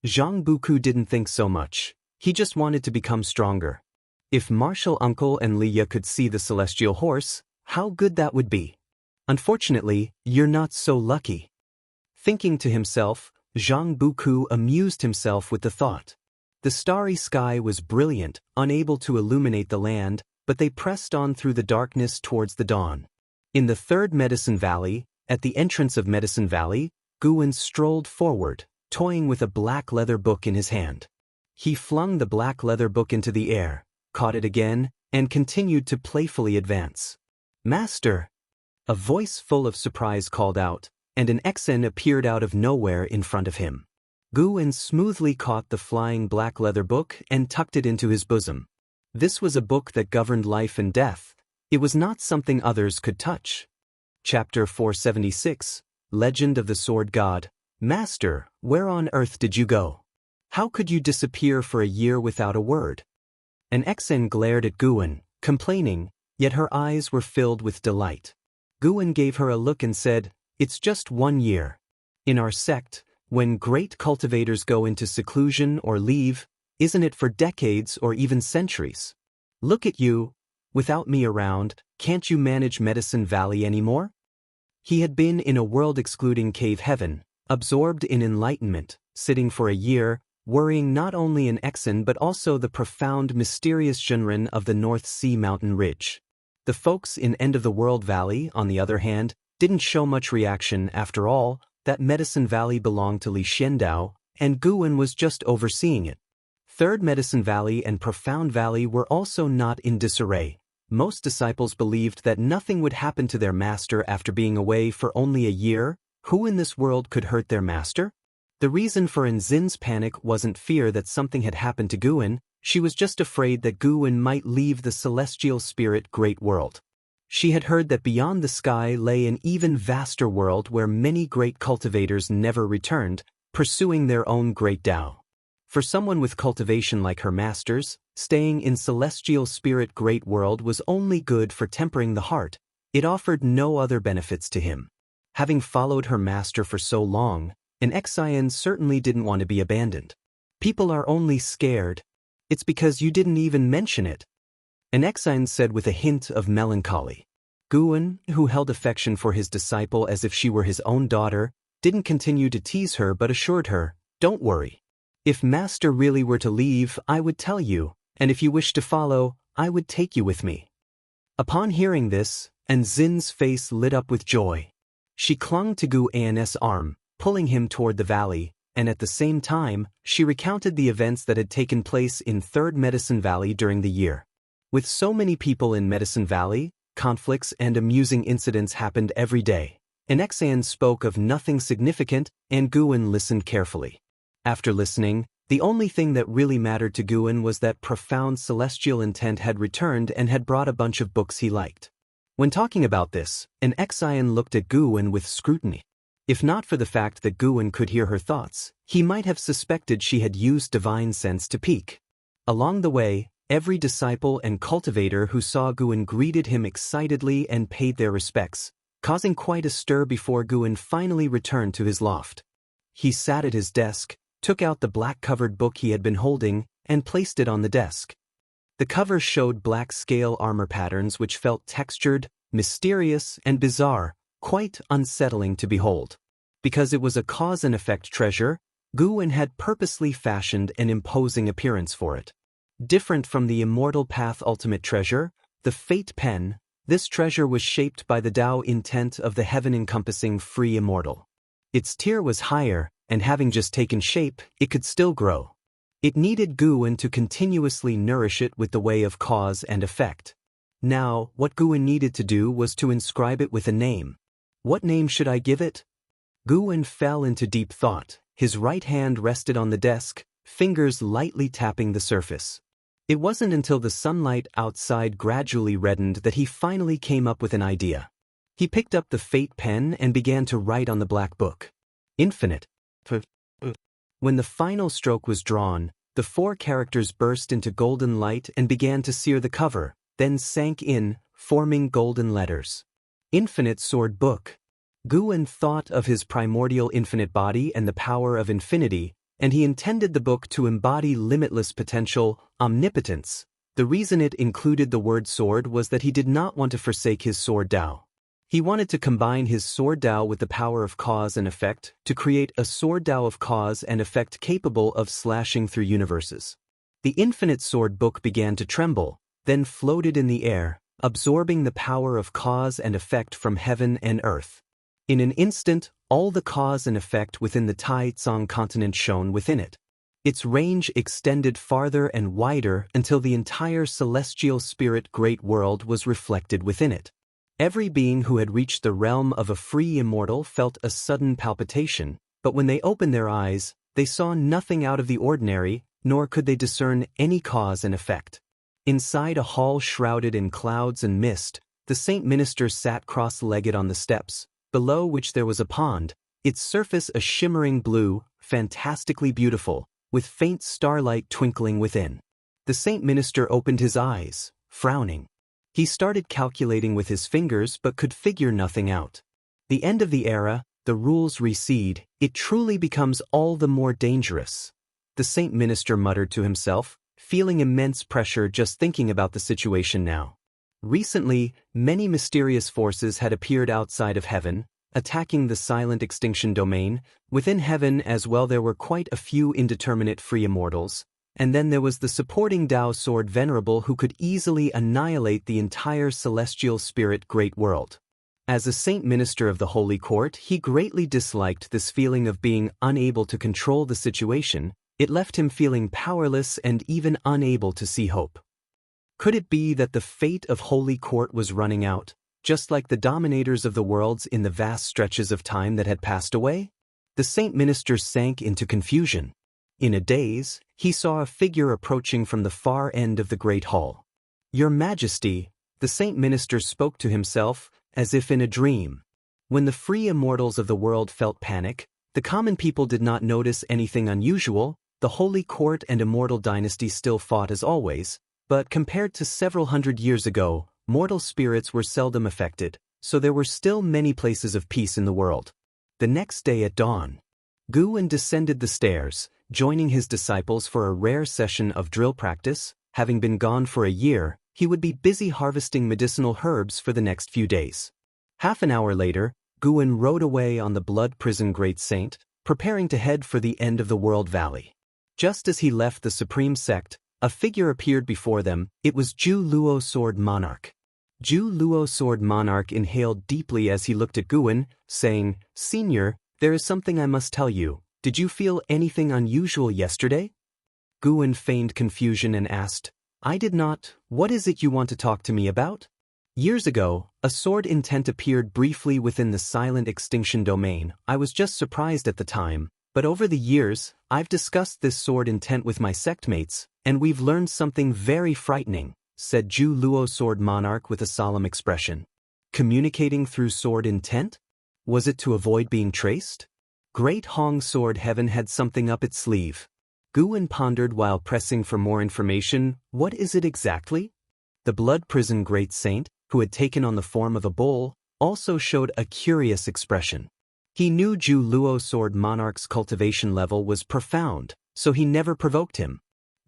Zhang Buku didn't think so much. He just wanted to become stronger. If Martial Uncle and Liya could see the celestial horse, how good that would be. Unfortunately, you're not so lucky. Thinking to himself, Zhang Buku amused himself with the thought. The starry sky was brilliant, unable to illuminate the land, but they pressed on through the darkness towards the dawn. In the third Medicine Valley, at the entrance of Medicine Valley, Guwen strolled forward, toying with a black leather book in his hand. He flung the black leather book into the air, caught it again, and continued to playfully advance. "Master!" A voice full of surprise called out, and an Exen appeared out of nowhere in front of him. Guwen smoothly caught the flying black leather book and tucked it into his bosom. This was a book that governed life and death. It was not something others could touch. Chapter 476, Legend of the Sword God. "Master, where on earth did you go? How could you disappear for a year without a word?" An Exen glared at Guwen, complaining, yet her eyes were filled with delight. Guwen gave her a look and said, "It's just 1 year. In our sect, when great cultivators go into seclusion or leave, isn't it for decades or even centuries? Look at you. Without me around, can't you manage Medicine Valley anymore?" He had been in a world-excluding cave heaven, absorbed in enlightenment, sitting for a year, worrying not only an Exen but also the profound mysterious Zhenren of the North Sea mountain ridge. The folks in End-of-the-World Valley, on the other hand, didn't show much reaction. After all, that Medicine Valley belonged to Li Xiandao, and Guwen was just overseeing it. Third Medicine Valley and Profound Valley were also not in disarray. Most disciples believed that nothing would happen to their master after being away for only a year. Who in this world could hurt their master? The reason for Nzin's panic wasn't fear that something had happened to Guwen. She was just afraid that Guwen might leave the celestial spirit great world. She had heard that beyond the sky lay an even vaster world where many great cultivators never returned, pursuing their own great Tao. For someone with cultivation like her master's, staying in celestial spirit great world was only good for tempering the heart. It offered no other benefits to him. Having followed her master for so long, an Exen certainly didn't want to be abandoned. "People are only scared. It's because you didn't even mention it," an Exen said with a hint of melancholy. Guwen, who held affection for his disciple as if she were his own daughter, didn't continue to tease her but assured her, "Don't worry. If Master really were to leave, I would tell you, and if you wish to follow, I would take you with me." Upon hearing this, Nzin's face lit up with joy. She clung to Guwen's arm, pulling him toward the valley, and at the same time, she recounted the events that had taken place in Third Medicine Valley during the year. With so many people in Medicine Valley, conflicts and amusing incidents happened every day. An Exen spoke of nothing significant, and Guwen listened carefully. After listening, the only thing that really mattered to Guwen was that profound celestial intent had returned and had brought a bunch of books he liked. When talking about this, an Exen looked at Guwen with scrutiny. If not for the fact that Guwen could hear her thoughts, he might have suspected she had used divine sense to peek. Along the way, every disciple and cultivator who saw Guwen greeted him excitedly and paid their respects, causing quite a stir before Guwen finally returned to his loft. He sat at his desk, took out the black-covered book he had been holding, and placed it on the desk. The cover showed black scale armor patterns which felt textured, mysterious, and bizarre, quite unsettling to behold. Because it was a cause and effect treasure, Guwen had purposely fashioned an imposing appearance for it. Different from the Immortal Path Ultimate Treasure, the Fate Pen, this treasure was shaped by the Tao intent of the heaven-encompassing free immortal. Its tier was higher, and having just taken shape, it could still grow. It needed Guwen to continuously nourish it with the way of cause and effect. Now, what Guwen needed to do was to inscribe it with a name. What name should I give it? Guwen fell into deep thought. His right hand rested on the desk, fingers lightly tapping the surface. It wasn't until the sunlight outside gradually reddened that he finally came up with an idea. He picked up the Fate pen and began to write on the black book. Infinite. When the final stroke was drawn, the 4 characters burst into golden light and began to sear the cover, then sank in, forming golden letters. Infinite Sword Book. Guwen thought of his primordial infinite body and the power of infinity, and he intended the book to embody limitless potential, omnipotence. The reason it included the word sword was that he did not want to forsake his sword Tao. He wanted to combine his sword Tao with the power of cause and effect to create a sword Tao of cause and effect capable of slashing through universes. The Infinite Sword Book began to tremble, then floated in the air, absorbing the power of cause and effect from heaven and earth. In an instant, all the cause and effect within the Taizong continent shone within it. Its range extended farther and wider until the entire celestial spirit great world was reflected within it. Every being who had reached the realm of a free immortal felt a sudden palpitation, but when they opened their eyes, they saw nothing out of the ordinary, nor could they discern any cause and effect. Inside a hall shrouded in clouds and mist, the saint minister sat cross-legged on the steps, below which there was a pond, its surface a shimmering blue, fantastically beautiful, with faint starlight twinkling within. The saint minister opened his eyes, frowning. He started calculating with his fingers but could figure nothing out. The end of the era, the rules recede, it truly becomes all the more dangerous. The saint minister muttered to himself, feeling immense pressure just thinking about the situation now. Recently, many mysterious forces had appeared outside of heaven, attacking the silent extinction domain. Within heaven as well there were quite a few indeterminate free immortals, and then there was the supporting Tao Sword Venerable who could easily annihilate the entire celestial spirit great world. As a saint minister of the Holy Court, he greatly disliked this feeling of being unable to control the situation. It left him feeling powerless and even unable to see hope. Could it be that the fate of Holy Court was running out, just like the dominators of the worlds in the vast stretches of time that had passed away? The saint minister sank into confusion. In a daze, he saw a figure approaching from the far end of the great hall. "Your Majesty," the saint minister spoke to himself, as if in a dream. When the free immortals of the world felt panic, the common people did not notice anything unusual. The Holy Court and Immortal dynasty still fought as always, but compared to several hundred years ago, mortal spirits were seldom affected, so there were still many places of peace in the world. The next day at dawn, Guwen descended the stairs, joining his disciples for a rare session of drill practice. Having been gone for a year, he would be busy harvesting medicinal herbs for the next few days. Half an hour later, Guwen rode away on the blood prison Great Saint, preparing to head for the end of the world valley. Just as he left the supreme sect, a figure appeared before them. It was Zhu Luo Sword Monarch. Zhu Luo Sword Monarch inhaled deeply as he looked at Guwen, saying, "Senior, there is something I must tell you. Did you feel anything unusual yesterday?" Guwen feigned confusion and asked, "I did not. What is it you want to talk to me about?" "Years ago, a sword intent appeared briefly within the silent extinction domain. I was just surprised at the time, but over the years, I've discussed this sword intent with my sectmates, and we've learned something very frightening," said Zhu Luo Sword Monarch with a solemn expression. Communicating through sword intent? Was it to avoid being traced? Great Hong Sword Heaven had something up its sleeve. Guwen pondered while pressing for more information. What is it exactly? The blood prison Great Saint, who had taken on the form of a bull, also showed a curious expression. He knew Zhu Luo Sword Monarch's cultivation level was profound, so he never provoked him.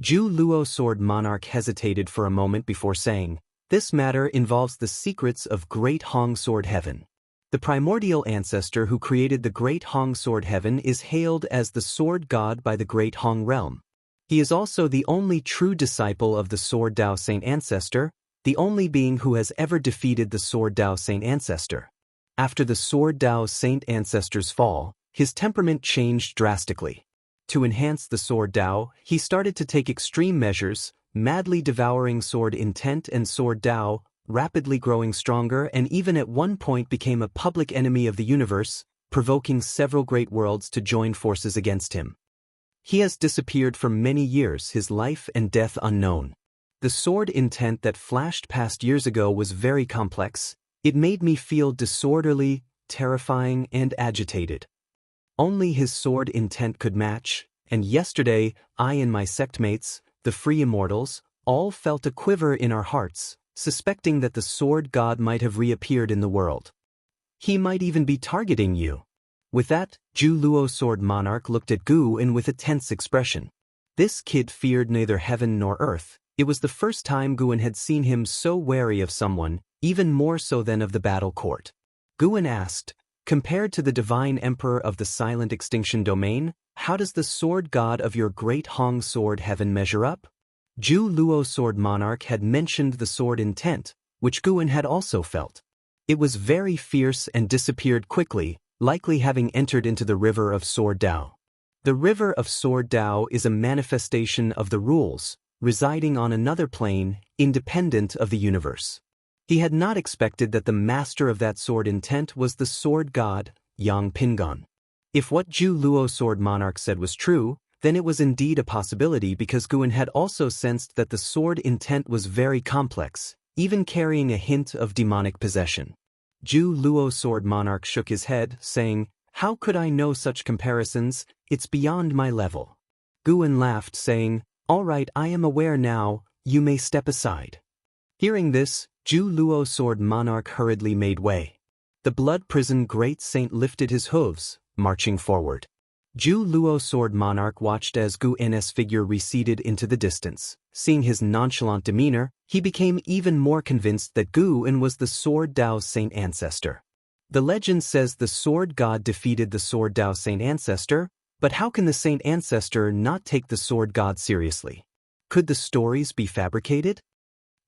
Zhu Luo Sword Monarch hesitated for a moment before saying, "This matter involves the secrets of Great Hong Sword Heaven." The primordial ancestor who created the Great Hong Sword Heaven is hailed as the Sword God by the Great Hong Realm. He is also the only true disciple of the Sword Dao Saint Ancestor, the only being who has ever defeated the Sword Dao Saint Ancestor. After the Sword Dao Saint Ancestor's fall, his temperament changed drastically. To enhance the Sword Dao, he started to take extreme measures, madly devouring Sword Intent and Sword Dao, rapidly growing stronger, and even at one point became a public enemy of the universe, provoking several great worlds to join forces against him. He has disappeared for many years, his life and death unknown. The Sword Intent that flashed past years ago was very complex. It made me feel disorderly, terrifying, and agitated. Only his Sword Intent could match, and yesterday, I and my sectmates, the free immortals, all felt a quiver in our hearts, suspecting that the Sword God might have reappeared in the world. He might even be targeting you. With that, Zhu Luo Sword Monarch looked at Gu In with a tense expression. This kid feared neither heaven nor earth. It was the first time Gu In had seen him so wary of someone, even more so than of the battle court. Gu In asked, "Compared to the divine emperor of the silent extinction domain, how does the sword god of your great Hong Sword Heaven measure up?" Zhu Luo Sword Monarch had mentioned the Sword Intent, which Gu In had also felt. It was very fierce and disappeared quickly, likely having entered into the river of Sword Dao. The river of Sword Dao is a manifestation of the rules, residing on another plane, independent of the universe. He had not expected that the master of that Sword Intent was the Sword God, Yang Pingon. If what Zhu Luo Sword Monarch said was true, then it was indeed a possibility, because Gu In had also sensed that the Sword Intent was very complex, even carrying a hint of demonic possession. Zhu Luo Sword Monarch shook his head, saying, "How could I know such comparisons? It's beyond my level." Gu In laughed, saying, "All right, I am aware now, you may step aside." Hearing this, Zhu Luo Sword Monarch hurriedly made way. The blood prison great saint lifted his hooves, marching forward. Zhu Luo Sword Monarch watched as Gu In's figure receded into the distance. Seeing his nonchalant demeanor, he became even more convinced that Gu In was the Sword Dao Saint Ancestor. The legend says the Sword God defeated the Sword Dao Saint Ancestor, but how can the Saint Ancestor not take the Sword God seriously? Could the stories be fabricated?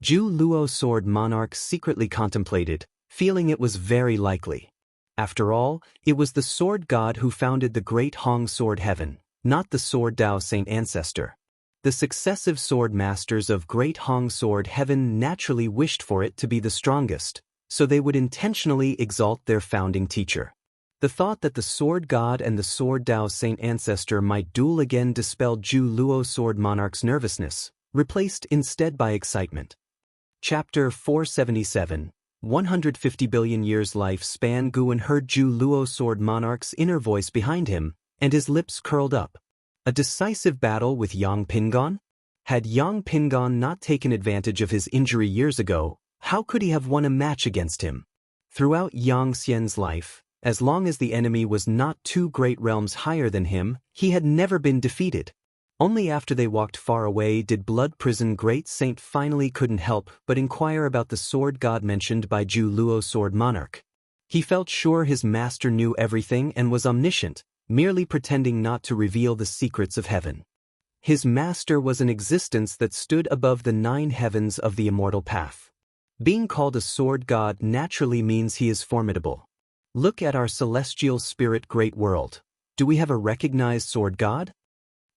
Zhu Luo Sword Monarch secretly contemplated, feeling it was very likely. After all, it was the Sword God who founded the Great Hong Sword Heaven, not the Sword Dao Saint Ancestor. The successive sword masters of Great Hong Sword Heaven naturally wished for it to be the strongest, so they would intentionally exalt their founding teacher. The thought that the Sword God and the Sword Dao Saint Ancestor might duel again dispelled Zhu Luo Sword Monarch's nervousness, replaced instead by excitement. Chapter 477, 150 billion years life span. Gu In heard Zhu Luo Sword Monarch's inner voice behind him, and his lips curled up. A decisive battle with Yang Pingon? Had Yang Pingon not taken advantage of his injury years ago, how could he have won a match against him? Throughout Yang Xian's life, as long as the enemy was not 2 great realms higher than him, he had never been defeated. Only after they walked far away did Blood Prison Great Saint finally couldn't help but inquire about the sword god mentioned by Zhu Luo Sword Monarch. He felt sure his master knew everything and was omniscient, merely pretending not to reveal the secrets of heaven. His master was an existence that stood above the 9 heavens of the immortal path. Being called a sword god naturally means he is formidable. Look at our celestial spirit great world. Do we have a recognized sword god?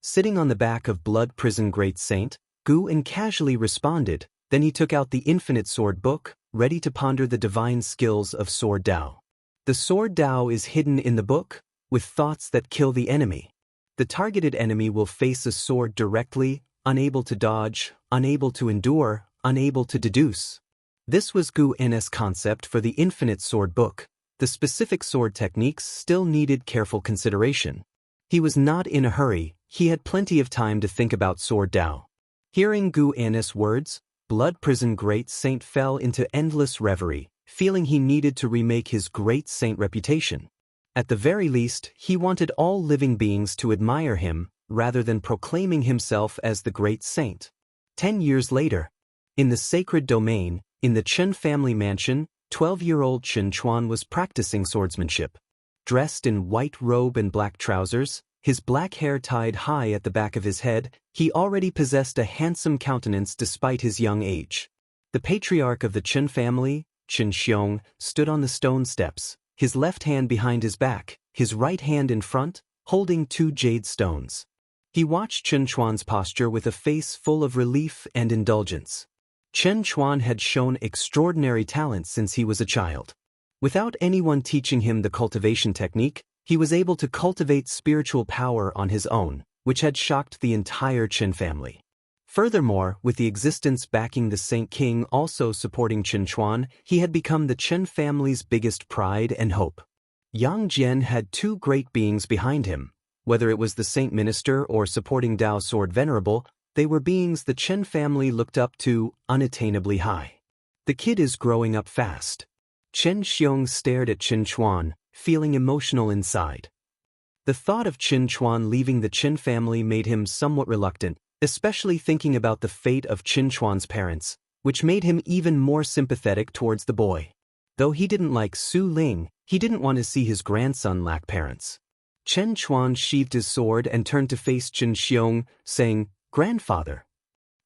Sitting on the back of Blood Prison Great Saint, Gu In casually responded, then he took out the Infinite Sword Book, ready to ponder the divine skills of Sword Dao. The Sword Dao is hidden in the book, with thoughts that kill the enemy. The targeted enemy will face a sword directly, unable to dodge, unable to endure, unable to deduce. This was Gu In's concept for the Infinite Sword Book. The specific sword techniques still needed careful consideration. He was not in a hurry. He had plenty of time to think about Sword Dao. Hearing Gu In's words, Blood Prison Great Saint fell into endless reverie, feeling he needed to remake his Great Saint reputation. At the very least, he wanted all living beings to admire him, rather than proclaiming himself as the great saint. 10 years later, in the sacred domain, in the Chen family mansion, 12-year-old Chen Chuan was practicing swordsmanship. Dressed in white robe and black trousers, his black hair tied high at the back of his head, he already possessed a handsome countenance despite his young age. The patriarch of the Chen family, Chen Xiong, stood on the stone steps, his left hand behind his back, his right hand in front, holding 2 jade stones. He watched Chen Chuan's posture with a face full of relief and indulgence. Chen Chuan had shown extraordinary talent since he was a child. Without anyone teaching him the cultivation technique, he was able to cultivate spiritual power on his own, which had shocked the entire Chen family. Furthermore, with the existence backing the Saint King also supporting Chen Chuan, he had become the Chen family's biggest pride and hope. Yang Jian had 2 great beings behind him. Whether it was the Saint Minister or supporting Dao Sword Venerable, they were beings the Chen family looked up to unattainably high. The kid is growing up fast. Chen Xiong stared at Chen Chuan, feeling emotional inside. The thought of Chen Chuan leaving the Chen family made him somewhat reluctant, especially thinking about the fate of Chen Chuan's parents, which made him even more sympathetic towards the boy. Though he didn't like Su Ling, he didn't want to see his grandson lack parents. Chen Chuan sheathed his sword and turned to face Chen Xiong, saying, "Grandfather."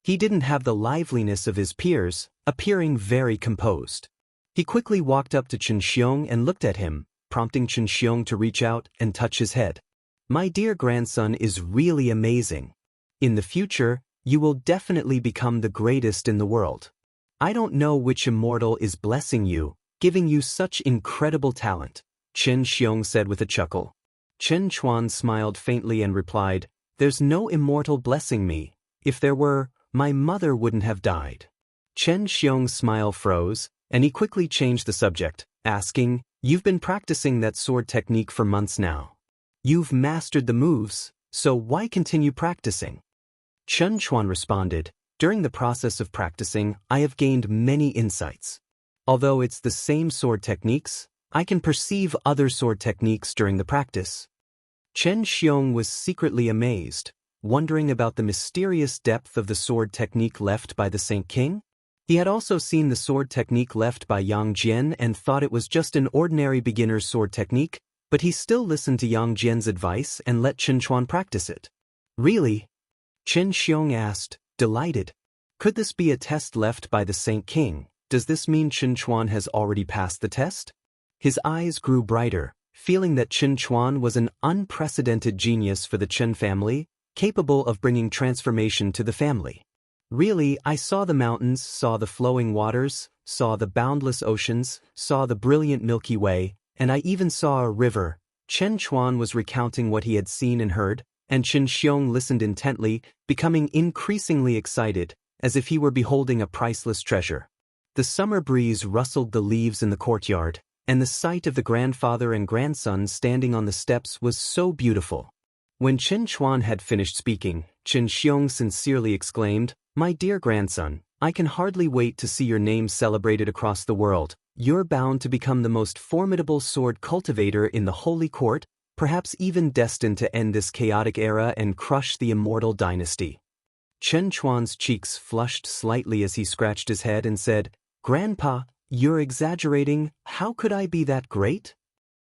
He didn't have the liveliness of his peers, appearing very composed. He quickly walked up to Chen Xiong and looked at him, prompting Chen Xiong to reach out and touch his head. "My dear grandson is really amazing. In the future, you will definitely become the greatest in the world. I don't know which immortal is blessing you, giving you such incredible talent," Chen Xiong said with a chuckle. Chen Chuan smiled faintly and replied, "There's no immortal blessing me. If there were, my mother wouldn't have died." Chen Xiong's smile froze, and he quickly changed the subject, asking, "You've been practicing that sword technique for months now. You've mastered the moves, so why continue practicing?" Chen Chuan responded, "During the process of practicing, I have gained many insights. Although it's the same sword techniques, I can perceive other sword techniques during the practice." Chen Xiong was secretly amazed, wondering about the mysterious depth of the sword technique left by the Saint King. He had also seen the sword technique left by Yang Jian and thought it was just an ordinary beginner's sword technique, but he still listened to Yang Jian's advice and let Chen Chuan practice it. "Really?" Chen Xiong asked, delighted. "Could this be a test left by the Saint King? Does this mean Chen Chuan has already passed the test?" His eyes grew brighter, feeling that Chen Chuan was an unprecedented genius for the Chen family, capable of bringing transformation to the family. "Really, I saw the mountains, saw the flowing waters, saw the boundless oceans, saw the brilliant Milky Way, and I even saw a river." Chen Chuan was recounting what he had seen and heard, and Chen Xiong listened intently, becoming increasingly excited, as if he were beholding a priceless treasure. The summer breeze rustled the leaves in the courtyard, and the sight of the grandfather and grandson standing on the steps was so beautiful. When Chen Chuan had finished speaking, Chen Xiong sincerely exclaimed, "My dear grandson, I can hardly wait to see your name celebrated across the world. You're bound to become the most formidable sword cultivator in the Holy Court, perhaps even destined to end this chaotic era and crush the Immortal dynasty." Chen Chuan's cheeks flushed slightly as he scratched his head and said, "Grandpa, you're exaggerating. How could I be that great?"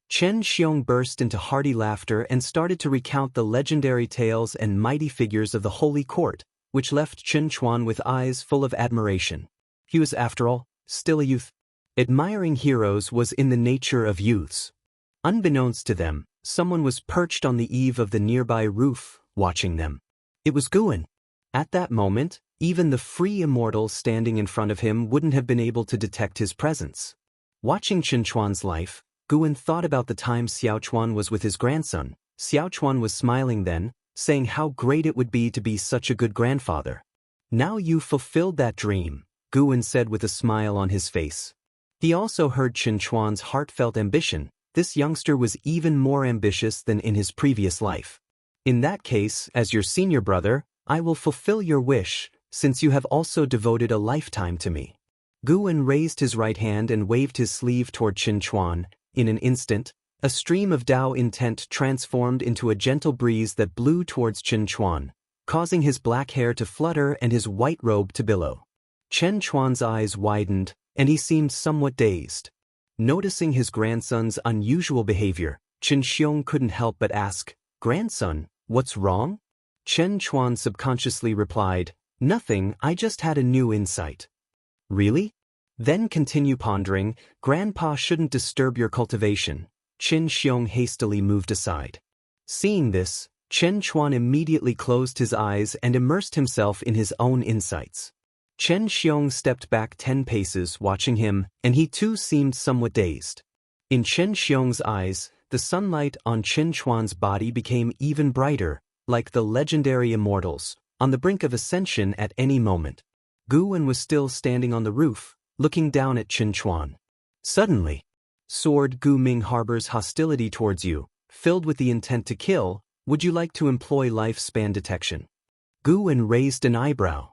Chen Xiong burst into hearty laughter and started to recount the legendary tales and mighty figures of the Holy Court, which left Chen Chuan with eyes full of admiration. He was, after all, still a youth. Admiring heroes was in the nature of youths. Unbeknownst to them, someone was perched on the eave of the nearby roof, watching them. It was Guan. At that moment, even the free immortal standing in front of him wouldn't have been able to detect his presence. Watching Chen Chuan's life, Guan thought about the time Xiao Chuan was with his grandson. Xiao Chuan was smiling then, saying how great it would be to be such a good grandfather. "Now you've fulfilled that dream," Guan said with a smile on his face. He also heard Chen Chuan's heartfelt ambition. This youngster was even more ambitious than in his previous life. "In that case, as your senior brother, I will fulfill your wish, since you have also devoted a lifetime to me." Guan raised his right hand and waved his sleeve toward Chen Chuan. In an instant, A stream of Dao intent transformed into a gentle breeze that blew towards Chen Chuan, causing his black hair to flutter and his white robe to billow. Chen Chuan's eyes widened, and he seemed somewhat dazed. Noticing his grandson's unusual behavior, Chen Xiong couldn't help but ask, "Grandson, what's wrong?" Chen Chuan subconsciously replied, "Nothing, I just had a new insight." "Really?" Then continue pondering, "Grandpa shouldn't disturb your cultivation." Chen Xiong hastily moved aside. Seeing this, Chen Chuan immediately closed his eyes and immersed himself in his own insights. Chen Xiong stepped back 10 paces watching him, and he too seemed somewhat dazed. In Chen Xiong's eyes, the sunlight on Chen Chuan's body became even brighter, like the legendary Immortals, on the brink of ascension at any moment. Gu Wen was still standing on the roof, looking down at Chen Chuan. Suddenly, "Sword Gu Ming harbors hostility towards you, filled with the intent to kill. Would you like to employ lifespan detection?" Gu Wen raised an eyebrow.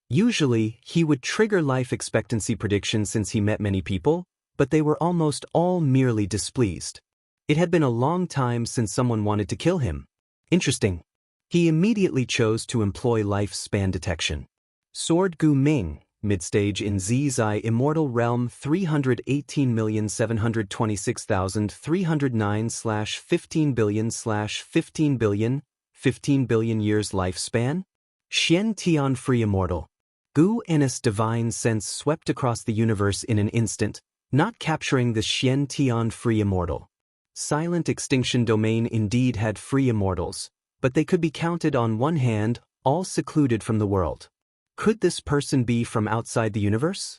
Usually, he would trigger life expectancy predictions since he met many people, but they were almost all merely displeased. It had been a long time since someone wanted to kill him. Interesting. He immediately chose to employ lifespan detection. Sword Gu Ming, midstage in Zizai Immortal Realm 318,726,309/15 billion/15 billion, 15 billion years lifespan? Xian Tian Free Immortal. Gu En's divine sense swept across the universe in an instant, not capturing the Xian Tian Free Immortal. Silent Extinction Domain indeed had free immortals, but they could be counted on one hand, all secluded from the world. Could this person be from outside the universe?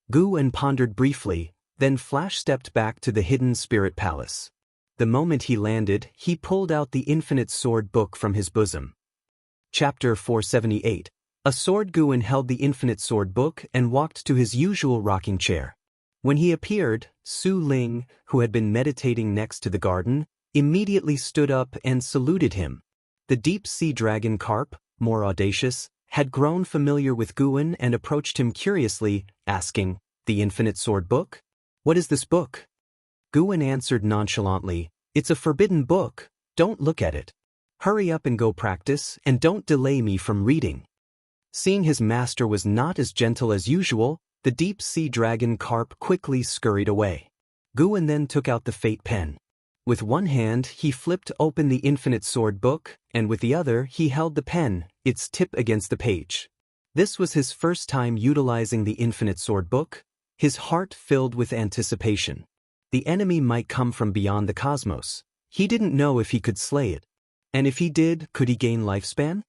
Gu En pondered briefly, then flash-stepped back to the hidden spirit palace. The moment he landed, he pulled out the infinite sword book from his bosom. Chapter 478. A sword. Gu En held the infinite sword book and walked to his usual rocking chair. When he appeared, Su Ling, who had been meditating next to the garden, immediately stood up and saluted him. The deep-sea dragon carp, more audacious, had grown familiar with Gu En and approached him curiously, asking, "The infinite sword book? What is this book?" Gu En answered nonchalantly, "It's a forbidden book, don't look at it. Hurry up and go practice, and don't delay me from reading." Seeing his master was not as gentle as usual, the deep-sea dragon carp quickly scurried away. Gu En then took out the fate pen. With one hand he flipped open the infinite sword book, and with the other he held the pen, its tip against the page. This was his first time utilizing the infinite sword book, his heart filled with anticipation. The enemy might come from beyond the cosmos. He didn't know if he could slay it. And if he did, could he gain lifespan?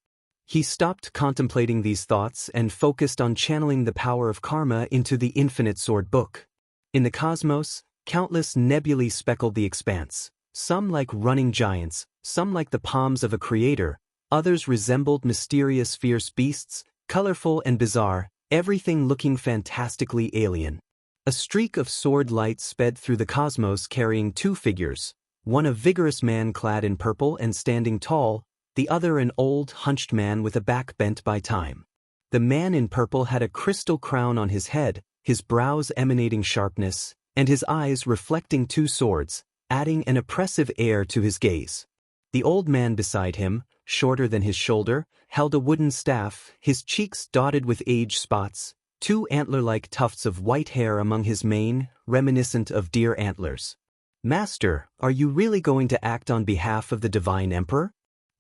He stopped contemplating these thoughts and focused on channeling the power of karma into the infinite sword book. In the cosmos, countless nebulae speckled the expanse, some like running giants, some like the palms of a creator, others resembled mysterious fierce beasts, colorful and bizarre, everything looking fantastically alien. A streak of sword light sped through the cosmos carrying two figures, one a vigorous man clad in purple and standing tall, the other an old, hunched man with a back bent by time. The man in purple had a crystal crown on his head, his brows emanating sharpness, and his eyes reflecting two swords, adding an oppressive air to his gaze. The old man beside him, shorter than his shoulder, held a wooden staff, his cheeks dotted with age spots, two antler-like tufts of white hair among his mane, reminiscent of deer antlers. "Master, are you really going to act on behalf of the Divine Emperor?"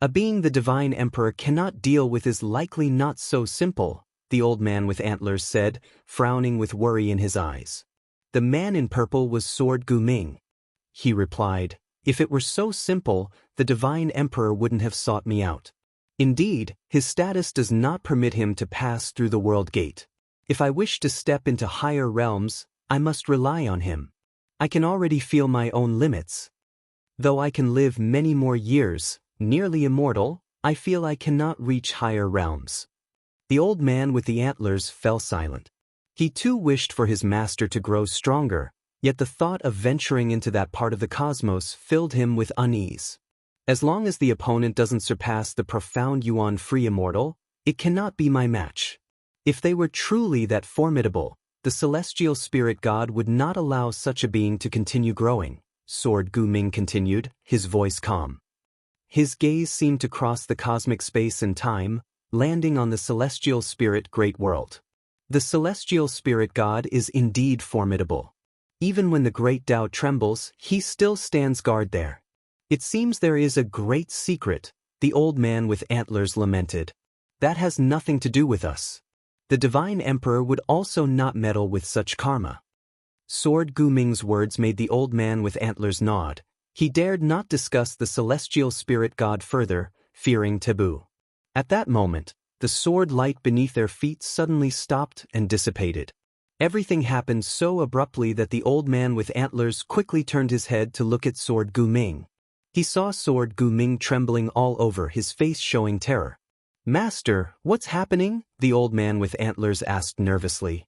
"A being the Divine Emperor cannot deal with is likely not so simple," the old man with antlers said, frowning with worry in his eyes. The man in purple was Sword Gu Ming. He replied, "If it were so simple, the Divine Emperor wouldn't have sought me out. Indeed, his status does not permit him to pass through the world gate. If I wish to step into higher realms, I must rely on him. I can already feel my own limits. Though I can live many more years, nearly immortal, I feel I cannot reach higher realms." The old man with the antlers fell silent. He too wished for his master to grow stronger, yet the thought of venturing into that part of the cosmos filled him with unease. As long as the opponent doesn't surpass the profound Yuan Free Immortal, it cannot be my match. If they were truly that formidable, the celestial spirit god would not allow such a being to continue growing. Sword Gu Ming continued, his voice calm. His gaze seemed to cross the cosmic space and time, landing on the celestial spirit great world. The celestial spirit god is indeed formidable. Even when the great Tao trembles, he still stands guard there. It seems there is a great secret, the old man with antlers lamented. That has nothing to do with us. The divine emperor would also not meddle with such karma. Sword Gu Ming's words made the old man with antlers nod. He dared not discuss the celestial spirit god further, fearing taboo. At that moment, the sword light beneath their feet suddenly stopped and dissipated. Everything happened so abruptly that the old man with antlers quickly turned his head to look at Sword Gu Ming. He saw Sword Gu Ming trembling all over, his face showing terror. "Master, what's happening?" the old man with antlers asked nervously.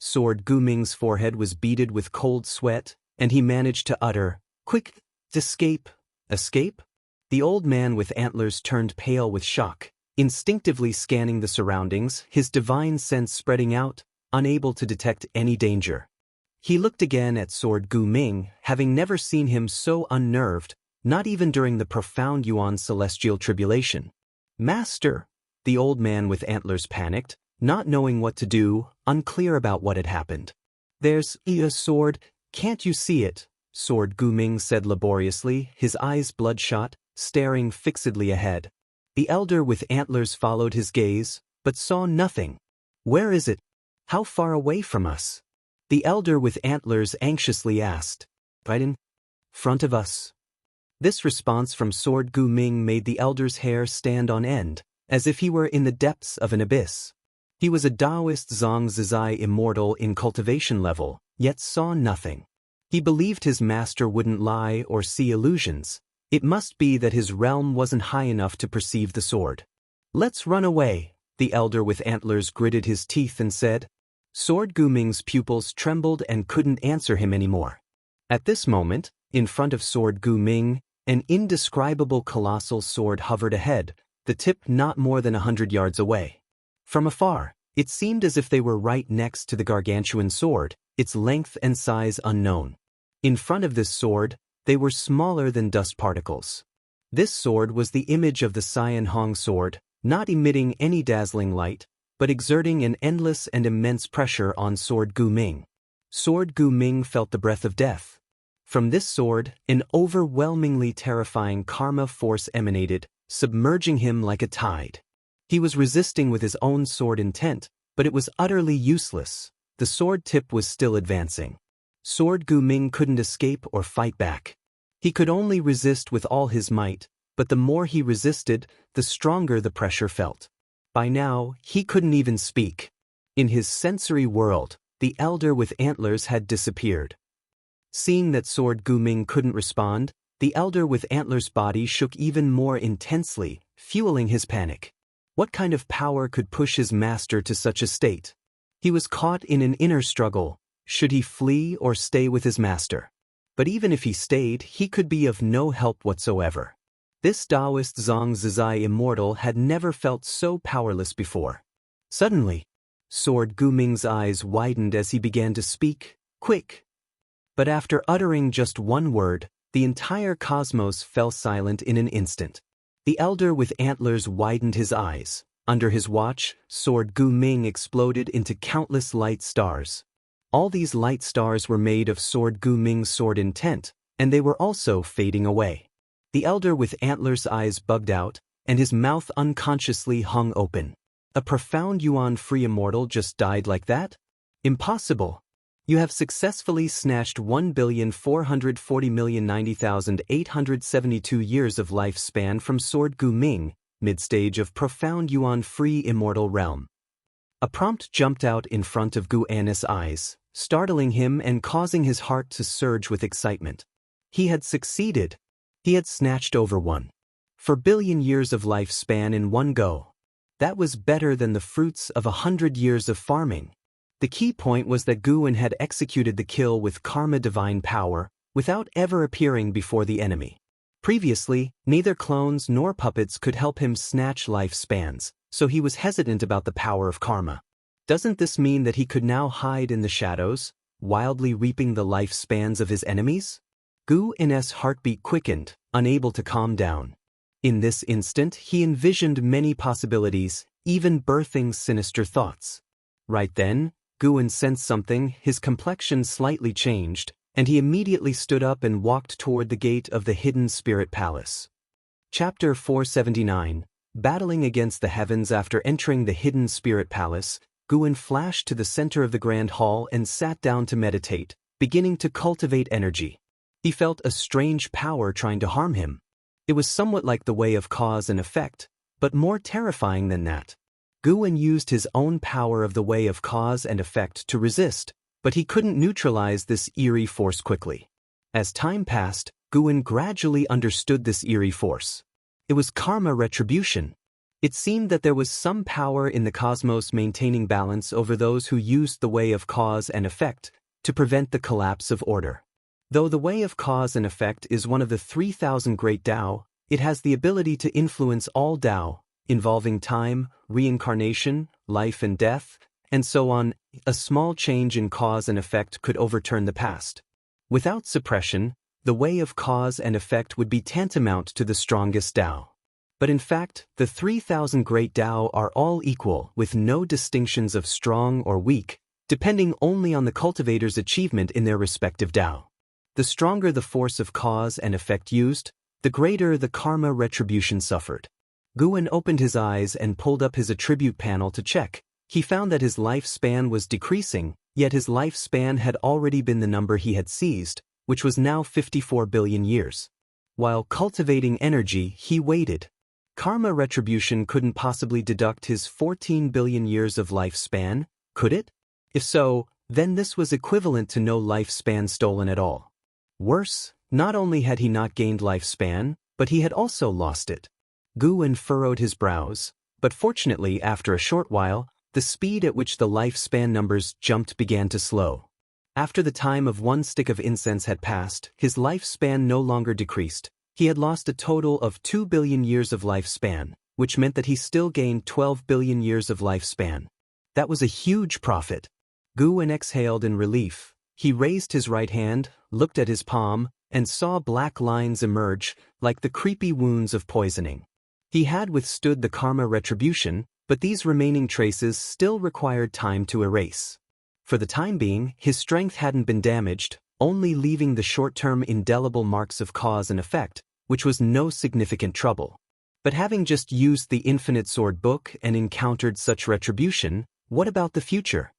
Sword Gu Ming's forehead was beaded with cold sweat, and he managed to utter, "Quick, escape, escape?" The old man with antlers turned pale with shock, instinctively scanning the surroundings, his divine sense spreading out, unable to detect any danger. He looked again at Sword Gu Ming, having never seen him so unnerved, not even during the profound Yuan celestial tribulation. "Master!" The old man with antlers panicked, not knowing what to do, unclear about what had happened. "There's a sword, can't you see it?" Sword Gu Ming said laboriously, his eyes bloodshot, staring fixedly ahead. The elder with antlers followed his gaze, but saw nothing. "Where is it? How far away from us?" The elder with antlers anxiously asked. "Right in front of us." This response from Sword Gu Ming made the elder's hair stand on end, as if he were in the depths of an abyss. He was a Daoist Zhang Zizai immortal in cultivation level, yet saw nothing. He believed his master wouldn't lie or see illusions. It must be that his realm wasn't high enough to perceive the sword. "Let's run away," the elder with antlers gritted his teeth and said. Sword Gu Ming's pupils trembled and couldn't answer him anymore. At this moment, in front of Sword Gu Ming, an indescribable colossal sword hovered ahead, the tip not more than 100 yards away. From afar, it seemed as if they were right next to the gargantuan sword, its length and size unknown. In front of this sword, they were smaller than dust particles. This sword was the image of the Cyan Hong sword, not emitting any dazzling light, but exerting an endless and immense pressure on Sword Gu Ming. Sword Gu Ming felt the breath of death. From this sword, an overwhelmingly terrifying karma force emanated, submerging him like a tide. He was resisting with his own sword intent, but it was utterly useless. The sword tip was still advancing. Sword Gu Ming couldn't escape or fight back. He could only resist with all his might, but the more he resisted, the stronger the pressure felt. By now, he couldn't even speak. In his sensory world, the elder with antlers had disappeared. Seeing that Sword Gu Ming couldn't respond, the elder with antlers' body shook even more intensely, fueling his panic. What kind of power could push his master to such a state? He was caught in an inner struggle. Should he flee or stay with his master? But even if he stayed, he could be of no help whatsoever. This Daoist Zhang Zizai immortal had never felt so powerless before. Suddenly, Sword Gu Ming's eyes widened as he began to speak, "Quick!" But after uttering just one word, the entire cosmos fell silent in an instant. The elder with antlers widened his eyes. Under his watch, Sword Gu Ming exploded into countless light stars. All these light stars were made of Sword Gu Ming's sword intent, and they were also fading away. The elder with antlers' eyes bugged out, and his mouth unconsciously hung open. A profound Yuan-free immortal just died like that? Impossible! You have successfully snatched 1,440,090,872 years of lifespan from Sword Gu Ming, mid-stage of profound Yuan-free immortal realm. A prompt jumped out in front of Gu Annis' eyes, startling him and causing his heart to surge with excitement. He had succeeded. He had snatched over 1,000 billion years of lifespan in one go. That was better than the fruits of 100 years of farming. The key point was that Guan had executed the kill with karma divine power, without ever appearing before the enemy. Previously, neither clones nor puppets could help him snatch lifespans, so he was hesitant about the power of karma. Doesn't this mean that he could now hide in the shadows, wildly reaping the lifespans of his enemies? Gu In's heartbeat quickened, unable to calm down. In this instant, he envisioned many possibilities, even birthing sinister thoughts. Right then, Gu In sensed something, his complexion slightly changed, and he immediately stood up and walked toward the gate of the hidden spirit palace. Chapter 479, Battling Against the Heavens. After entering the hidden spirit palace, Gu In flashed to the center of the grand hall and sat down to meditate, beginning to cultivate energy. He felt a strange power trying to harm him. It was somewhat like the way of cause and effect, but more terrifying than that. Gu In used his own power of the way of cause and effect to resist, but he couldn't neutralize this eerie force quickly. As time passed, Gu In gradually understood this eerie force. It was karma retribution. It seemed that there was some power in the cosmos maintaining balance over those who used the way of cause and effect to prevent the collapse of order. Though the way of cause and effect is one of the 3,000 great Tao, it has the ability to influence all Tao, involving time, reincarnation, life and death, and so on. A small change in cause and effect could overturn the past. Without suppression, the way of cause and effect would be tantamount to the strongest Tao. But in fact, the 3,000 great Tao are all equal, with no distinctions of strong or weak, depending only on the cultivator's achievement in their respective Tao. The stronger the force of cause and effect used, the greater the karma retribution suffered. Gu In opened his eyes and pulled up his attribute panel to check. He found that his lifespan was decreasing, yet his lifespan had already been the number he had seized, which was now 54 billion years. While cultivating energy, he waited. Karma retribution couldn't possibly deduct his 14 billion years of lifespan, could it? If so, then this was equivalent to no lifespan stolen at all. Worse, not only had he not gained lifespan, but he had also lost it. Gu In furrowed his brows, but fortunately after a short while, the speed at which the lifespan numbers jumped began to slow. After the time of one stick of incense had passed, his lifespan no longer decreased. He had lost a total of 2 billion years of lifespan, which meant that he still gained 12 billion years of lifespan. That was a huge profit. Gu In exhaled in relief. He raised his right hand, looked at his palm, and saw black lines emerge, like the creepy wounds of poisoning. He had withstood the karma retribution, but these remaining traces still required time to erase. For the time being, his strength hadn't been damaged, only leaving the short-term indelible marks of cause and effect, which was no significant trouble. But having just used the Infinite Sword Book and encountered such retribution, what about the future?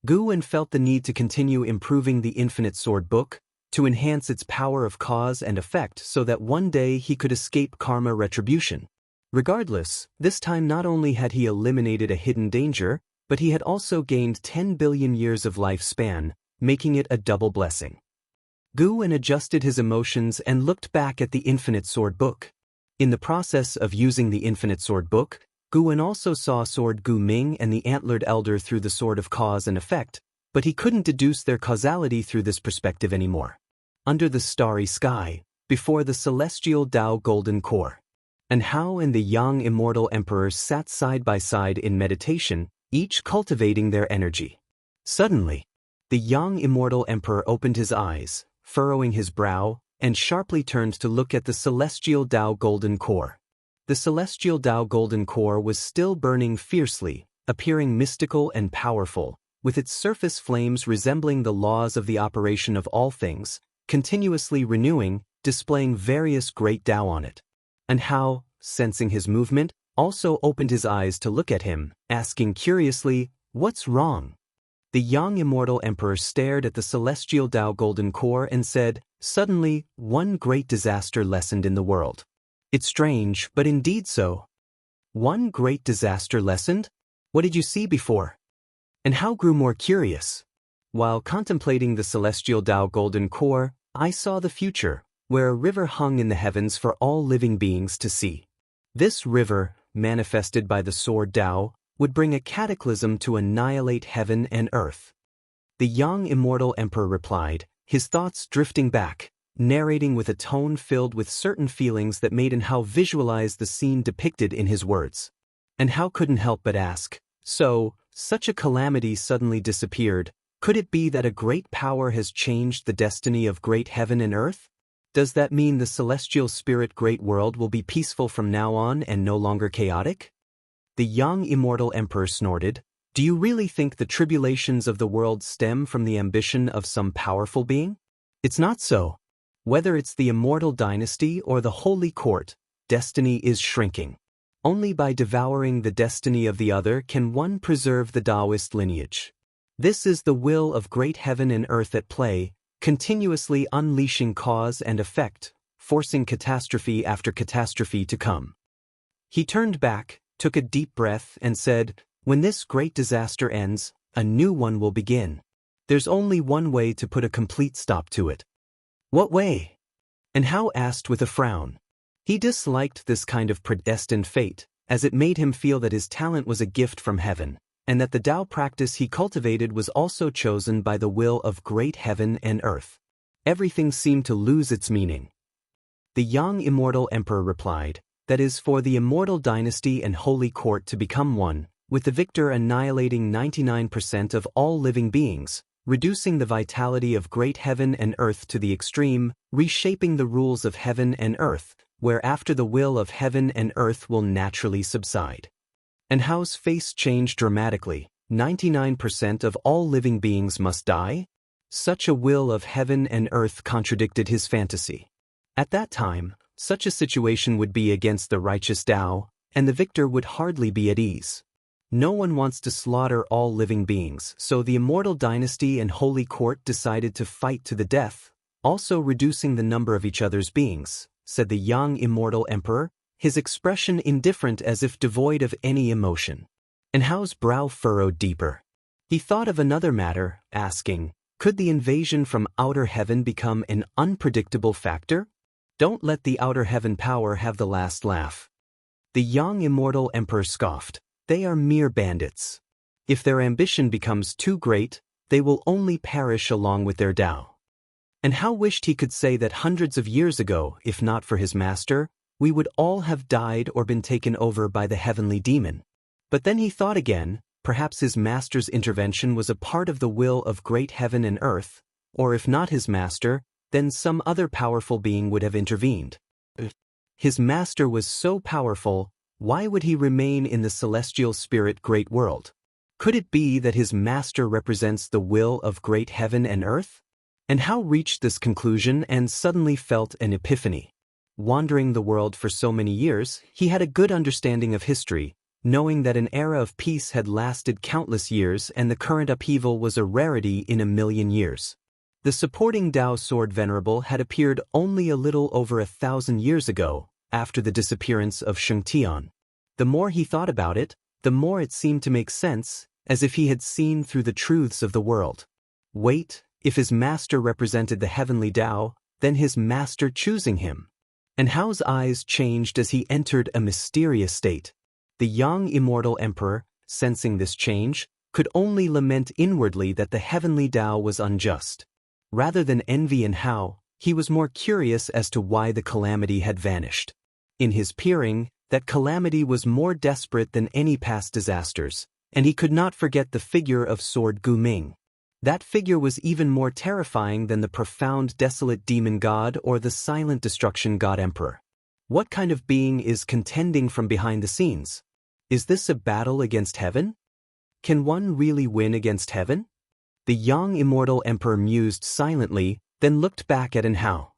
Gu In felt the need to continue improving the Infinite Sword Book, to enhance its power of cause and effect so that one day he could escape karma retribution. Regardless, this time not only had he eliminated a hidden danger, but he had also gained 10 billion years of lifespan, making it a double blessing. Gu In adjusted his emotions and looked back at the Infinite Sword Book. In the process of using the Infinite Sword Book, Gu In also saw Sword Gu Ming and the Antlered Elder through the sword of cause and effect, but he couldn't deduce their causality through this perspective anymore. Under the starry sky, before the celestial Tao golden core, and Hao and the young immortal emperors sat side by side in meditation, each cultivating their energy. Suddenly, the young immortal emperor opened his eyes, furrowing his brow, and sharply turned to look at the celestial Tao golden core. The celestial Tao golden core was still burning fiercely, appearing mystical and powerful, with its surface flames resembling the laws of the operation of all things, continuously renewing, displaying various great Tao on it. And Hao, sensing his movement, also opened his eyes to look at him, asking curiously, "What's wrong?" The young immortal emperor stared at the celestial Tao golden core and said, "Suddenly, one great disaster lessened in the world." It's strange, but indeed so. One great disaster lessened? What did you see before? And Hao grew more curious. While contemplating the celestial Tao golden core, I saw the future, where a river hung in the heavens for all living beings to see. This river, manifested by the sword Tao, would bring a cataclysm to annihilate heaven and earth. The young immortal emperor replied, his thoughts drifting back, narrating with a tone filled with certain feelings that made Hao visualize the scene depicted in his words. And Hao couldn't help but ask, so, such a calamity suddenly disappeared, could it be that a great power has changed the destiny of great heaven and earth? Does that mean the celestial spirit great world will be peaceful from now on and no longer chaotic? The young immortal emperor snorted. Do you really think the tribulations of the world stem from the ambition of some powerful being? It's not so. Whether it's the immortal dynasty or the holy court, destiny is shrinking. Only by devouring the destiny of the other can one preserve the Daoist lineage. This is the will of great heaven and earth at play, continuously unleashing cause and effect, forcing catastrophe after catastrophe to come. He turned back, took a deep breath, and said, when this great disaster ends, a new one will begin. There's only one way to put a complete stop to it. What way? And Hao asked with a frown. He disliked this kind of predestined fate, as it made him feel that his talent was a gift from heaven, and that the Tao practice he cultivated was also chosen by the will of great heaven and earth. Everything seemed to lose its meaning. The young immortal emperor replied, that is for the immortal dynasty and holy court to become one, with the victor annihilating 99% of all living beings, reducing the vitality of great heaven and earth to the extreme, reshaping the rules of heaven and earth, whereafter the will of heaven and earth will naturally subside. And Hao's face changed dramatically. 99% of all living beings must die? Such a will of heaven and earth contradicted his fantasy. At that time, such a situation would be against the righteous Tao, and the victor would hardly be at ease. No one wants to slaughter all living beings, so the immortal dynasty and holy court decided to fight to the death, also reducing the number of each other's beings, said the young immortal emperor, his expression indifferent as if devoid of any emotion. And Hao's brow furrowed deeper. He thought of another matter, asking, could the invasion from outer heaven become an unpredictable factor? Don't let the outer heaven power have the last laugh. The young immortal emperor scoffed. They are mere bandits. If their ambition becomes too great, they will only perish along with their Tao. And Hao wished he could say that hundreds of years ago, if not for his master, we would all have died or been taken over by the heavenly demon. But then he thought again, perhaps his master's intervention was a part of the will of great heaven and earth, or if not his master, then some other powerful being would have intervened. His master was so powerful, why would he remain in the celestial spirit great world? Could it be that his master represents the will of great heaven and earth? And Hao reached this conclusion and suddenly felt an epiphany. Wandering the world for so many years, he had a good understanding of history, knowing that an era of peace had lasted countless years and the current upheaval was a rarity in 1,000,000 years. The supporting Tao sword venerable had appeared only a little over 1,000 years ago, after the disappearance of Xianxia. The more he thought about it, the more it seemed to make sense, as if he had seen through the truths of the world. Wait, if his master represented the heavenly Tao, then his master choosing him. And Hao's eyes changed as he entered a mysterious state. The young immortal emperor, sensing this change, could only lament inwardly that the heavenly Tao was unjust. Rather than envy in Hao, he was more curious as to why the calamity had vanished. In his peering, that calamity was more desperate than any past disasters, and he could not forget the figure of Sword Gu Ming. That figure was even more terrifying than the profound desolate demon god or the silent destruction god emperor. What kind of being is contending from behind the scenes? Is this a battle against heaven? Can one really win against heaven? The young immortal emperor mused silently, then looked back at Hao.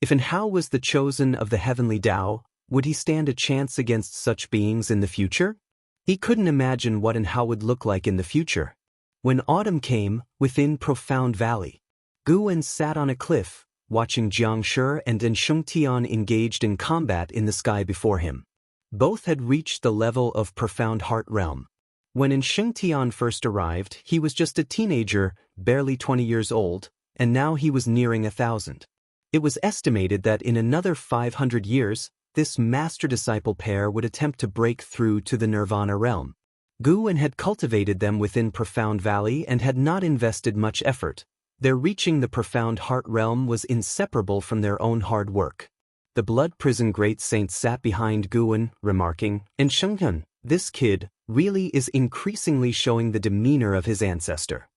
If Hao was the chosen of the heavenly Tao, would he stand a chance against such beings in the future? He couldn't imagine what Hao would look like in the future. When autumn came, within Profound Valley, Guan sat on a cliff, watching Jiangshi and Xianxia engaged in combat in the sky before him. Both had reached the level of Profound Heart Realm. When Xianxia first arrived, he was just a teenager, barely 20 years old, and now he was nearing 1,000. It was estimated that in another 500 years, this master-disciple pair would attempt to break through to the Nirvana realm. Guan had cultivated them within Profound Valley and had not invested much effort. Their reaching the Profound Heart realm was inseparable from their own hard work. The blood prison great saint sat behind Guan, remarking, "And Xianxia, this kid, really is increasingly showing the demeanor of his ancestor."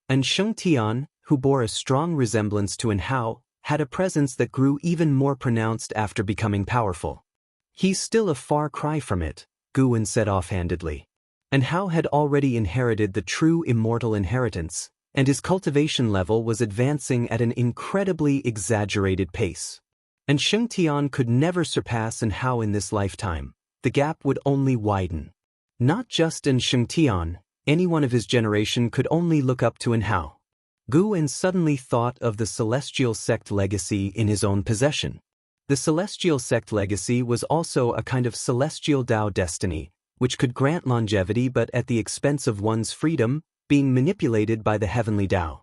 And Xianxia, who bore a strong resemblance to Hao, had a presence that grew even more pronounced after becoming powerful. He's still a far cry from it, Guwen said offhandedly. And Hao had already inherited the true immortal inheritance, and his cultivation level was advancing at an incredibly exaggerated pace. And Xianxia could never surpass an Hao in this lifetime. The gap would only widen. Not just an Xianxia, anyone of his generation could only look up to an Hao. Guwen suddenly thought of the celestial sect legacy in his own possession. The celestial sect legacy was also a kind of celestial Dao destiny, which could grant longevity but at the expense of one's freedom, being manipulated by the heavenly Dao.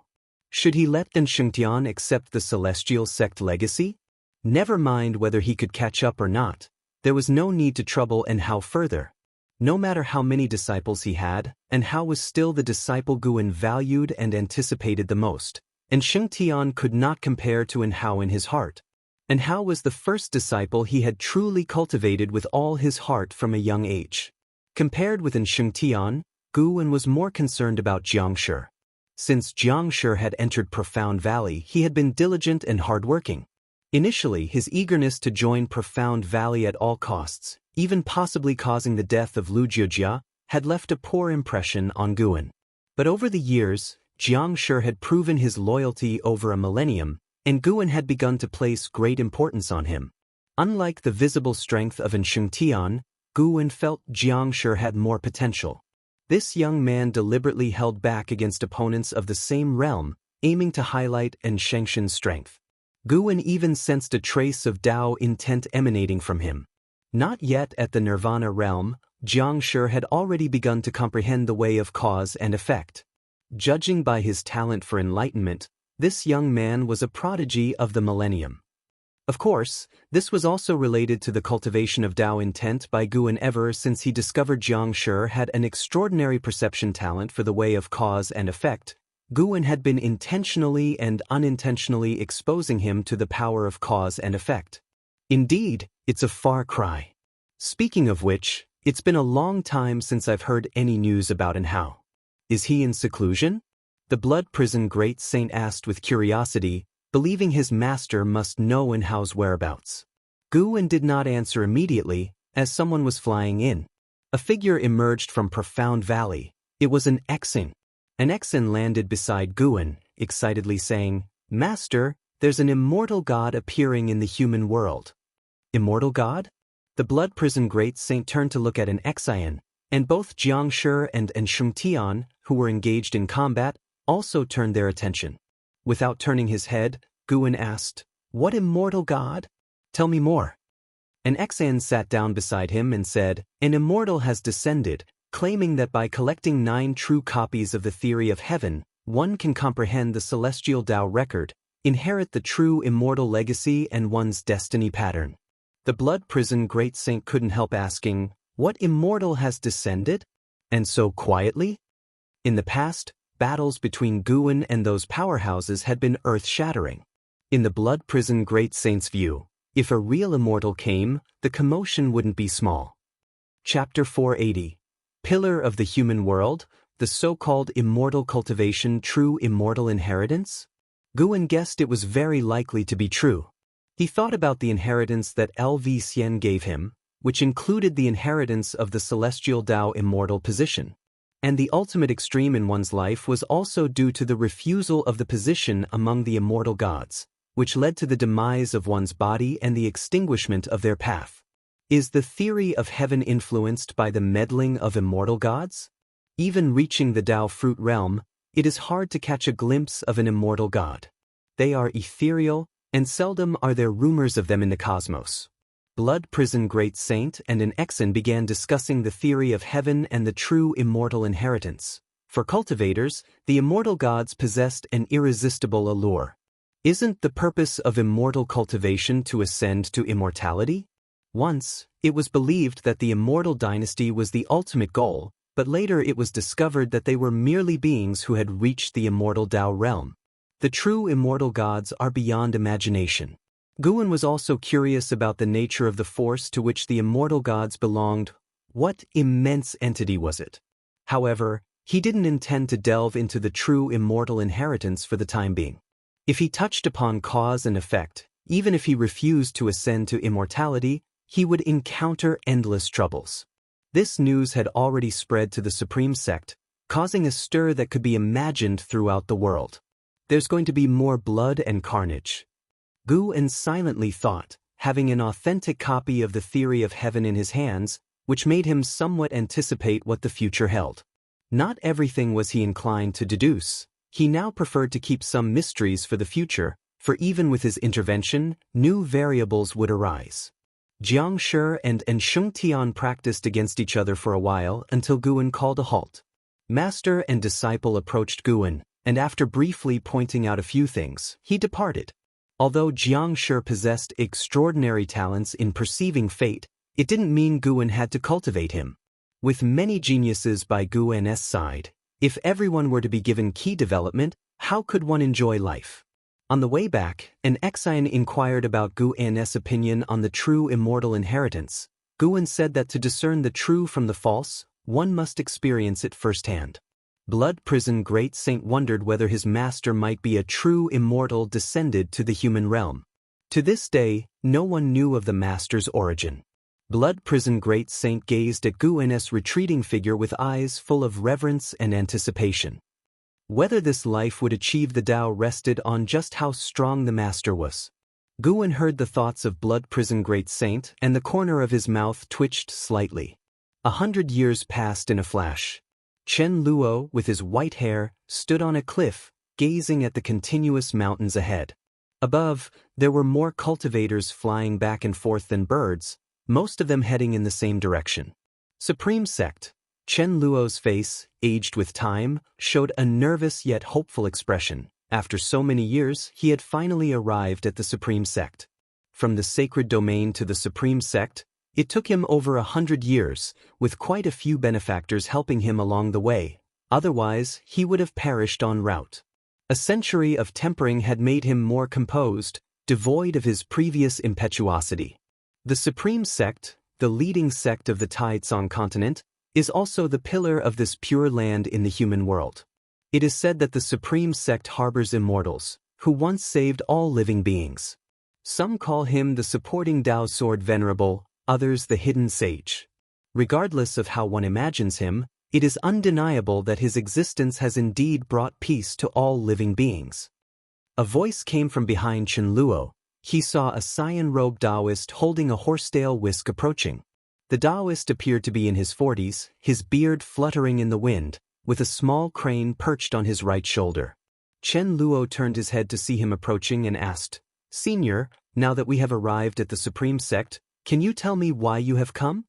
Should he let An Xianxia accept the celestial sect legacy? Never mind whether he could catch up or not, there was no need to trouble An Hao further. No matter how many disciples he had, An Hao was still the disciple Guwen valued and anticipated the most, and Xianxia could not compare to An Hao in his heart. An Hao was the first disciple he had truly cultivated with all his heart from a young age. Compared with An Xianxia, Guwen was more concerned about Xianxia. Since Xianxia had entered Profound Valley, he had been diligent and hardworking. Initially, his eagerness to join Profound Valley at all costs, even possibly causing the death of Lu Jiujia, had left a poor impression on Guwen. But over the years, Xianxia had proven his loyalty over a millennium, and Guwen had begun to place great importance on him. Unlike the visible strength of An Xianxia, Guwen felt Xianxia had more potential. This young man deliberately held back against opponents of the same realm, aiming to highlight An Xianxia's strength. Guwen even sensed a trace of Dao intent emanating from him. Not yet at the Nirvana realm, Xianxia had already begun to comprehend the way of cause and effect. Judging by his talent for enlightenment, this young man was a prodigy of the millennium. Of course, this was also related to the cultivation of Dao intent by Guwen ever since he discovered Xianxia had an extraordinary perception talent for the way of cause and effect. Guwen had been intentionally and unintentionally exposing him to the power of cause and effect. Indeed, it's a far cry. Speaking of which, it's been a long time since I've heard any news about An Hao. Is he in seclusion? The blood prison great saint asked with curiosity, believing his master must know An Hao's whereabouts. Guwen did not answer immediately, as someone was flying in. A figure emerged from Profound Valley. It was an Exin. An Exin landed beside Guwen, excitedly saying, "Master, there's an immortal god appearing in the human world." Immortal god? The blood prison great saint turned to look at an Exin, and both Xianxia and An Xianxia, who were engaged in combat, also turned their attention. Without turning his head, Guwen asked, "What immortal god? Tell me more." An Exin sat down beside him and said, "An immortal has descended, claiming that by collecting 9 true copies of the theory of heaven, one can comprehend the celestial Dao record, inherit the true immortal legacy and one's destiny pattern." The blood prison great saint couldn't help asking, "What immortal has descended? And so quietly?" In the past, battles between Guwen and those powerhouses had been earth-shattering. In the blood prison great saint's view, if a real immortal came, the commotion wouldn't be small. Chapter 480. Pillar of the Human World, the so-called immortal cultivation true immortal inheritance? Guwen guessed it was very likely to be true. He thought about the inheritance that LV Xian gave him, which included the inheritance of the celestial Dao immortal position. And the ultimate extreme in one's life was also due to the refusal of the position among the immortal gods, which led to the demise of one's body and the extinguishment of their path. Is the theory of heaven influenced by the meddling of immortal gods? Even reaching the Dao fruit realm, it is hard to catch a glimpse of an immortal god. They are ethereal, and seldom are there rumors of them in the cosmos. Blood prison great saint and an Exin began discussing the theory of heaven and the true immortal inheritance. For cultivators, the immortal gods possessed an irresistible allure. Isn't the purpose of immortal cultivation to ascend to immortality? Once, it was believed that the immortal dynasty was the ultimate goal, but later it was discovered that they were merely beings who had reached the immortal Dao realm. The true immortal gods are beyond imagination. Guwen was also curious about the nature of the force to which the immortal gods belonged. What immense entity was it? However, he didn't intend to delve into the true immortal inheritance for the time being. If he touched upon cause and effect, even if he refused to ascend to immortality, he would encounter endless troubles. This news had already spread to the Supreme Sect, causing a stir that could be imagined throughout the world. There's going to be more blood and carnage. Gu silently thought, having an authentic copy of the theory of heaven in his hands, which made him somewhat anticipate what the future held. Not everything was he inclined to deduce. He now preferred to keep some mysteries for the future, for even with his intervention, new variables would arise. Xianxia and Xianxia practiced against each other for a while until Gu called a halt. Master and disciple approached Gu, and after briefly pointing out a few things, he departed. Although Xianxia possessed extraordinary talents in perceiving fate, it didn't mean Gu had to cultivate him. With many geniuses by Gu's side, if everyone were to be given key development, how could one enjoy life? On the way back, an Xian inquired about Gu's opinion on the true immortal inheritance. Gu said that to discern the true from the false, one must experience it firsthand. Blood Prison Great Saint wondered whether his master might be a true immortal descended to the human realm. To this day, no one knew of the master's origin. Blood Prison Great Saint gazed at Gu's retreating figure with eyes full of reverence and anticipation. Whether this life would achieve the Tao rested on just how strong the master was. Gu heard the thoughts of Blood Prison Great Saint, and the corner of his mouth twitched slightly. 100 years passed in a flash. Chen Luo, with his white hair, stood on a cliff, gazing at the continuous mountains ahead. Above, there were more cultivators flying back and forth than birds, most of them heading in the same direction. Supreme Sect. Chen Luo's face, aged with time, showed a nervous yet hopeful expression. After so many years, he had finally arrived at the Supreme Sect. From the sacred domain to the Supreme Sect, it took him over 100 years, with quite a few benefactors helping him along the way. Otherwise, he would have perished en route. A century of tempering had made him more composed, devoid of his previous impetuosity. The Supreme Sect, the leading sect of the Taizong continent, is also the pillar of this pure land in the human world. It is said that the Supreme Sect harbors immortals, who once saved all living beings. Some call him the supporting Tao Sword Venerable, others the Hidden Sage. Regardless of how one imagines him, it is undeniable that his existence has indeed brought peace to all living beings. A voice came from behind Chen Luo. He saw a cyan-robed Daoist holding a horsetail whisk approaching. The Daoist appeared to be in his 40s, his beard fluttering in the wind, with a small crane perched on his right shoulder. Chen Luo turned his head to see him approaching and asked, "Senior, now that we have arrived at the Supreme Sect, can you tell me why you have come?"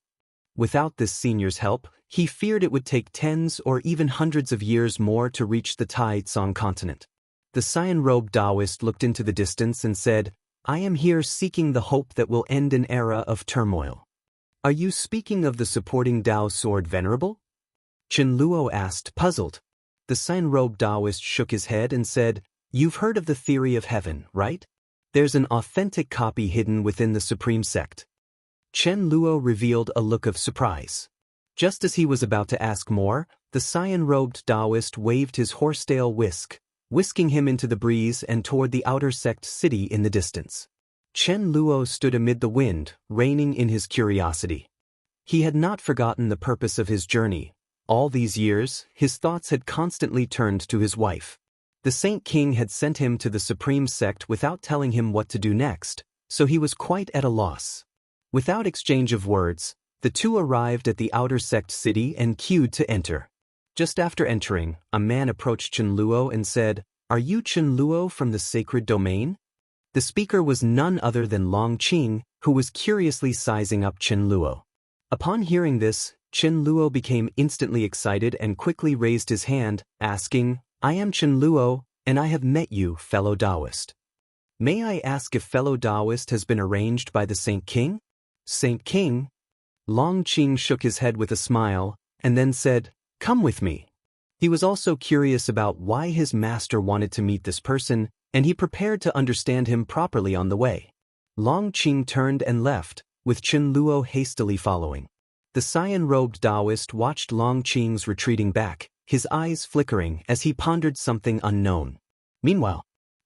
Without this senior's help, he feared it would take tens or even hundreds of years more to reach the Taizong continent. The cyan-robed Daoist looked into the distance and said, "I am here seeking the hope that will end an era of turmoil." "Are you speaking of the supporting Tao Sword Venerable?" Chen Luo asked, puzzled. The cyan-robed Daoist shook his head and said, "You've heard of the theory of heaven, right? There's an authentic copy hidden within the Supreme Sect." Chen Luo revealed a look of surprise. Just as he was about to ask more, the cyan-robed Daoist waved his horsetail whisk, whisking him into the breeze and toward the outer sect city in the distance. Chen Luo stood amid the wind, reining in his curiosity. He had not forgotten the purpose of his journey. All these years, his thoughts had constantly turned to his wife. The Saint King had sent him to the Supreme Sect without telling him what to do next, so he was quite at a loss. Without exchange of words, the two arrived at the outer sect city and queued to enter. Just after entering, a man approached Chen Luo and said, "Are you Chen Luo from the sacred domain?" The speaker was none other than Long Qing, who was curiously sizing up Chen Luo. Upon hearing this, Chen Luo became instantly excited and quickly raised his hand, asking, "I am Chen Luo, and I have met you, fellow Daoist. May I ask if fellow Daoist has been arranged by the Saint King?" "Saint King?" Long Qing shook his head with a smile, and then said, "Come with me." He was also curious about why his master wanted to meet this person, and he prepared to understand him properly on the way. Long Qing turned and left, with Chen Luo hastily following. The cyan-robed Daoist watched Long Qing's retreating back, his eyes flickering as he pondered something unknown. Meanwhile,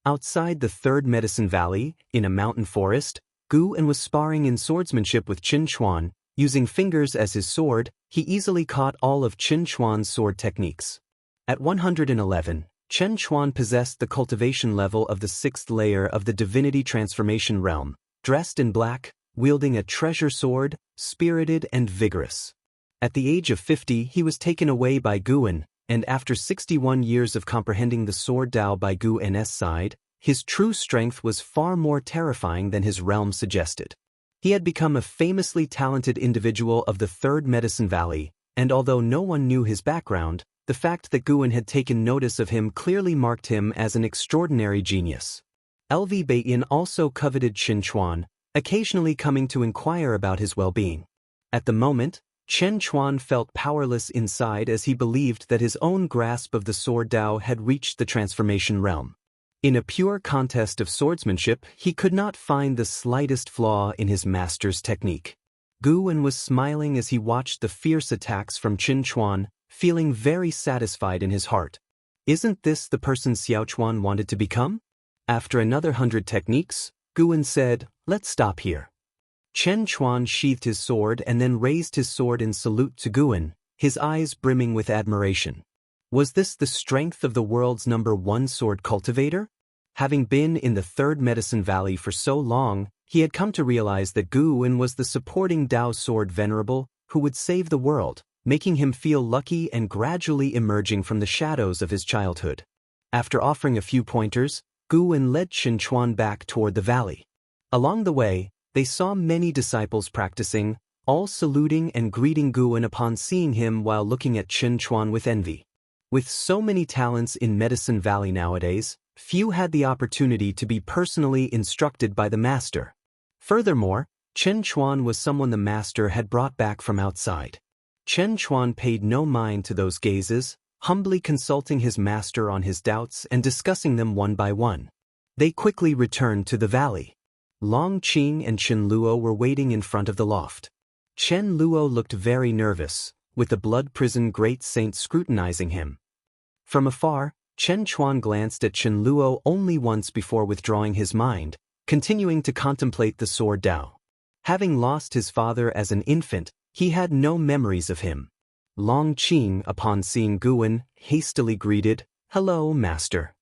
Outside the Third Medicine Valley, in a mountain forest, Gu En was sparring in swordsmanship with Qin Chuan. Using fingers as his sword, he easily caught all of Qin Chuan's sword techniques. At 111, Qin Chuan possessed the cultivation level of the 6th layer of the divinity transformation realm, dressed in black, wielding a treasure sword, spirited and vigorous. At the age of 50 he was taken away by Gu En, and after 61 years of comprehending the sword Dao by Gu En's side, his true strength was far more terrifying than his realm suggested. He had become a famously talented individual of the Third Medicine Valley, and although no one knew his background, the fact that Gu En had taken notice of him clearly marked him as an extraordinary genius. LV Beiyin also coveted Qin Chuan, occasionally coming to inquire about his well-being. At the moment, Qin Chuan felt powerless inside as he believed that his own grasp of the sword Dao had reached the transformation realm. In a pure contest of swordsmanship, he could not find the slightest flaw in his master's technique. Gu En was smiling as he watched the fierce attacks from Qin Chuan, feeling very satisfied in his heart. Isn't this the person Xiao Chuan wanted to become? After another 100 techniques, Gu En said, "Let's stop here." Qin Chuan sheathed his sword and then raised his sword in salute to Gu En, his eyes brimming with admiration. Was this the strength of the world's #1 sword cultivator? Having been in the Third Medicine Valley for so long, he had come to realize that Gu En was the supporting Dao sword venerable who would save the world, making him feel lucky and gradually emerging from the shadows of his childhood. After offering a few pointers, Gu En led Qin Chuan back toward the valley. Along the way, they saw many disciples practicing, all saluting and greeting Gu En upon seeing him while looking at Qin Chuan with envy. With so many talents in Medicine Valley nowadays, few had the opportunity to be personally instructed by the master. Furthermore, Qin Chuan was someone the master had brought back from outside. Qin Chuan paid no mind to those gazes, humbly consulting his master on his doubts and discussing them one by one. They quickly returned to the valley. Long Qing and Chen Luo were waiting in front of the loft. Chen Luo looked very nervous, with the blood prison great saint scrutinizing him. From afar, Chen Chuan glanced at Chen Luo only once before withdrawing his mind, continuing to contemplate the sword Dao. Having lost his father as an infant, he had no memories of him. Long Qing, upon seeing Gu En, hastily greeted, "Hello, master."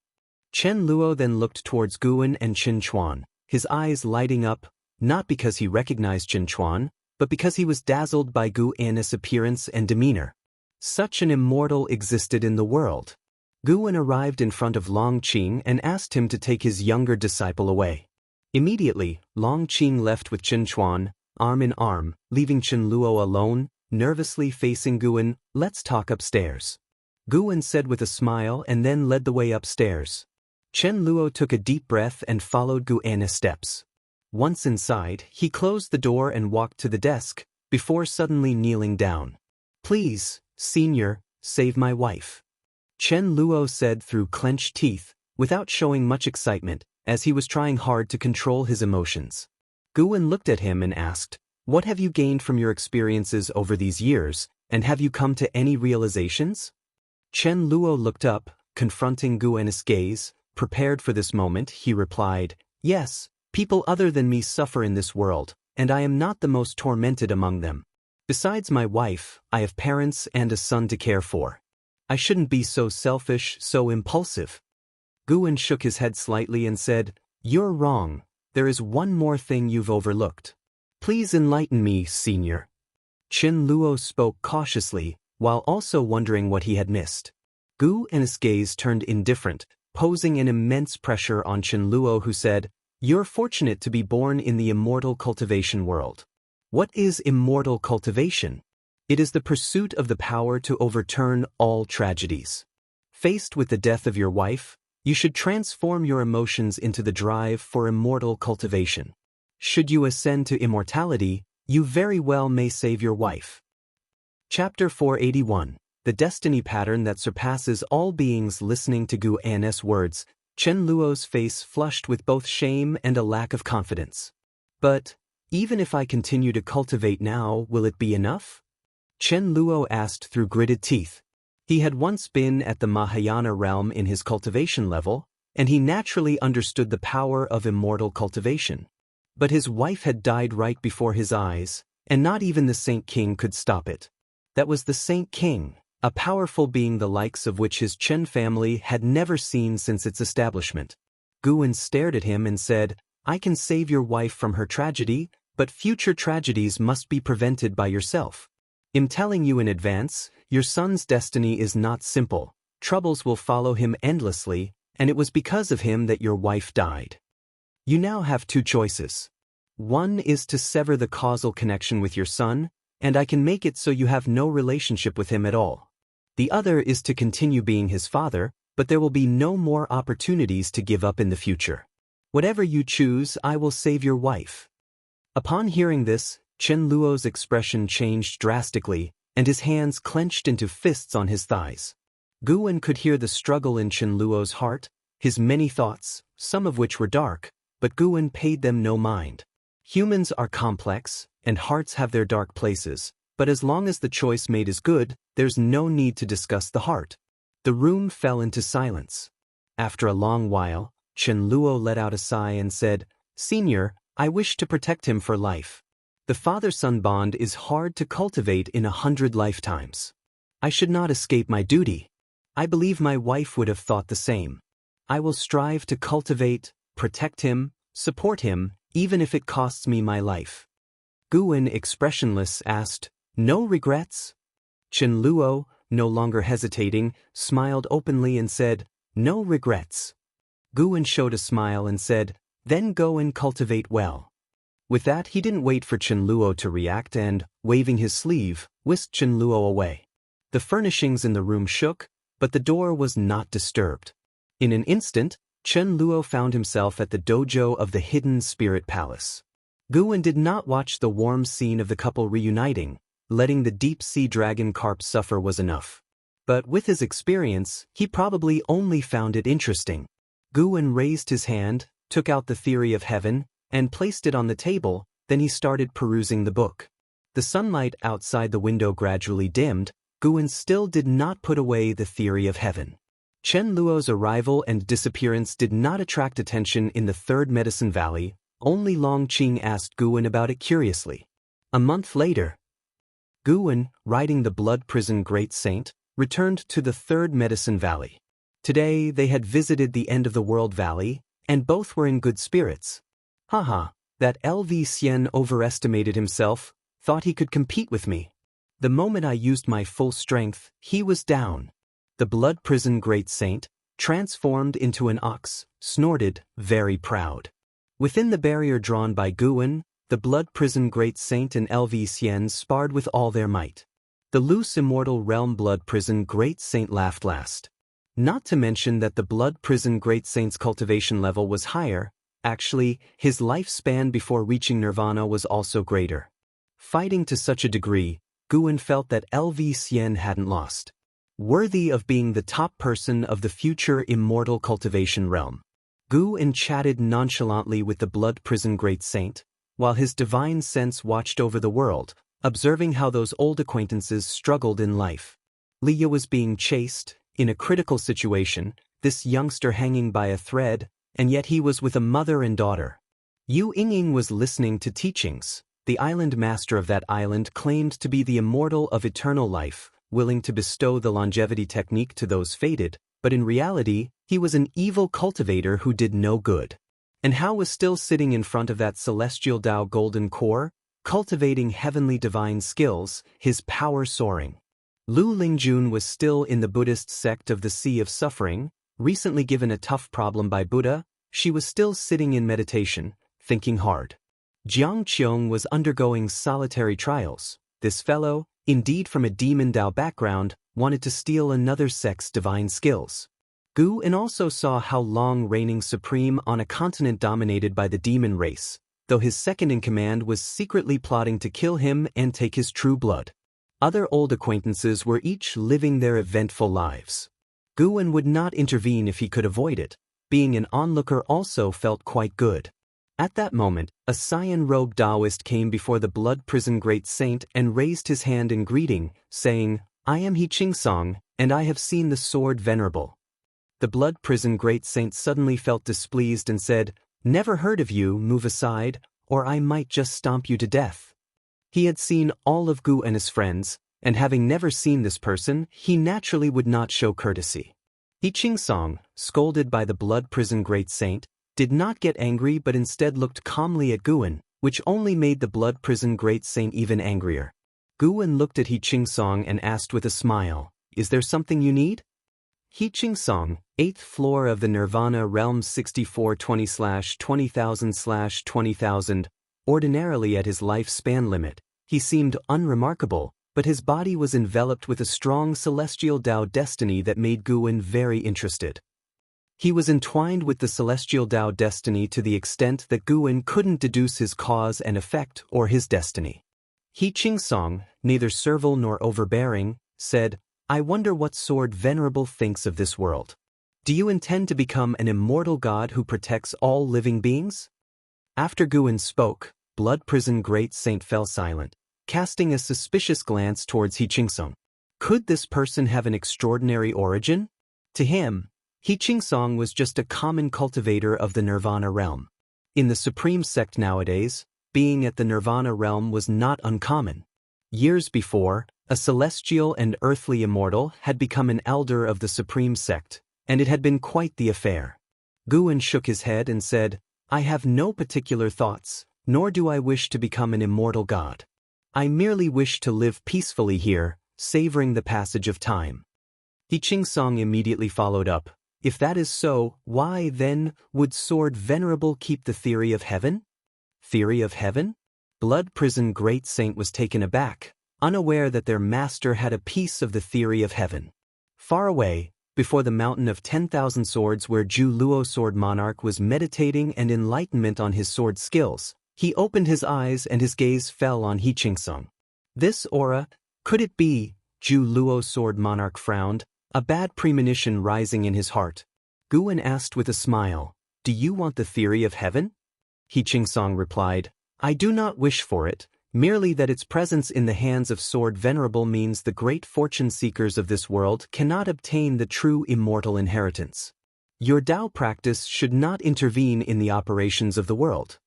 Chen Luo then looked towards Gu En and Qin Chuan, his eyes lighting up, not because he recognized Qin Chuan, but because he was dazzled by Gu En's appearance and demeanor. Such an immortal existed in the world. Gu En arrived in front of Long Qing and asked him to take his younger disciple away. Immediately, Long Qing left with Qin Chuan, arm in arm, leaving Chen Luo alone, nervously facing Gu En. "Let's talk upstairs," Gu En said with a smile and then led the way upstairs. Chen Luo took a deep breath and followed Gu En's steps. Once inside, he closed the door and walked to the desk, before suddenly kneeling down. "Please, senior, save my wife," Chen Luo said through clenched teeth, without showing much excitement, as he was trying hard to control his emotions. Gu En looked at him and asked, "What have you gained from your experiences over these years, and have you come to any realizations?" Chen Luo looked up, confronting Gu En's gaze. Prepared for this moment, he replied, "Yes, people other than me suffer in this world, and I am not the most tormented among them. Besides my wife, I have parents and a son to care for. I shouldn't be so selfish, so impulsive." Gu En shook his head slightly and said, "You're wrong. There is one more thing you've overlooked. Please enlighten me, senior." Qin Luo spoke cautiously, while also wondering what he had missed. Gu En's gaze turned indifferent, posing an immense pressure on Qin Luo, who said, "You're fortunate to be born in the immortal cultivation world." What is immortal cultivation? It is the pursuit of the power to overturn all tragedies. Faced with the death of your wife, you should transform your emotions into the drive for immortal cultivation. Should you ascend to immortality, you very well may save your wife. Chapter 481. The destiny pattern that surpasses all beings. Listening to Gu En's words, Chen Luo's face flushed with both shame and a lack of confidence. "But, even if I continue to cultivate now, will it be enough?" Chen Luo asked through gritted teeth. He had once been at the Mahayana realm in his cultivation level, and he naturally understood the power of immortal cultivation. But his wife had died right before his eyes, and not even the Saint King could stop it. That was the Saint King, a powerful being the likes of which his Chen family had never seen since its establishment. Guwen stared at him and said, "I can save your wife from her tragedy, but future tragedies must be prevented by yourself. I'm telling you in advance, your son's destiny is not simple. Troubles will follow him endlessly, and it was because of him that your wife died. You now have two choices. One is to sever the causal connection with your son, and I can make it so you have no relationship with him at all. The other is to continue being his father, but there will be no more opportunities to give up in the future. Whatever you choose, I will save your wife." Upon hearing this, Chen Luo's expression changed drastically, and his hands clenched into fists on his thighs. Guwen could hear the struggle in Chen Luo's heart, his many thoughts, some of which were dark, but Guwen paid them no mind. Humans are complex, and hearts have their dark places, but as long as the choice made is good, there's no need to discuss the heart. The room fell into silence. After a long while, Chen Luo let out a sigh and said, "Senior, I wish to protect him for life. The father-son bond is hard to cultivate in 100 lifetimes. I should not escape my duty. I believe my wife would have thought the same. I will strive to cultivate, protect him, support him, even if it costs me my life." Guwen, expressionless, asked, "No regrets?" Chen Luo, no longer hesitating, smiled openly and said, "No regrets." Guwen showed a smile and said, "Then go and cultivate well." With that, he didn't wait for Chen Luo to react and, waving his sleeve, whisked Chen Luo away. The furnishings in the room shook, but the door was not disturbed. In an instant, Chen Luo found himself at the dojo of the Hidden Spirit Palace. Guwen did not watch the warm scene of the couple reuniting. Letting the deep-sea dragon carp suffer was enough. But with his experience, he probably only found it interesting. Guwen raised his hand, took out the Theory of Heaven, and placed it on the table, then he started perusing the book. The sunlight outside the window gradually dimmed. Guwen still did not put away the Theory of Heaven. Chen Luo's arrival and disappearance did not attract attention in the Third Medicine Valley. Only Long Qing asked Guwen about it curiously. A month later, Guwen, riding the Blood Prison Great Saint, returned to the Third Medicine Valley. Today they had visited the End of the World Valley, and both were in good spirits. Haha, that LV Xian overestimated himself, thought he could compete with me. The moment I used my full strength, he was down. The Blood Prison Great Saint, transformed into an ox, snorted, very proud. Within the barrier drawn by Guwen, the Blood Prison Great Saint and LV Xian sparred with all their might. The loose immortal realm Blood Prison Great Saint laughed last. Not to mention that the Blood Prison Great Saint's cultivation level was higher. Actually, his lifespan before reaching nirvana was also greater. Fighting to such a degree, Guwen felt that LV Xian hadn't lost. Worthy of being the top person of the future immortal cultivation realm. Guwen chatted nonchalantly with the Blood Prison Great Saint, while his divine sense watched over the world, observing how those old acquaintances struggled in life. Leah was being chased, in a critical situation, this youngster hanging by a thread, and yet he was with a mother and daughter. Yu Yingying was listening to teachings. The island master of that island claimed to be the immortal of eternal life, willing to bestow the longevity technique to those fated, but in reality, he was an evil cultivator who did no good. And Hao was still sitting in front of that celestial Tao golden core, cultivating heavenly divine skills, his power soaring. Lu Lingjun was still in the Buddhist sect of the Sea of Suffering, recently given a tough problem by Buddha. She was still sitting in meditation, thinking hard. Jiang Qiong was undergoing solitary trials. This fellow, indeed from a demon Tao background, wanted to steal another sect's divine skills. Guwen also saw Hao Long reigning supreme on a continent dominated by the demon race, though his second-in-command was secretly plotting to kill him and take his true blood. Other old acquaintances were each living their eventful lives. Guwen would not intervene if he could avoid it. Being an onlooker also felt quite good. At that moment, a cyan-robed Daoist came before the Blood Prison Great Saint and raised his hand in greeting, saying, "I am He Qingsong, and I have seen the sword venerable." The blood prison great saint suddenly felt displeased and said, "Never heard of you, move aside, or I might just stomp you to death." He had seen all of Gu and his friends, and having never seen this person, he naturally would not show courtesy. He Qingsong, scolded by the blood prison great saint, did not get angry but instead looked calmly at Guan, which only made the blood prison great saint even angrier. Guan looked at He Qingsong and asked with a smile, "Is there something you need?" He Qingsong, 8th floor of the Nirvana realm 6420/20,000/20,000, ordinarily at his lifespan limit, he seemed unremarkable, but his body was enveloped with a strong celestial Tao destiny that made Guan very interested. He was entwined with the celestial Tao destiny to the extent that Guan couldn't deduce his cause and effect or his destiny. He Qingsong, neither servile nor overbearing, said, "I wonder what Sword Venerable thinks of this world. Do you intend to become an immortal god who protects all living beings?" After Guan spoke, Blood Prison Great Saint fell silent, casting a suspicious glance towards He Qingsong. Could this person have an extraordinary origin? To him, He Qingsong was just a common cultivator of the Nirvana realm. In the Supreme Sect nowadays, being at the Nirvana realm was not uncommon. Years before, a celestial and earthly immortal had become an elder of the Supreme Sect, and it had been quite the affair. Guan shook his head and said, "I have no particular thoughts, nor do I wish to become an immortal god. I merely wish to live peacefully here, savoring the passage of time." He Qingsong immediately followed up, "If that is so, why, then, would Sword Venerable keep the theory of heaven?" Theory of heaven? Blood Prison Great Saint was taken aback, unaware that their master had a piece of the theory of heaven. Far away, before the mountain of 10,000 swords where Zhu Luo Sword Monarch was meditating and enlightenment on his sword skills, he opened his eyes and his gaze fell on He Qingsong. This aura, could it be? Zhu Luo Sword Monarch frowned, a bad premonition rising in his heart. Guan asked with a smile, "Do you want the theory of heaven?" He Qingsong replied, "I do not wish for it, merely that its presence in the hands of Sword Venerable means the great fortune seekers of this world cannot obtain the true immortal inheritance. Your Tao practice should not intervene in the operations of the world."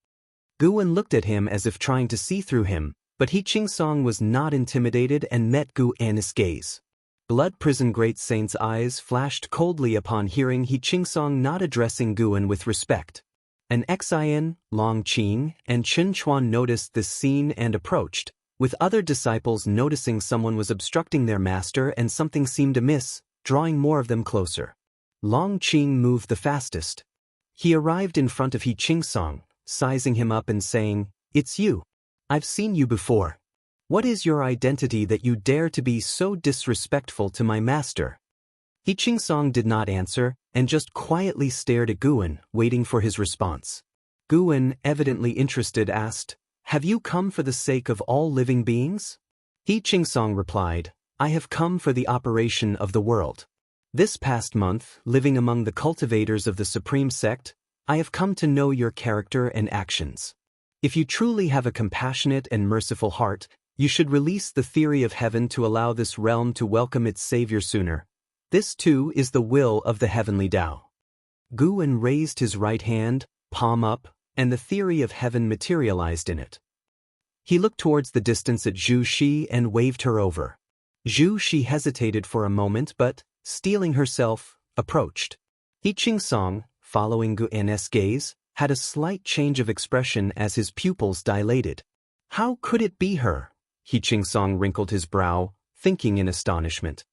Guan looked at him as if trying to see through him, but He Qingsong was not intimidated and met Guan's gaze. Blood Prison Great Saint's eyes flashed coldly upon hearing He Qingsong not addressing Guan with respect. An Xian, Longqing, and Chen Chuan noticed this scene and approached, with other disciples noticing someone was obstructing their master and something seemed amiss, drawing more of them closer. Longqing moved the fastest. He arrived in front of He Qingsong, sizing him up and saying, "It's you. I've seen you before. What is your identity that you dare to be so disrespectful to my master?" He Qingsong did not answer, and just quietly stared at Guan, waiting for his response. Guan, evidently interested, asked, "Have you come for the sake of all living beings?" He Qingsong replied, "I have come for the operation of the world. This past month, living among the cultivators of the Supreme Sect, I have come to know your character and actions. If you truly have a compassionate and merciful heart, you should release the theory of heaven to allow this realm to welcome its savior sooner. This too is the will of the heavenly Tao." Guan raised his right hand, palm up, and the theory of heaven materialized in it. He looked towards the distance at Zhu Xi and waved her over. Zhu Xi hesitated for a moment but, steeling herself, approached. He Qingsong, following Guan's gaze, had a slight change of expression as his pupils dilated. How could it be her? He Qingsong wrinkled his brow, thinking in astonishment.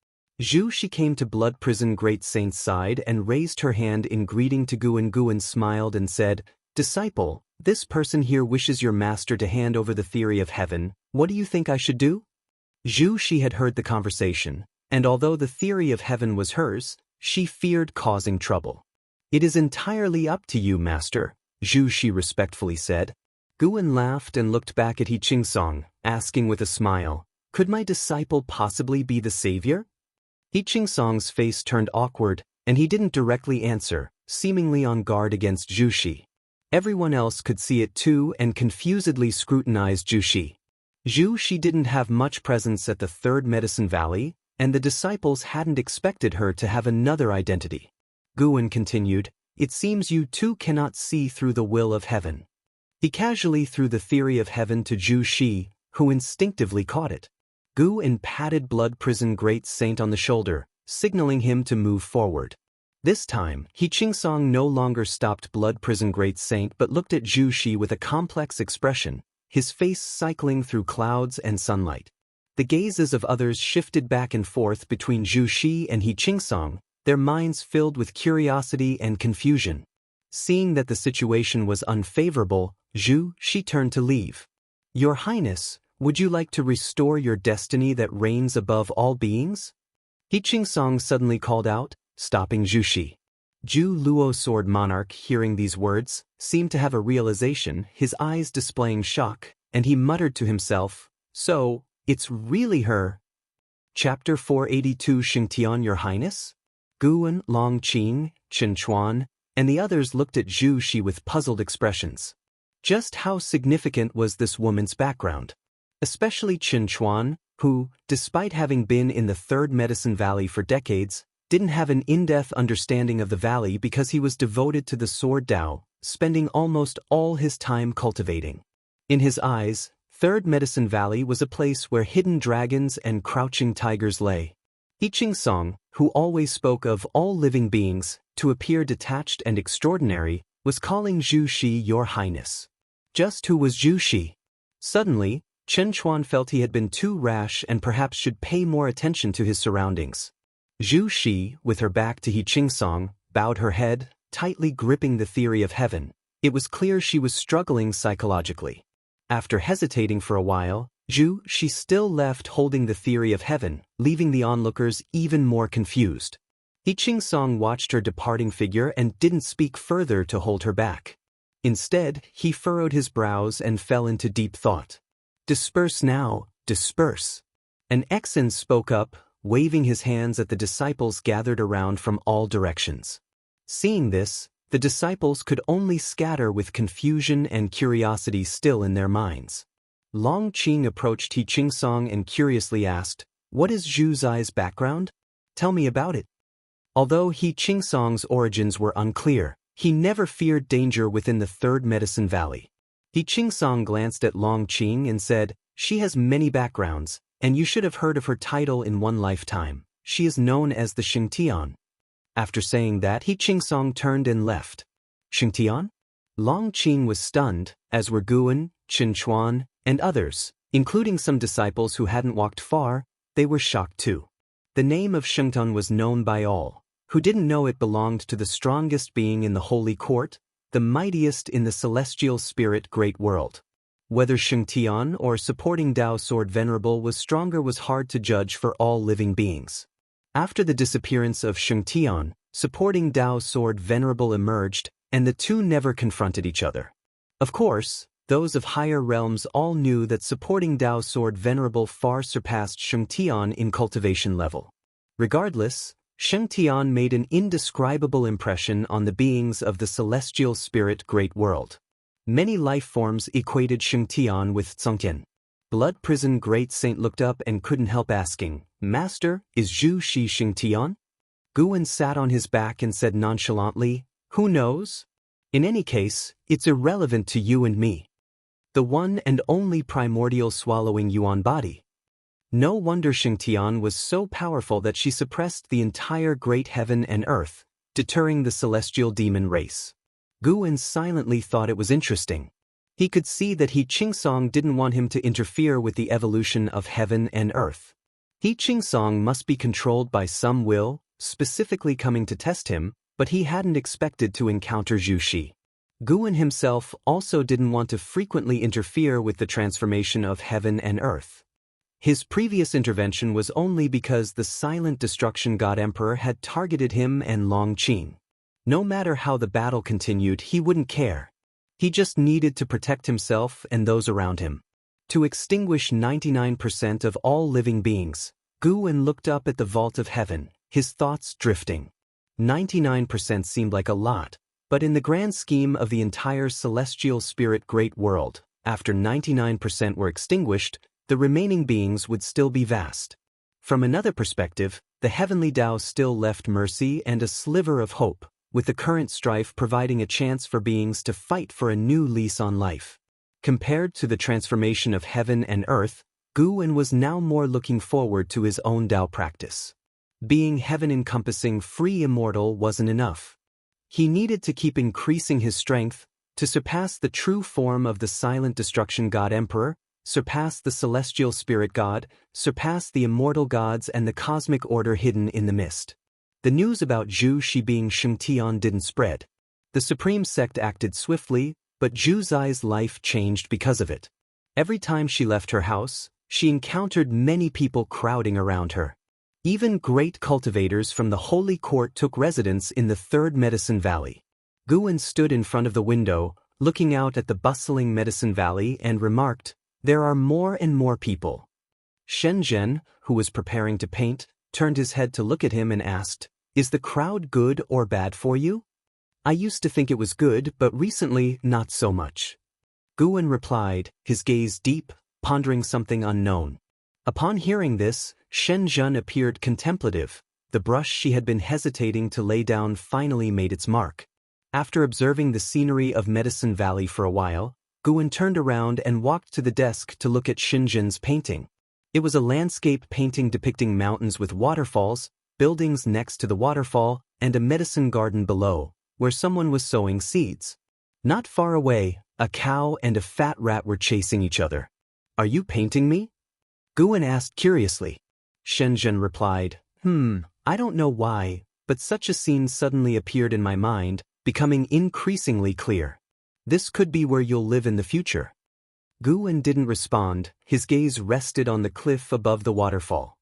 Zhu Xi came to Blood Prison Great Saint's side and raised her hand in greeting to Guan. Guan smiled and said, "Disciple, this person here wishes your master to hand over the theory of heaven. What do you think I should do?" Zhu Xi had heard the conversation, and although the theory of heaven was hers, she feared causing trouble. "It is entirely up to you, master," Zhu Xi respectfully said. Guan laughed and looked back at He Qingsong, asking with a smile, "Could my disciple possibly be the savior?" He Qingsong's face turned awkward, and he didn't directly answer, seemingly on guard against Zhu Xi. Everyone else could see it too and confusedly scrutinized Zhu Xi. Zhu Xi didn't have much presence at the Third Medicine Valley, and the disciples hadn't expected her to have another identity. Guan continued, "It seems you too cannot see through the will of heaven." He casually threw the theory of heaven to Zhu Xi, who instinctively caught it. Guan patted Blood Prison Great Saint on the shoulder, signaling him to move forward. This time, He Qingsong no longer stopped Blood Prison Great Saint but looked at Zhu Xi with a complex expression, his face cycling through clouds and sunlight. The gazes of others shifted back and forth between Zhu Xi and He Qingsong, their minds filled with curiosity and confusion. Seeing that the situation was unfavorable, Zhu Xi turned to leave. "Your Highness, would you like to restore your destiny that reigns above all beings?" He Qingsong suddenly called out, stopping Zhu Xi. Zhu Luo Sword Monarch, hearing these words, seemed to have a realization, his eyes displaying shock, and he muttered to himself, "So, it's really her." Chapter 482 Xingtian, Your Highness? Guan, Longqing, Chen Chuan, and the others looked at Zhu Xi with puzzled expressions. Just how significant was this woman's background? Especially Chen Chuan, who, despite having been in the Third Medicine Valley for decades, didn't have an in-depth understanding of the valley because he was devoted to the Sword Dao, spending almost all his time cultivating. In his eyes, Third Medicine Valley was a place where hidden dragons and crouching tigers lay. He Qingsong, who always spoke of all living beings, to appear detached and extraordinary, was calling Zhu Xi Your Highness. Just who was Zhu Xi? Suddenly, Chen Chuan felt he had been too rash and perhaps should pay more attention to his surroundings. Zhu Xi, with her back to He Qingsong, bowed her head, tightly gripping the theory of heaven. It was clear she was struggling psychologically. After hesitating for a while, Zhu Xi still left holding the theory of heaven, leaving the onlookers even more confused. He Qingsong watched her departing figure and didn't speak further to hold her back. Instead, he furrowed his brows and fell into deep thought. "Disperse now, disperse." An Exan spoke up, waving his hands at the disciples gathered around from all directions. Seeing this, the disciples could only scatter with confusion and curiosity still in their minds. Longqing approached He Qingsong and curiously asked, "What is Zhu Zai's background? Tell me about it." Although He Qingsong's origins were unclear, he never feared danger within the Third Medicine Valley. He Qingsong glanced at Longqing and said, "She has many backgrounds, and you should have heard of her title in one lifetime. She is known as the Xingtian." After saying that, He Qingsong turned and left. "Xingtian?" Longqing was stunned, as were Guan, Chen Chuan, and others, including some disciples who hadn't walked far. They were shocked too. The name of Xingtian was known by all. Who didn't know it belonged to the strongest being in the Holy Court, the mightiest in the celestial spirit great world? Whether Xingtian or supporting Dao Sword Venerable was stronger was hard to judge for all living beings. After the disappearance of Xingtian, supporting Dao Sword Venerable emerged, and the two never confronted each other. Of course, those of higher realms all knew that supporting Dao Sword Venerable far surpassed Xingtian in cultivation level. Regardless, Xingtian made an indescribable impression on the beings of the celestial spirit great world. Many life forms equated Xingtian with Zongtian. Blood Prison Great Saint looked up and couldn't help asking, "Master, is Zhu Xi Xingtian?" Guan sat on his back and said nonchalantly, "Who knows? In any case, it's irrelevant to you and me. The one and only primordial swallowing yuan body." No wonder Xingtian was so powerful that she suppressed the entire great heaven and earth, deterring the celestial demon race. Guan silently thought it was interesting. He could see that He Qingsong didn't want him to interfere with the evolution of heaven and earth. He Qingsong must be controlled by some will, specifically coming to test him, but he hadn't expected to encounter Zhu Xi. Guan himself also didn't want to frequently interfere with the transformation of heaven and earth. His previous intervention was only because the silent destruction god emperor had targeted him and Longqing. No matter how the battle continued, he wouldn't care. He just needed to protect himself and those around him. To extinguish 99% of all living beings, Guan looked up at the vault of heaven, his thoughts drifting. 99% seemed like a lot, but in the grand scheme of the entire celestial spirit great world, after 99% were extinguished, the remaining beings would still be vast. From another perspective, The heavenly Tao still left mercy and a sliver of hope, with the current strife providing a chance for beings to fight for a new lease on life. Compared to the transformation of heaven and earth, Guwen was now more looking forward to his own Tao practice. Being heaven-encompassing free immortal wasn't enough. He needed to keep increasing his strength, to surpass the true form of the silent destruction god emperor, surpass the celestial spirit god, surpass the immortal gods and the cosmic order hidden in the mist. The news about Zhu Shi being Shengtian didn't spread. The supreme sect acted swiftly, but Zhu Zai's life changed because of it. Every time she left her house, she encountered many people crowding around her. Even great cultivators from the Holy Court took residence in the Third Medicine Valley. Guwen stood in front of the window, looking out at the bustling Medicine Valley and remarked, "There are more and more people." Shenzhen, who was preparing to paint, turned his head to look at him and asked, "Is the crowd good or bad for you?" "I used to think it was good, but recently not so much." Guwen replied, his gaze deep, pondering something unknown. Upon hearing this, Shenzhen appeared contemplative. The brush she had been hesitating to lay down finally made its mark. After observing the scenery of Medicine Valley for a while, Guwen turned around and walked to the desk to look at Shenzhen's painting. It was a landscape painting depicting mountains with waterfalls, buildings next to the waterfall, and a medicine garden below, where someone was sowing seeds. Not far away, a cow and a fat rat were chasing each other. "Are you painting me?" Guwen asked curiously. Shenzhen replied, I don't know why, but such a scene suddenly appeared in my mind, becoming increasingly clear. This could be where you'll live in the future." Guwen didn't respond, his gaze rested on the cliff above the waterfall.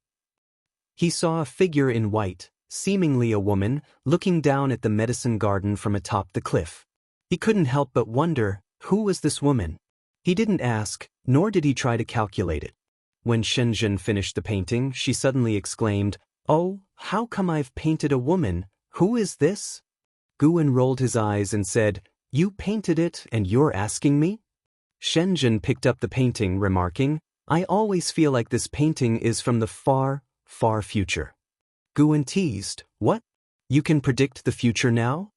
He saw a figure in white, seemingly a woman, looking down at the medicine garden from atop the cliff. He couldn't help but wonder, who was this woman? He didn't ask, nor did he try to calculate it. When Shenzhen finished the painting, she suddenly exclaimed, "Oh, how come I've painted a woman? Who is this?" Guwen rolled his eyes and said, "You painted it and you're asking me?" Shenzhen picked up the painting, remarking, "I always feel like this painting is from the far, far future." Guwen teased, "What? You can predict the future now?"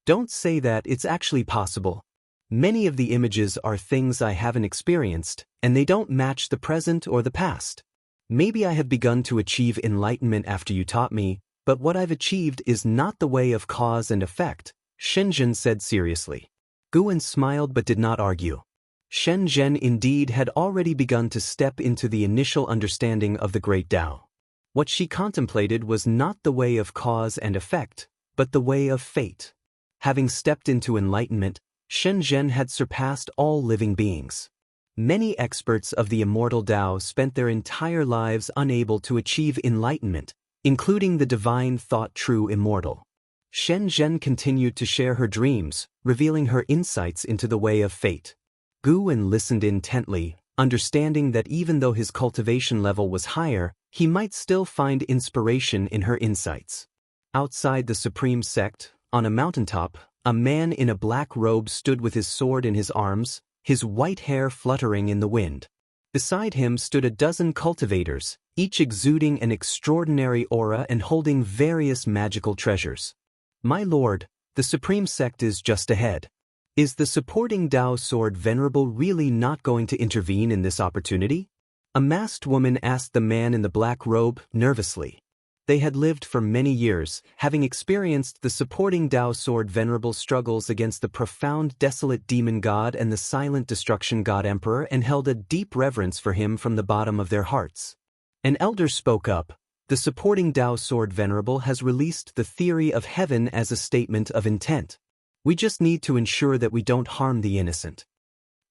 "Don't say that, it's actually possible. Many of the images are things I haven't experienced, and they don't match the present or the past. Maybe I have begun to achieve enlightenment after you taught me, but what I've achieved is not the way of cause and effect," Shenzhen said seriously. Guwen smiled but did not argue. Shenzhen indeed had already begun to step into the initial understanding of the Great Tao. What she contemplated was not the way of cause and effect, but the way of fate. Having stepped into enlightenment, Shenzhen had surpassed all living beings. Many experts of the immortal Tao spent their entire lives unable to achieve enlightenment, including the divine thought true immortal. Shenzhen continued to share her dreams, revealing her insights into the way of fate. Guwen listened intently, understanding that even though his cultivation level was higher, he might still find inspiration in her insights. Outside the supreme sect, on a mountaintop, a man in a black robe stood with his sword in his arms, his white hair fluttering in the wind. Beside him stood a dozen cultivators, each exuding an extraordinary aura and holding various magical treasures. "My lord, the supreme sect is just ahead. Is the supporting Tao sword venerable really not going to intervene in this opportunity?" A masked woman asked the man in the black robe, nervously. They had lived for many years, having experienced the supporting Tao sword venerable struggles against the profound desolate demon god and the silent destruction god emperor, and held a deep reverence for him from the bottom of their hearts. An elder spoke up. "The supporting Tao sword venerable has released the theory of heaven as a statement of intent. We just need to ensure that we don't harm the innocent."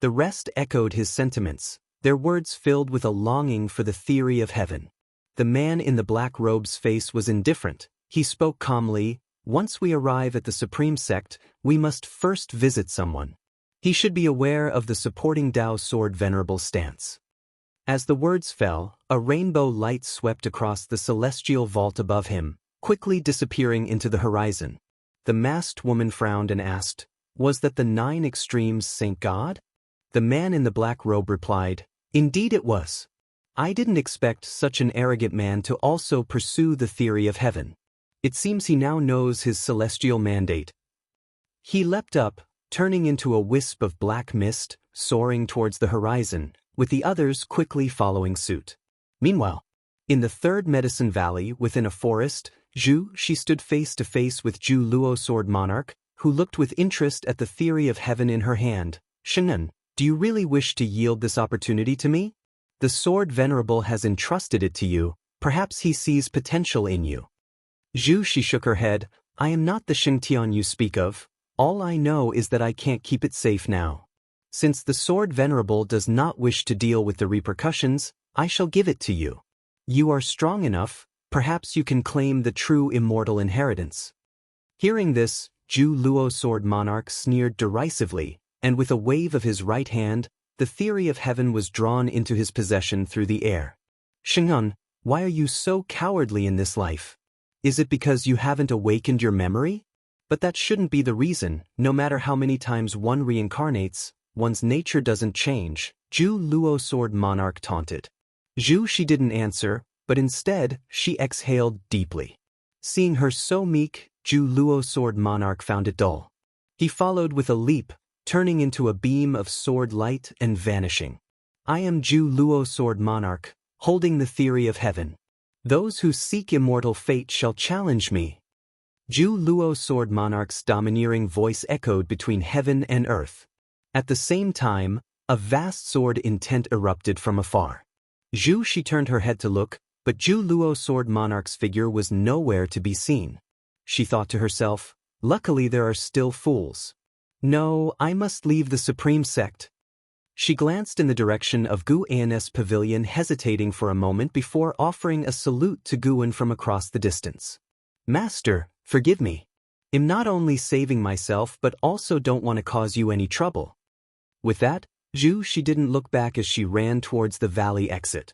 The rest echoed his sentiments, their words filled with a longing for the theory of heaven. The man in the black robe's face was indifferent. He spoke calmly, "Once we arrive at the supreme sect, we must first visit someone. He should be aware of the supporting Tao sword venerable stance." As the words fell, a rainbow light swept across the celestial vault above him, quickly disappearing into the horizon. The masked woman frowned and asked, "Was that the 9 extremes Saint God?" The man in the black robe replied, "Indeed it was." I didn't expect such an arrogant man to also pursue the theory of heaven. It seems he now knows his celestial mandate. He leapt up, turning into a wisp of black mist, soaring towards the horizon, with the others quickly following suit. Meanwhile, in the third medicine valley within a forest, she stood face to face with Zhu Luo Sword Monarch, who looked with interest at the theory of heaven in her hand. Shen'en, do you really wish to yield this opportunity to me? The Sword Venerable has entrusted it to you, perhaps he sees potential in you. She shook her head. I am not the Xingtian you speak of. All I know is that I can't keep it safe now. Since the Sword Venerable does not wish to deal with the repercussions, I shall give it to you. You are strong enough, perhaps you can claim the true immortal inheritance. Hearing this, Zhu Luo Sword Monarch sneered derisively, and with a wave of his right hand, the theory of heaven was drawn into his possession through the air. Shen'en, why are you so cowardly in this life? Is it because you haven't awakened your memory? But that shouldn't be the reason. No matter how many times one reincarnates, one's nature doesn't change, Zhu Luo Sword Monarch taunted. She didn't answer, but instead, she exhaled deeply. Seeing her so meek, Zhu Luo Sword Monarch found it dull. He followed with a leap, turning into a beam of sword light and vanishing. I am Zhu Luo Sword Monarch, holding the theory of heaven. Those who seek immortal fate shall challenge me. Zhu Luo Sword Monarch's domineering voice echoed between heaven and earth. At the same time, a vast sword intent erupted from afar. She turned her head to look, but Zhu Luo Sword Monarch's figure was nowhere to be seen. She thought to herself, luckily there are still fools. No, I must leave the supreme sect. She glanced in the direction of Gu An's pavilion, hesitating for a moment before offering a salute to Guan from across the distance. Master, forgive me. I'm not only saving myself but also don't want to cause you any trouble. With that, she didn't look back as she ran towards the valley exit.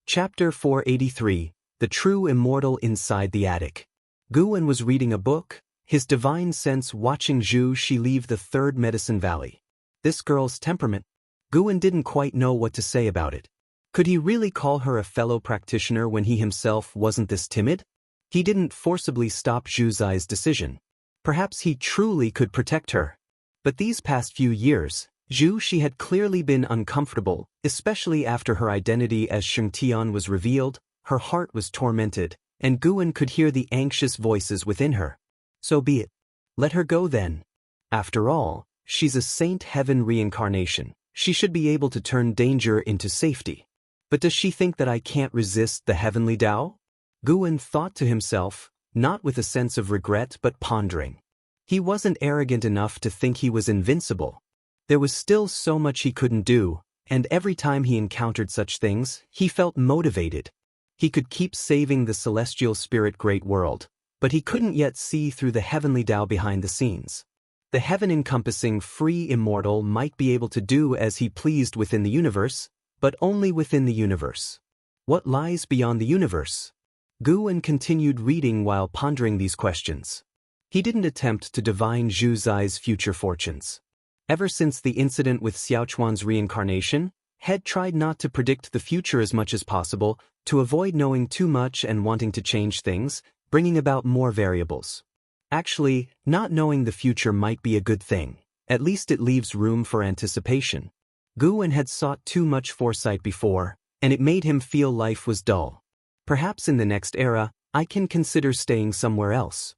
Chapter 483, The True Immortal Inside the Attic. Guan was reading a book, his divine sense watching she leave the third medicine valley. This girl's temperament. Guan didn't quite know what to say about it. Could he really call her a fellow practitioner when he himself wasn't this timid? He didn't forcibly stop Zhu's decision. Perhaps he truly could protect her. But these past few years, she had clearly been uncomfortable, especially after her identity as Xingtian was revealed. Her heart was tormented, and Guan could hear the anxious voices within her. So be it. Let her go then. After all, she's a saint heaven reincarnation. She should be able to turn danger into safety. But does she think that I can't resist the heavenly Tao? Guan thought to himself, not with a sense of regret but pondering. He wasn't arrogant enough to think he was invincible. There was still so much he couldn't do, and every time he encountered such things, he felt motivated. He could keep saving the celestial spirit great world, but he couldn't yet see through the heavenly Tao behind the scenes. The heaven-encompassing free immortal might be able to do as he pleased within the universe, but only within the universe. What lies beyond the universe? Guan continued reading while pondering these questions. He didn't attempt to divine Zhu's future fortunes. Ever since the incident with Xiaochuan's reincarnation, Head tried not to predict the future as much as possible, to avoid knowing too much and wanting to change things, bringing about more variables. Actually, not knowing the future might be a good thing. At least it leaves room for anticipation. Guan had sought too much foresight before, and it made him feel life was dull. Perhaps in the next era, I can consider staying somewhere else.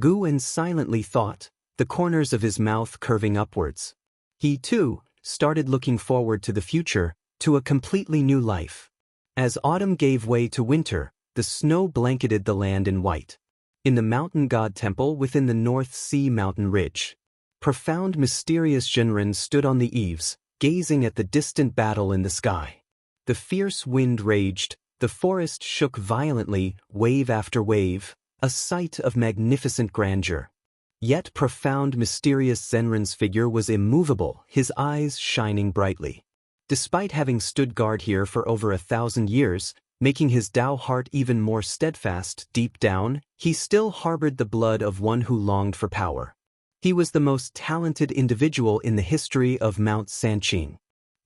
Guan silently thought, the corners of his mouth curving upwards. He, too, started looking forward to the future, to a completely new life. As autumn gave way to winter, the snow blanketed the land in white. In the mountain god temple within the North Sea mountain ridge, profound mysterious Zhenren stood on the eaves, gazing at the distant battle in the sky. The fierce wind raged, the forest shook violently, wave after wave, a sight of magnificent grandeur. Yet profound mysterious Zhenren's figure was immovable, his eyes shining brightly. Despite having stood guard here for over 1,000 years, making his Tao heart even more steadfast, deep down, he still harbored the blood of one who longed for power. He was the most talented individual in the history of Mount Sanqing.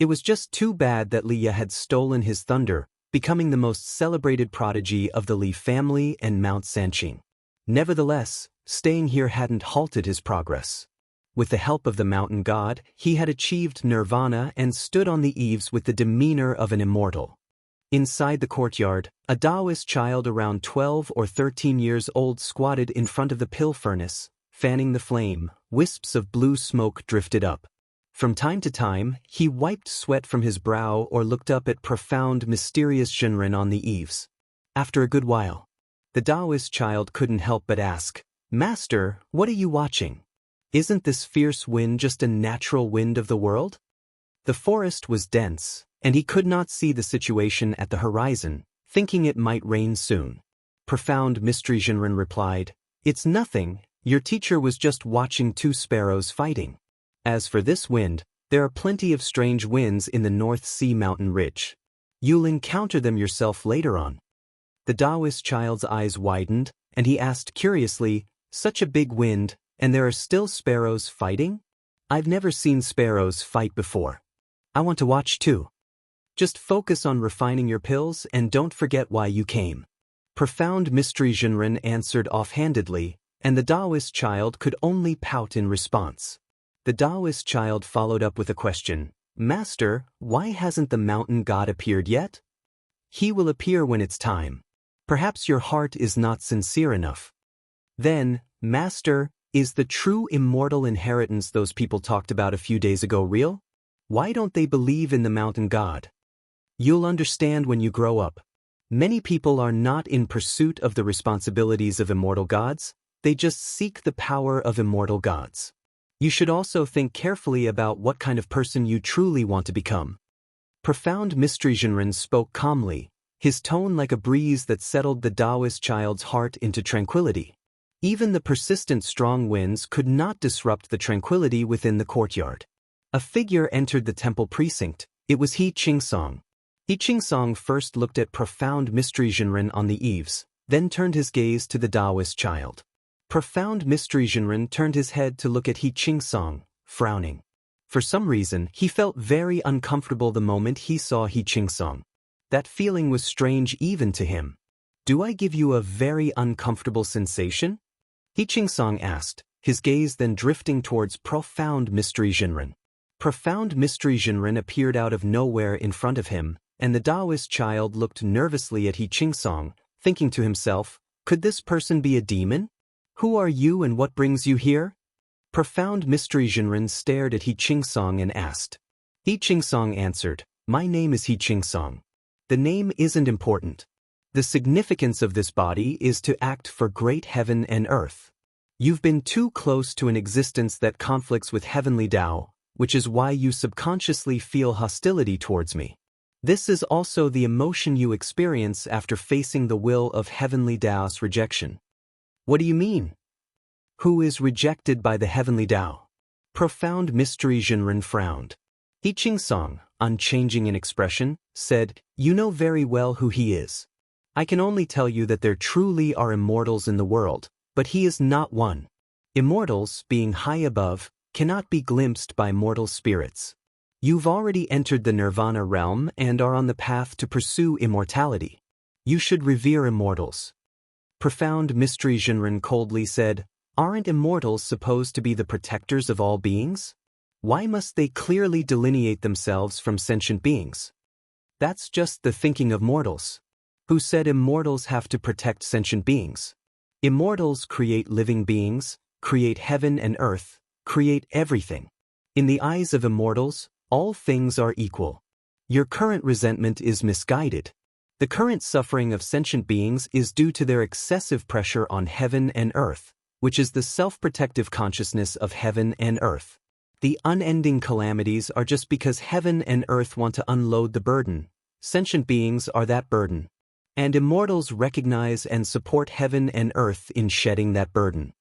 It was just too bad that Liya had stolen his thunder, becoming the most celebrated prodigy of the Li family and Mount Sanqing. Nevertheless, staying here hadn't halted his progress. With the help of the mountain god, he had achieved nirvana and stood on the eaves with the demeanor of an immortal. Inside the courtyard, a Daoist child around 12 or 13 years old squatted in front of the pill furnace, fanning the flame. Wisps of blue smoke drifted up. From time to time, he wiped sweat from his brow or looked up at profound, mysterious Zhenren on the eaves. After a good while, the Daoist child couldn't help but ask, "Master, what are you watching? Isn't this fierce wind just a natural wind of the world?" The forest was dense, and he could not see the situation at the horizon, thinking it might rain soon. Profound mystery Zhenren replied, "It's nothing, your teacher was just watching two sparrows fighting. As for this wind, there are plenty of strange winds in the North Sea mountain ridge. You'll encounter them yourself later on." The Daoist child's eyes widened, and he asked curiously, "Such a big wind, and there are still sparrows fighting? I've never seen sparrows fight before. I want to watch too. Just focus on refining your pills and don't forget why you came." Profound mystery Zhenren answered offhandedly, and the Daoist child could only pout in response. The Daoist child followed up with a question, "Master, why hasn't the mountain god appeared yet?" "He will appear when it's time. Perhaps your heart is not sincere enough." Then, "Master, is the true immortal inheritance those people talked about a few days ago real? Why don't they believe in the mountain god?" "You'll understand when you grow up. Many people are not in pursuit of the responsibilities of immortal gods, they just seek the power of immortal gods. You should also think carefully about what kind of person you truly want to become." Profound mystery Zhenren spoke calmly, his tone like a breeze that settled the Daoist child's heart into tranquility. Even the persistent strong winds could not disrupt the tranquility within the courtyard. A figure entered the temple precinct. It was He Qingsong. He Qingsong first looked at profound mystery Zhenren on the eaves, then turned his gaze to the Daoist child. Profound mystery Zhenren turned his head to look at He Qingsong, frowning. For some reason, he felt very uncomfortable the moment he saw He Qingsong. That feeling was strange even to him. "Do I give you a very uncomfortable sensation?" He Qingsong asked, his gaze then drifting towards profound mystery Zhenren. Profound mystery Zhenren appeared out of nowhere in front of him, and the Daoist child looked nervously at He Qingsong, thinking to himself, "Could this person be a demon? Who are you and what brings you here?" Profound mystery Zhenren stared at He Qingsong and asked. He Qingsong answered, "My name is He Qingsong. The name isn't important. The significance of this body is to act for great heaven and earth. You've been too close to an existence that conflicts with heavenly Tao, which is why you subconsciously feel hostility towards me. This is also the emotion you experience after facing the will of heavenly Tao's rejection." "What do you mean?" "Who is rejected by the heavenly Tao?" Profound mystery Zhenren frowned. He Qingsong, unchanging in expression, said, "You know very well who he is. I can only tell you that there truly are immortals in the world, but he is not one. Immortals, being high above, cannot be glimpsed by mortal spirits. You've already entered the nirvana realm and are on the path to pursue immortality. You should revere immortals." Profound mystery Zhenren coldly said, "Aren't immortals supposed to be the protectors of all beings? Why must they clearly delineate themselves from sentient beings? That's just the thinking of mortals. Who said immortals have to protect sentient beings? Immortals create living beings, create heaven and earth, create everything. In the eyes of immortals, all things are equal. Your current resentment is misguided. The current suffering of sentient beings is due to their excessive pressure on heaven and earth, which is the self-protective consciousness of heaven and earth. The unending calamities are just because heaven and earth want to unload the burden. Sentient beings are that burden. And immortals recognize and support heaven and earth in shedding that burden."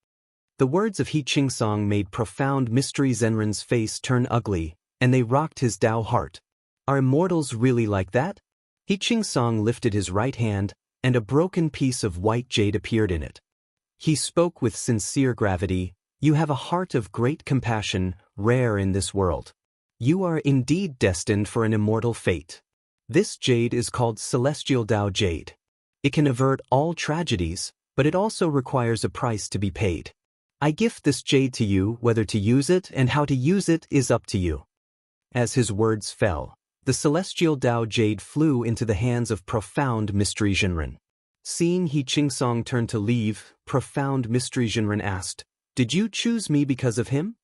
The words of He Qingsong made profound mystery Zhenren's face turn ugly, and they rocked his Tao heart. Are immortals really like that? He Qingsong lifted his right hand, and a broken piece of white jade appeared in it. He spoke with sincere gravity, "You have a heart of great compassion, rare in this world. You are indeed destined for an immortal fate. This jade is called Celestial Dao Jade. It can avert all tragedies, but it also requires a price to be paid. I gift this jade to you. Whether to use it and how to use it is up to you. As his words fell, the Celestial Dao Jade flew into the hands of Profound Mystery Jinren. Seeing He Qingsong turn to leave, Profound Mystery Jinren asked, "Did you choose me because of him?"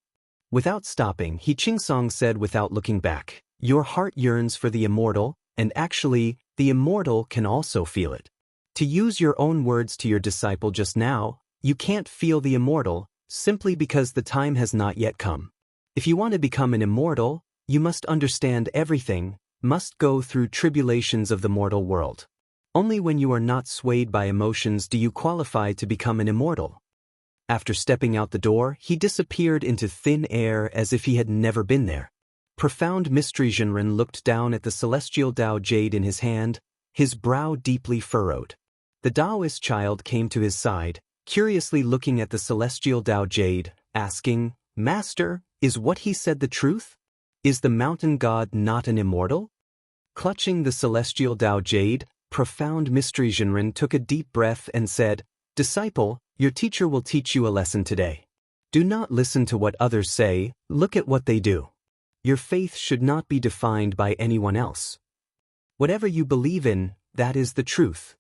Without stopping, He Qingsong said without looking back, "Your heart yearns for the immortal, and actually, the immortal can also feel it. To use your own words to your disciple just now, you can't feel the immortal, simply because the time has not yet come. If you want to become an immortal, you must understand everything, must go through tribulations of the mortal world. Only when you are not swayed by emotions do you qualify to become an immortal." After stepping out the door, he disappeared into thin air as if he had never been there. Profound Mystery Jinren looked down at the Celestial Dao Jade in his hand, his brow deeply furrowed. The Daoist child came to his side, curiously looking at the Celestial Dao Jade, asking, "Master, is what he said the truth? Is the mountain god not an immortal?" Clutching the Celestial Dao Jade, Profound Mystery Jinren took a deep breath and said, "Disciple, your teacher will teach you a lesson today. Do not listen to what others say, look at what they do. Your faith should not be defined by anyone else. Whatever you believe in, that is the truth."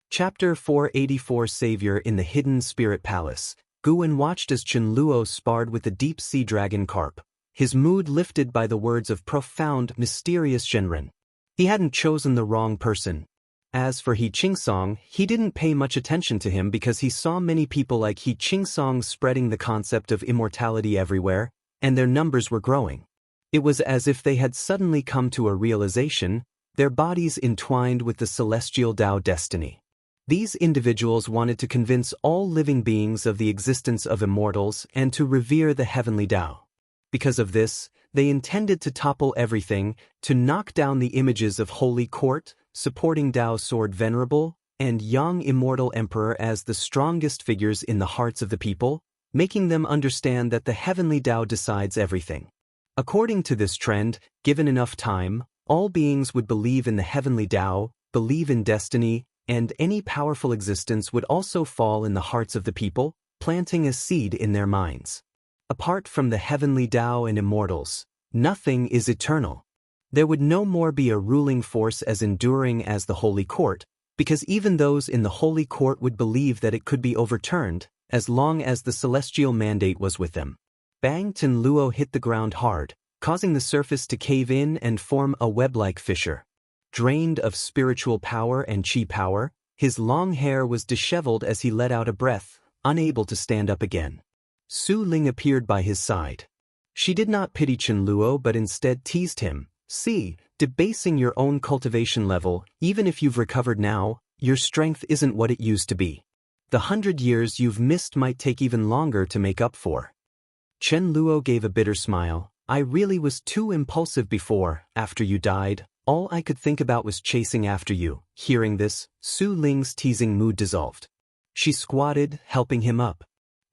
Chapter 484 Savior in the Hidden Spirit Palace. Guwen watched as Chen Luo sparred with the deep sea dragon carp, his mood lifted by the words of Profound Mysterious Jinren. He hadn't chosen the wrong person. As for He Qingsong, he didn't pay much attention to him because he saw many people like He Qingsong spreading the concept of immortality everywhere, and their numbers were growing. It was as if they had suddenly come to a realization, their bodies entwined with the celestial Dao destiny. These individuals wanted to convince all living beings of the existence of immortals and to revere the heavenly Dao. Because of this, they intended to topple everything, to knock down the images of Holy Court, supporting Dao Sword Venerable, and Yang Immortal Emperor as the strongest figures in the hearts of the people, making them understand that the heavenly Dao decides everything. According to this trend, given enough time, all beings would believe in the heavenly Dao, believe in destiny, and any powerful existence would also fall in the hearts of the people, planting a seed in their minds. Apart from the heavenly Dao and immortals, nothing is eternal. There would no more be a ruling force as enduring as the Holy Court, because even those in the Holy Court would believe that it could be overturned, as long as the celestial mandate was with them. Bang! Chen Luo hit the ground hard, causing the surface to cave in and form a web-like fissure. Drained of spiritual power and chi power, his long hair was disheveled as he let out a breath, unable to stand up again. Su Ling appeared by his side. She did not pity Chen Luo but instead teased him. "See, debasing your own cultivation level, even if you've recovered now, your strength isn't what it used to be. The 100 years you've missed might take even longer to make up for." Chen Luo gave a bitter smile. "I really was too impulsive before. After you died, all I could think about was chasing after you." Hearing this, Su Ling's teasing mood dissolved. She squatted, helping him up.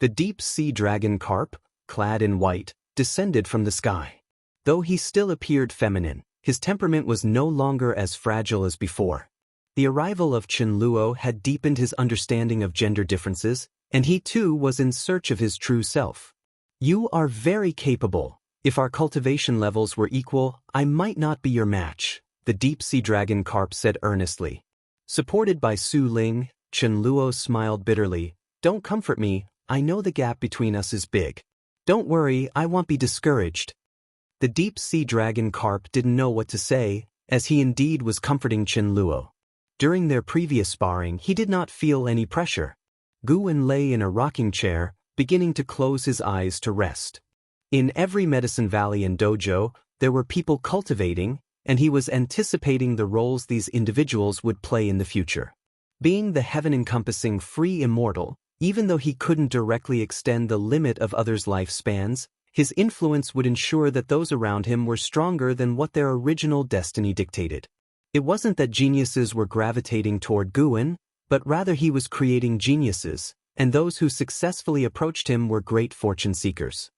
The deep sea dragon carp, clad in white, descended from the sky. Though he still appeared feminine, his temperament was no longer as fragile as before. The arrival of Chen Luo had deepened his understanding of gender differences, and he too was in search of his true self. "You are very capable. If our cultivation levels were equal, I might not be your match," the deep sea dragon carp said earnestly. Supported by Su Ling, Chen Luo smiled bitterly. "Don't comfort me, I know the gap between us is big. Don't worry, I won't be discouraged." The deep sea dragon carp didn't know what to say, as he indeed was comforting Chen Luo. During their previous sparring, he did not feel any pressure. Guwen lay in a rocking chair, beginning to close his eyes to rest. In every medicine valley and dojo, there were people cultivating, and he was anticipating the roles these individuals would play in the future. Being the heaven-encompassing free immortal, even though he couldn't directly extend the limit of others' lifespans, his influence would ensure that those around him were stronger than what their original destiny dictated. It wasn't that geniuses were gravitating toward Guwen, but rather he was creating geniuses, and those who successfully approached him were great fortune seekers.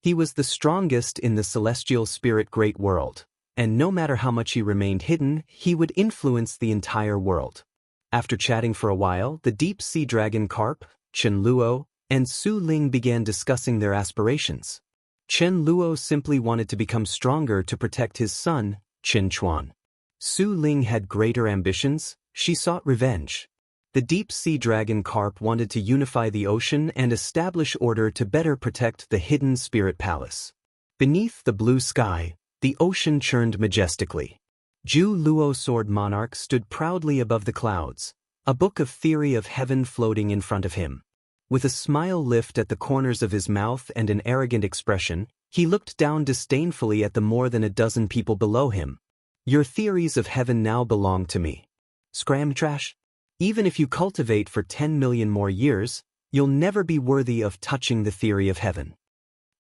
He was the strongest in the celestial spirit great world, and no matter how much he remained hidden, he would influence the entire world. After chatting for a while, the deep sea dragon carp, Chen Luo, and Su Ling began discussing their aspirations. Chen Luo simply wanted to become stronger to protect his son, Chen Chuan. Su Ling had greater ambitions. She sought revenge. The deep sea dragon carp wanted to unify the ocean and establish order to better protect the hidden spirit palace. Beneath the blue sky, the ocean churned majestically. Ju Luo Sword Monarch stood proudly above the clouds, a book of theory of heaven floating in front of him. With a smile lift at the corners of his mouth and an arrogant expression, he looked down disdainfully at the more than a dozen people below him. Your theories of heaven now belong to me. Scram trash? Even if you cultivate for 10 million more years, you'll never be worthy of touching the theory of heaven.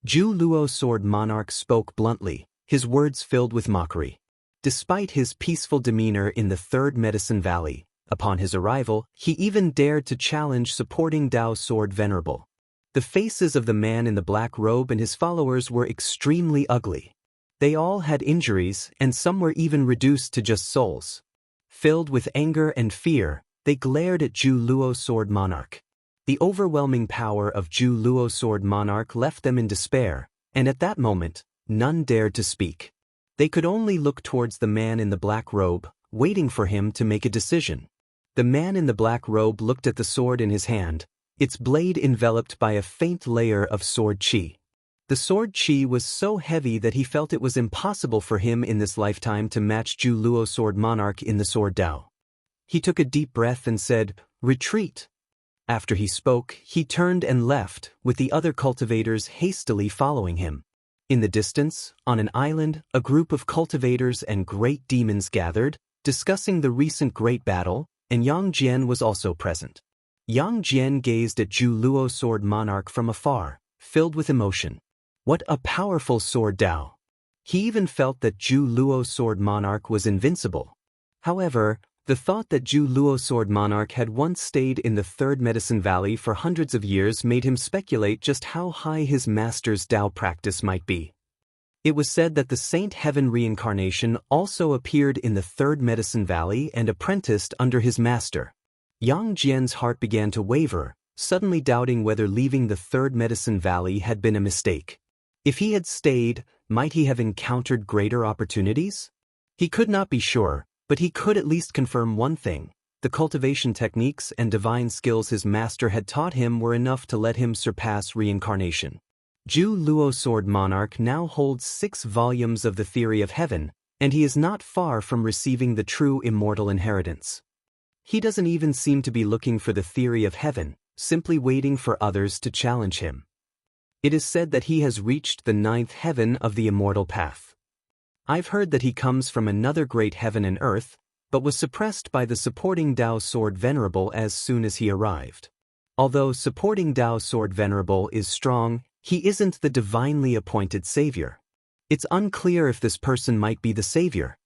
Ju Luo Sword Monarch spoke bluntly, his words filled with mockery. Despite his peaceful demeanor in the Third Medicine Valley, upon his arrival, he even dared to challenge supporting Dao Sword Venerable. The faces of the man in the black robe and his followers were extremely ugly. They all had injuries, and some were even reduced to just souls. Filled with anger and fear, they glared at Ju Luo Sword Monarch. The overwhelming power of Ju Luo Sword Monarch left them in despair, and at that moment, none dared to speak. They could only look towards the man in the black robe, waiting for him to make a decision. The man in the black robe looked at the sword in his hand, its blade enveloped by a faint layer of sword qi. The sword qi was so heavy that he felt it was impossible for him in this lifetime to match Ju Luo Sword Monarch in the sword Dao. He took a deep breath and said, "Retreat." After he spoke, he turned and left, with the other cultivators hastily following him. In the distance, on an island, a group of cultivators and great demons gathered, discussing the recent great battle, and Yang Jian was also present. Yang Jian gazed at Ju Luo Sword Monarch from afar, filled with emotion. What a powerful sword Dao! He even felt that Ju Luo Sword Monarch was invincible. However, the thought that Ju Luo Sword Monarch had once stayed in the Third Medicine Valley for hundreds of years made him speculate just how high his master's Dao practice might be. It was said that the Saint Heaven reincarnation also appeared in the Third Medicine Valley and apprenticed under his master. Yang Jian's heart began to waver, suddenly doubting whether leaving the Third Medicine Valley had been a mistake. If he had stayed, might he have encountered greater opportunities? He could not be sure, but he could at least confirm one thing. The cultivation techniques and divine skills his master had taught him were enough to let him surpass reincarnation. Ju Luo Sword Monarch now holds 6 volumes of the theory of heaven, and he is not far from receiving the true immortal inheritance. He doesn't even seem to be looking for the theory of heaven, simply waiting for others to challenge him. It is said that he has reached the 9th heaven of the immortal path. I've heard that he comes from another great heaven and earth, but was suppressed by the supporting Dao Sword Venerable as soon as he arrived. Although supporting Dao Sword Venerable is strong, he isn't the divinely appointed savior. It's unclear if this person might be the savior.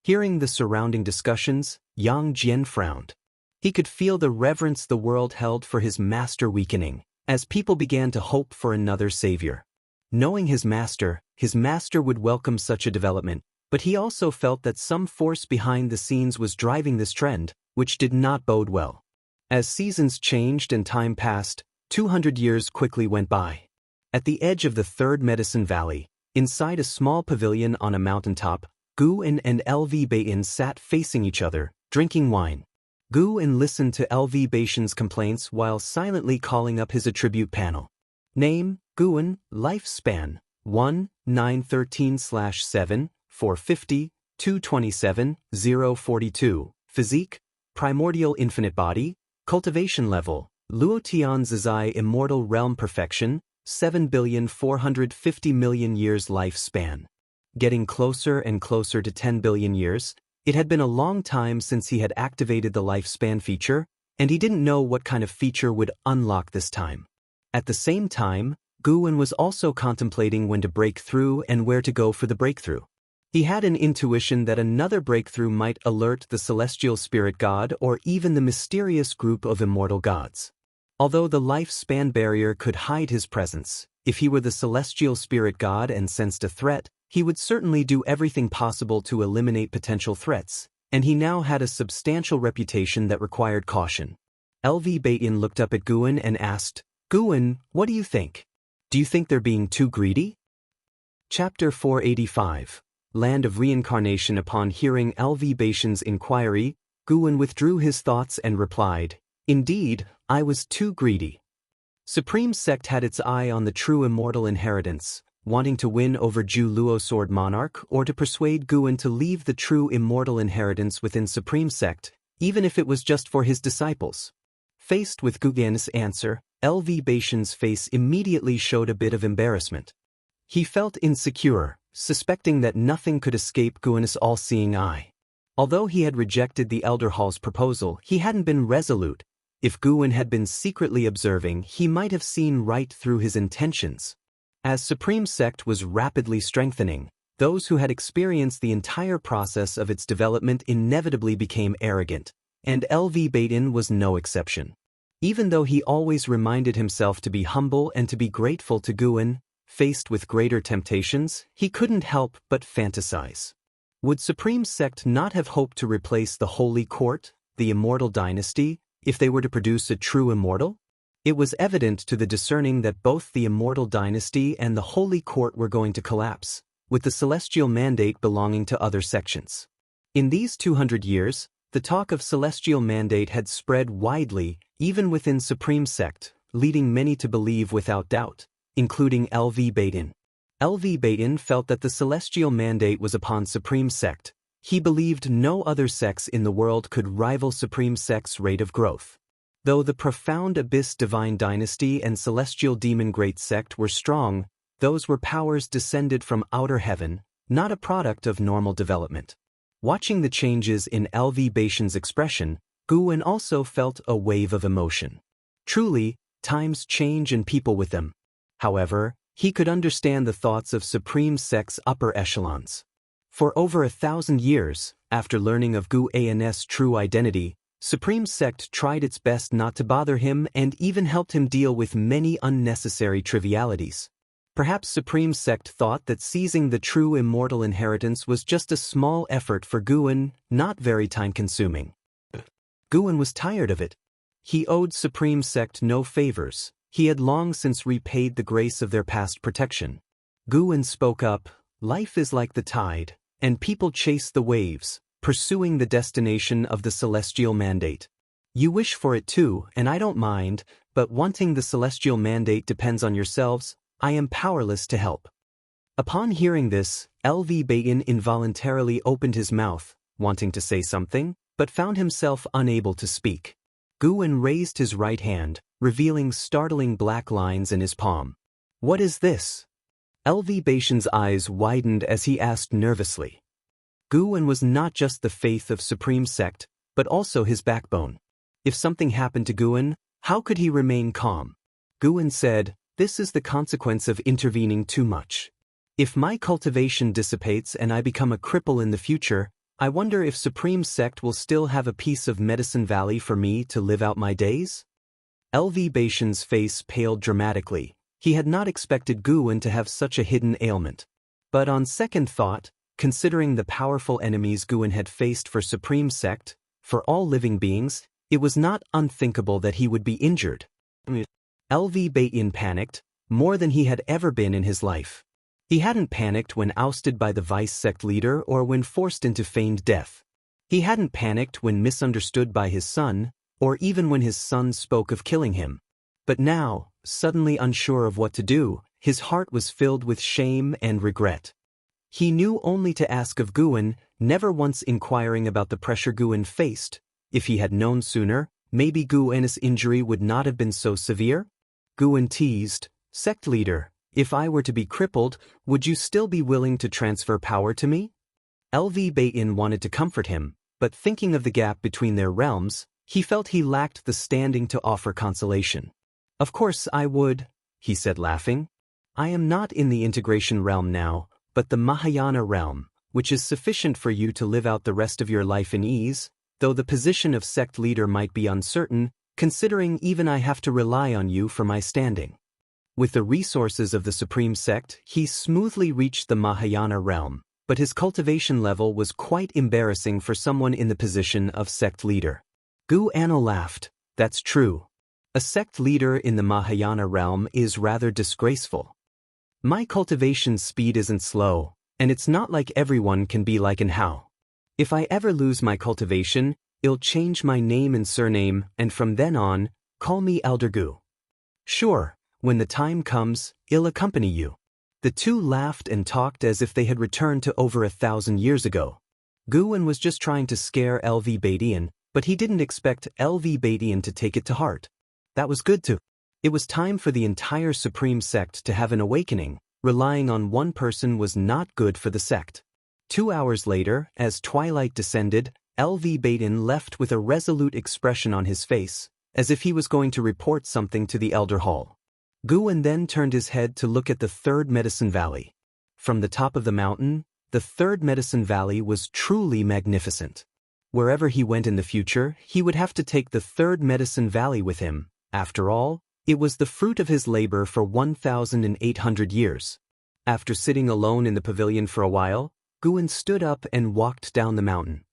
Hearing the surrounding discussions, Yang Jian frowned. He could feel the reverence the world held for his master weakening, as people began to hope for another savior. Knowing his master would welcome such a development, but he also felt that some force behind the scenes was driving this trend, which did not bode well. As seasons changed and time passed, 200 years quickly went by. At the edge of the Third Medicine Valley, inside a small pavilion on a mountaintop, Guan and LV Bayan sat facing each other, drinking wine. Guan listened to LV Bayan's complaints while silently calling up his attribute panel. Name, Guan, lifespan, 1-913/7, 450, 227, 042, physique, primordial infinite body, cultivation level, Luotian Zizai immortal realm perfection, 7,450,000,000 years lifespan. Getting closer and closer to 10 billion years, it had been a long time since he had activated the lifespan feature, and he didn't know what kind of feature would unlock this time. At the same time, Guan was also contemplating when to break through and where to go for the breakthrough. He had an intuition that another breakthrough might alert the celestial spirit god or even the mysterious group of immortal gods. Although the lifespan barrier could hide his presence, if he were the celestial spirit god and sensed a threat, he would certainly do everything possible to eliminate potential threats, and he now had a substantial reputation that required caution. LV Baitin looked up at Guan and asked, "Guan, what do you think? Do you think they're being too greedy?" Chapter 485. Land of Reincarnation. Upon hearing LV Baitin's inquiry, Guan withdrew his thoughts and replied, "Indeed, I was too greedy." Supreme Sect had its eye on the true immortal inheritance, wanting to win over Ju Luo Sword Monarch or to persuade Guan to leave the true immortal inheritance within Supreme Sect, even if it was just for his disciples. Faced with Guan's answer, LV Baitin's face immediately showed a bit of embarrassment. He felt insecure, suspecting that nothing could escape Guan's all-seeing eye. Although he had rejected the Elder Hall's proposal, he hadn't been resolute. If Guan had been secretly observing, he might have seen right through his intentions. As Supreme Sect was rapidly strengthening, those who had experienced the entire process of its development inevitably became arrogant, and LV Baitin was no exception. Even though he always reminded himself to be humble and to be grateful to Guan, faced with greater temptations, he couldn't help but fantasize. Would Supreme Sect not have hoped to replace the Holy Court, the Immortal Dynasty, if they were to produce a true immortal? It was evident to the discerning that both the Immortal Dynasty and the Holy Court were going to collapse, with the Celestial Mandate belonging to other sections. In these 200 years, the talk of Celestial Mandate had spread widely, even within Supreme Sect, leading many to believe without doubt, including LV Baitin. LV Baitin felt that the Celestial Mandate was upon Supreme Sect. He believed no other sects in the world could rival Supreme Sect's rate of growth. Though the profound Abyss Divine Dynasty and Celestial Demon Great Sect were strong, those were powers descended from outer heaven, not a product of normal development. Watching the changes in LV Baitin's expression, Guan also felt a wave of emotion. Truly, times change and people with them. However, he could understand the thoughts of Supreme Sect's upper echelons. For over 1,000 years, after learning of Guan's true identity, Supreme Sect tried its best not to bother him and even helped him deal with many unnecessary trivialities. Perhaps Supreme Sect thought that seizing the true immortal inheritance was just a small effort for Guan, not very time-consuming. Guan was tired of it. He owed Supreme Sect no favors. He had long since repaid the grace of their past protection. Guan spoke up, "Life is like the tide, and people chase the waves, pursuing the destination of the Celestial Mandate. You wish for it too, and I don't mind, but wanting the Celestial Mandate depends on yourselves. I am powerless to help." Upon hearing this, LV Baitin involuntarily opened his mouth, wanting to say something, but found himself unable to speak. Guan raised his right hand, revealing startling black lines in his palm. "What is this?" LV Baitin's eyes widened as he asked nervously. Guan was not just the faith of Supreme Sect, but also his backbone. If something happened to Guan, how could he remain calm? Guan said, "This is the consequence of intervening too much. If my cultivation dissipates and I become a cripple in the future, I wonder if Supreme Sect will still have a piece of Medicine Valley for me to live out my days?" LV Baitin's face paled dramatically. He had not expected Guan to have such a hidden ailment. But on second thought, considering the powerful enemies Guan had faced for Supreme Sect, for all living beings, it was not unthinkable that he would be injured. LV Baitin panicked, more than he had ever been in his life. He hadn't panicked when ousted by the vice sect leader or when forced into feigned death. He hadn't panicked when misunderstood by his son, or even when his son spoke of killing him. But now, suddenly unsure of what to do, his heart was filled with shame and regret. He knew only to ask of Guan, never once inquiring about the pressure Guan faced. If he had known sooner, maybe Guan's injury would not have been so severe? Guan teased, "Sect leader, if I were to be crippled, would you still be willing to transfer power to me?" LV Baitin wanted to comfort him, but thinking of the gap between their realms, he felt he lacked the standing to offer consolation. "Of course I would," he said laughing. "I am not in the integration realm now, but the Mahayana realm, which is sufficient for you to live out the rest of your life in ease. Though the position of sect leader might be uncertain, considering even I have to rely on you for my standing. With the resources of the Supreme Sect, he smoothly reached the Mahayana realm, but his cultivation level was quite embarrassing for someone in the position of sect leader. Gu Anna laughed. That's true. A sect leader in the Mahayana realm is rather disgraceful. My cultivation speed isn't slow, and it's not like everyone can be like an Hao. If I ever lose my cultivation, I'll change my name and surname, and from then on, call me Elder Gu. Sure, when the time comes, I'll accompany you. The two laughed and talked as if they had returned to over 1,000 years ago. Guan was just trying to scare LV Badian, but he didn't expect LV Badian to take it to heart. That was good too. It was time for the entire Supreme Sect to have an awakening. Relying on one person was not good for the sect. 2 hours later, as twilight descended, LV Badian left with a resolute expression on his face, as if he was going to report something to the Elder Hall. Guan then turned his head to look at the third Medicine Valley. From the top of the mountain, the third Medicine Valley was truly magnificent. Wherever he went in the future, he would have to take the third Medicine Valley with him. After all, it was the fruit of his labor for 1,800 years. After sitting alone in the pavilion for a while, Guan stood up and walked down the mountain.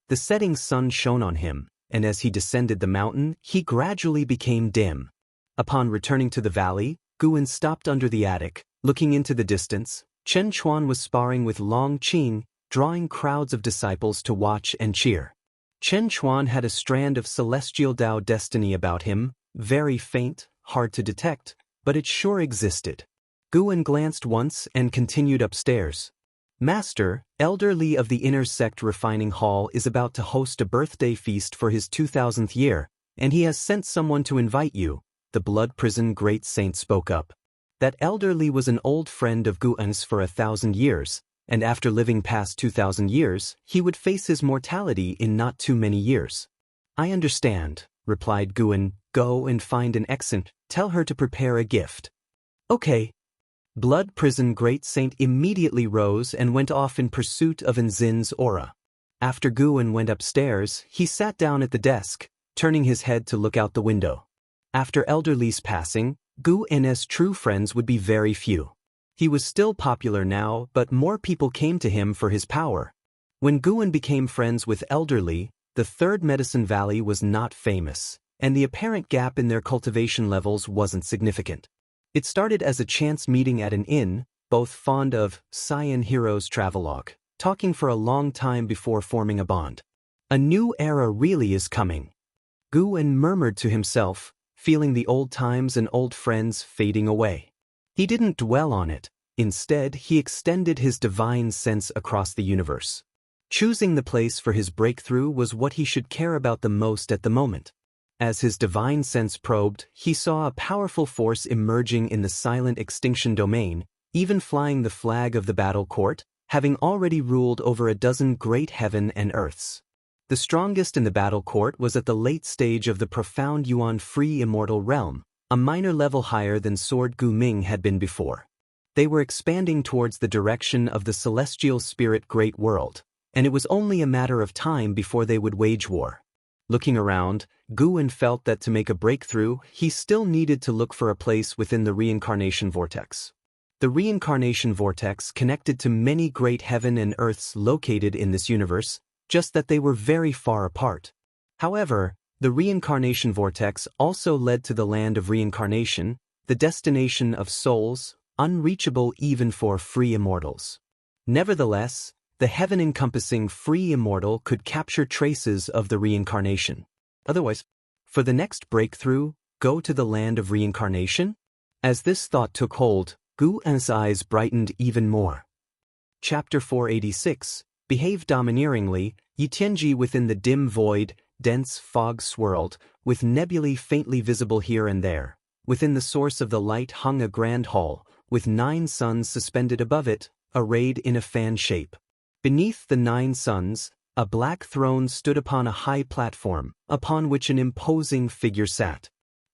The setting sun shone on him, and as he descended the mountain, he gradually became dim. Upon returning to the valley, Guan stopped under the attic, looking into the distance. Chen Chuan was sparring with Long Qing, drawing crowds of disciples to watch and cheer. Chen Chuan had a strand of celestial Dao destiny about him, very faint, hard to detect, but it sure existed. Guan glanced once and continued upstairs. Master, Elder Li of the Inner Sect Refining Hall is about to host a birthday feast for his 2000th year, and he has sent someone to invite you, the Blood Prison Great Saint spoke up. That Elder Li was an old friend of Guan's for 1,000 years, and after living past 2,000 years, he would face his mortality in not too many years. I understand, replied Guan. Go and find an exant, tell her to prepare a gift. Okay. Blood Prison Great Saint immediately rose and went off in pursuit of Nzin's aura. After Guan went upstairs, he sat down at the desk, turning his head to look out the window. After Elder Li's passing, Guan's true friends would be very few. He was still popular now, but more people came to him for his power. When Guan became friends with Elder Li, the third Medicine Valley was not famous, and the apparent gap in their cultivation levels wasn't significant. It started as a chance meeting at an inn, both fond of Cyan Heroes travelogue, talking for a long time before forming a bond. A new era really is coming. Guan murmured to himself, feeling the old times and old friends fading away. He didn't dwell on it. Instead, he extended his divine sense across the universe. Choosing the place for his breakthrough was what he should care about the most at the moment. As his divine sense probed, he saw a powerful force emerging in the silent extinction domain, even flying the flag of the battle court, having already ruled over a dozen great heaven and earths. The strongest in the battle court was at the late stage of the profound Yuan-free immortal realm, a minor level higher than Sword Gu Ming had been before. They were expanding towards the direction of the celestial spirit great world, and it was only a matter of time before they would wage war. Looking around, Guan felt that to make a breakthrough, he still needed to look for a place within the reincarnation vortex. The reincarnation vortex connected to many great heaven and earths located in this universe, just that they were very far apart. However, the reincarnation vortex also led to the land of reincarnation, the destination of souls, unreachable even for free immortals. Nevertheless, the heaven-encompassing free immortal could capture traces of the reincarnation. Otherwise, for the next breakthrough, go to the land of reincarnation? As this thought took hold, Guan's eyes brightened even more. Chapter 486, Behave domineeringly, Yitianji within the dim void, dense fog swirled, with nebulae faintly visible here and there. Within the source of the light hung a grand hall, with 9 suns suspended above it, arrayed in a fan shape. Beneath the 9 suns, a black throne stood upon a high platform, upon which an imposing figure sat.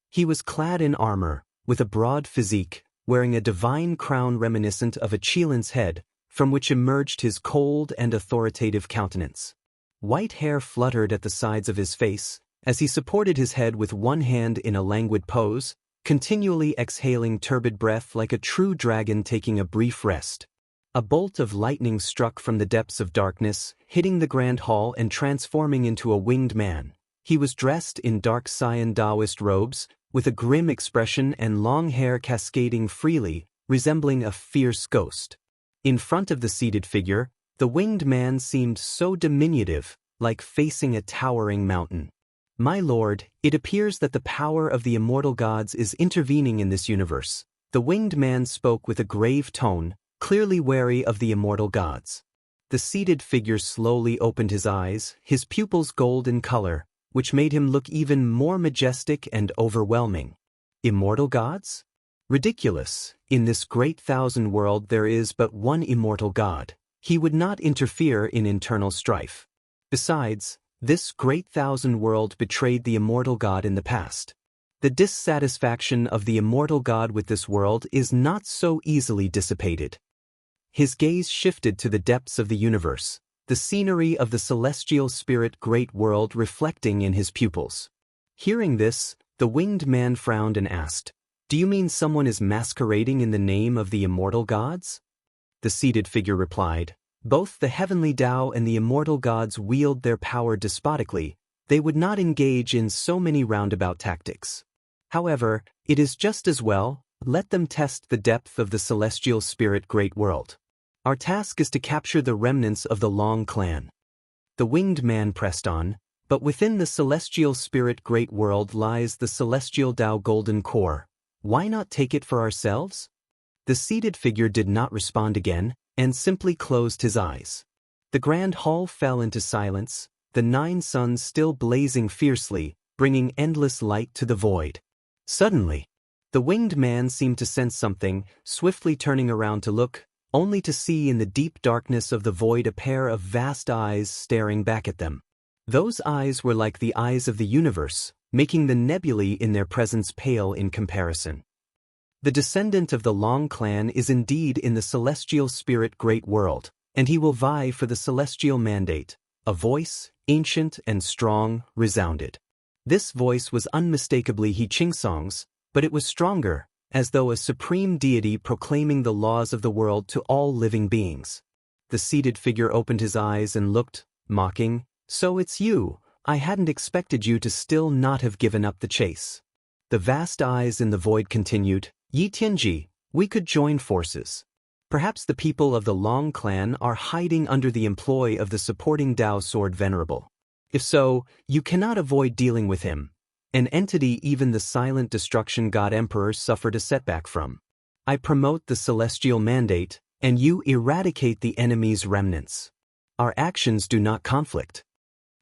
He was clad in armor, with a broad physique, wearing a divine crown reminiscent of a Qilin's head, from which emerged his cold and authoritative countenance. White hair fluttered at the sides of his face, As he supported his head with one hand in a languid pose, continually exhaling turbid breath like a true dragon taking a brief rest. A bolt of lightning struck from the depths of darkness, hitting the grand hall and transforming into a winged man. He was dressed in dark cyan Daoist robes, with a grim expression and long hair cascading freely, resembling a fierce ghost. In front of the seated figure, the winged man seemed so diminutive, like facing a towering mountain. "My lord, it appears that the power of the immortal gods is intervening in this universe." The winged man spoke with a grave tone, clearly wary of the immortal gods. The seated figure slowly opened his eyes, his pupils gold in color, which made him look even more majestic and overwhelming. Immortal gods? Ridiculous. In this great thousand world there is but one immortal god. He would not interfere in internal strife. Besides, this great thousand world betrayed the immortal god in the past. The dissatisfaction of the immortal god with this world is not so easily dissipated. His gaze shifted to the depths of the universe, the scenery of the celestial spirit great world reflecting in his pupils. Hearing this, the winged man frowned and asked, "Do you mean someone is masquerading in the name of the immortal gods?" The seated figure replied, "Both the heavenly Tao and the immortal gods wield their power despotically. They would not engage in so many roundabout tactics. However, it is just as well, let them test the depth of the celestial spirit great world. Our task is to capture the remnants of the Long clan." The winged man pressed on, "But within the celestial spirit great world lies the celestial Tao golden core. Why not take it for ourselves?" The seated figure did not respond again, and simply closed his eyes. The grand hall fell into silence, the 9 suns still blazing fiercely, bringing endless light to the void. Suddenly, the winged man seemed to sense something, swiftly turning around to look, only to see in the deep darkness of the void a pair of vast eyes staring back at them. Those eyes were like the eyes of the universe, making the nebulae in their presence pale in comparison. The descendant of the Long clan is indeed in the celestial spirit great world, and he will vie for the celestial mandate. A voice, ancient and strong, resounded. This voice was unmistakably He Qingsong's, but it was stronger, as though a supreme deity proclaiming the laws of the world to all living beings. The seated figure opened his eyes and looked, mocking, "So it's you. I hadn't expected you to still not have given up the chase." The vast eyes in the void continued, "Yi Tianji, we could join forces. Perhaps the people of the Long clan are hiding under the employ of the supporting Tao sword venerable. If so, you cannot avoid dealing with him. An entity even the silent destruction god emperor suffered a setback from. I promote the celestial mandate, and you eradicate the enemy's remnants. Our actions do not conflict."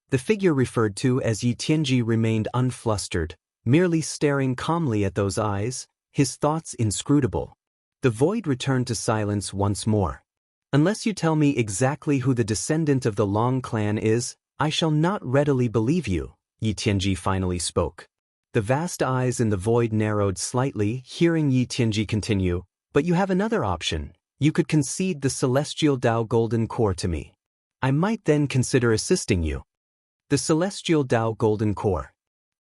The figure referred to as Yi Tianji remained unflustered, merely staring calmly at those eyes, his thoughts inscrutable. The void returned to silence once more. "Unless you tell me exactly who the descendant of the Long clan is, I shall not readily believe you," Yi Tianji finally spoke. The vast eyes in the void narrowed slightly, hearing Yi Tianji continue, "But you have another option. You could concede the celestial Tao golden core to me. I might then consider assisting you." The celestial Tao golden core.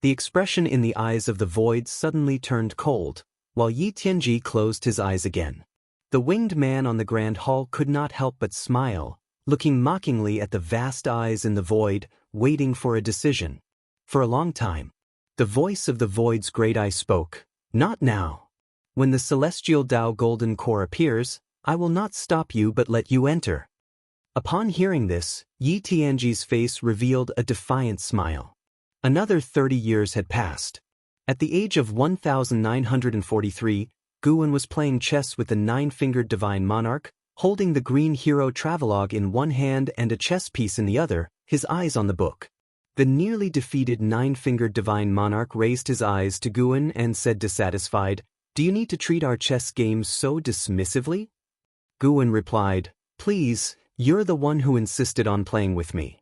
The expression in the eyes of the void suddenly turned cold, while Yi Tianji closed his eyes again. The winged man on the grand hall could not help but smile, looking mockingly at the vast eyes in the void, waiting for a decision. For a long time, the voice of the void's great eye spoke, "Not now. When the celestial Tao golden core appears, I will not stop you but let you enter." Upon hearing this, Yi Tianji's face revealed a defiant smile. Another 30 years had passed. At the age of 1943, Guwen was playing chess with the 9-fingered divine monarch, holding the green hero travelogue in one hand and a chess piece in the other, his eyes on the book. The nearly defeated 9-fingered divine monarch raised his eyes to Guwen and said dissatisfied, "Do you need to treat our chess games so dismissively?" Guwen replied, "Please, you're the one who insisted on playing with me."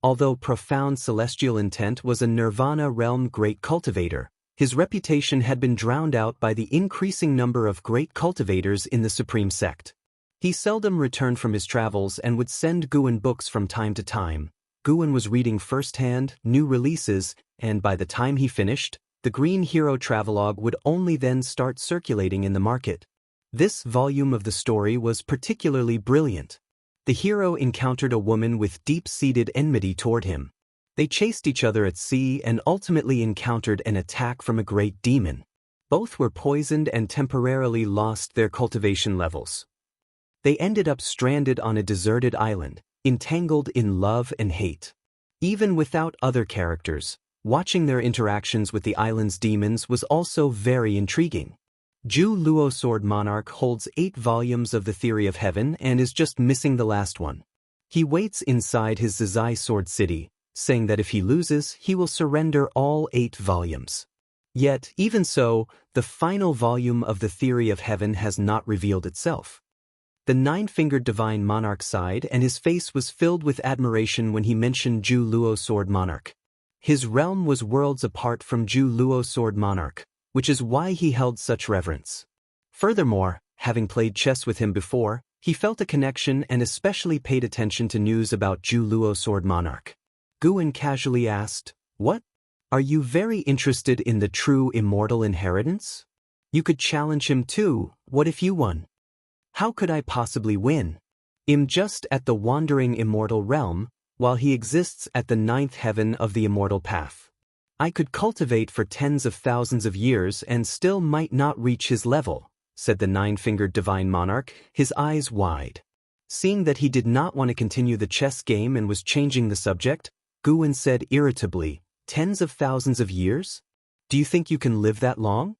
Although profound celestial intent was a nirvana realm great cultivator, his reputation had been drowned out by the increasing number of great cultivators in the supreme sect. He seldom returned from his travels and would send Guwen books from time to time. Guan was reading firsthand new releases, and by the time he finished, the Green Hero travelogue would only then start circulating in the market. This volume of the story was particularly brilliant. The hero encountered a woman with deep-seated enmity toward him. They chased each other at sea and ultimately encountered an attack from a great demon. Both were poisoned and temporarily lost their cultivation levels. They ended up stranded on a deserted island, entangled in love and hate. Even without other characters, watching their interactions with the island's demons was also very intriguing. Zhu Luo Sword Monarch holds 8 volumes of the Theory of Heaven and is just missing the last one. He waits inside his Zizai Sword City, saying that if he loses, he will surrender all 8 volumes. Yet, even so, the final volume of the Theory of Heaven has not revealed itself. The 9-fingered divine monarch sighed, and his face was filled with admiration when he mentioned Zhu Luo Sword Monarch. His realm was worlds apart from Zhu Luo Sword Monarch, which is why he held such reverence. Furthermore, having played chess with him before, he felt a connection and especially paid attention to news about Zhu Luo Sword Monarch. Guan casually asked, "What? Are you very interested in the true immortal inheritance? You could challenge him too. What if you won?" "How could I possibly win? I'm just at the wandering immortal realm, while he exists at the 9th heaven of the immortal path. I could cultivate for tens of thousands of years and still might not reach his level," said the 9-fingered divine monarch, his eyes wide. Seeing that he did not want to continue the chess game and was changing the subject, Guan said irritably, "Tens of thousands of years? Do you think you can live that long?"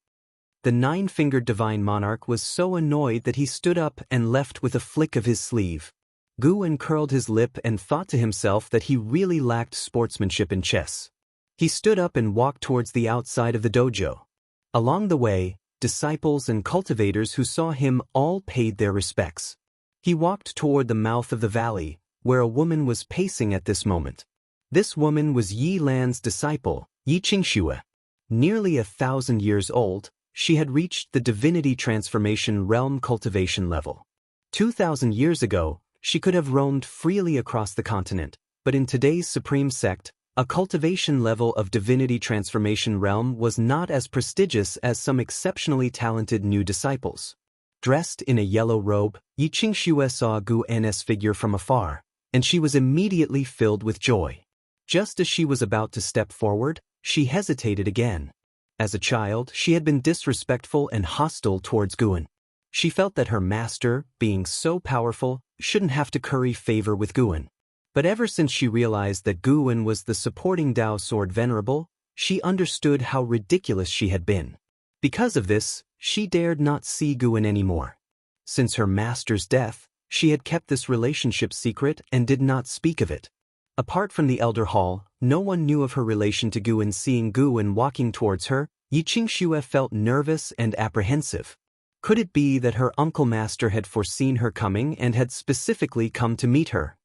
The 9-fingered divine monarch was so annoyed that he stood up and left with a flick of his sleeve. Guan curled his lip and thought to himself that he really lacked sportsmanship in chess. He stood up and walked towards the outside of the dojo. Along the way, disciples and cultivators who saw him all paid their respects. He walked toward the mouth of the valley, where a woman was pacing at this moment. This woman was Yi Lan's disciple, Xianxia. Nearly 1,000 years old, she had reached the divinity transformation realm cultivation level. 2,000 years ago, she could have roamed freely across the continent, but in today's supreme sect, a cultivation level of divinity transformation realm was not as prestigious as some exceptionally talented new disciples. Dressed in a yellow robe, Xianxia saw Guan's figure from afar, and she was immediately filled with joy. Just as she was about to step forward, she hesitated again. As a child, she had been disrespectful and hostile towards Guan. She felt that her master, being so powerful, shouldn't have to curry favor with Guan. But ever since she realized that Guan was the supporting Dao Sword Venerable, she understood how ridiculous she had been. Because of this, she dared not see Guan anymore. Since her master's death, she had kept this relationship secret and did not speak of it. Apart from the Elder Hall, no one knew of her relation to Guan. Seeing Guan walking towards her, Xianxia felt nervous and apprehensive. Could it be that her uncle master had foreseen her coming and had specifically come to meet her?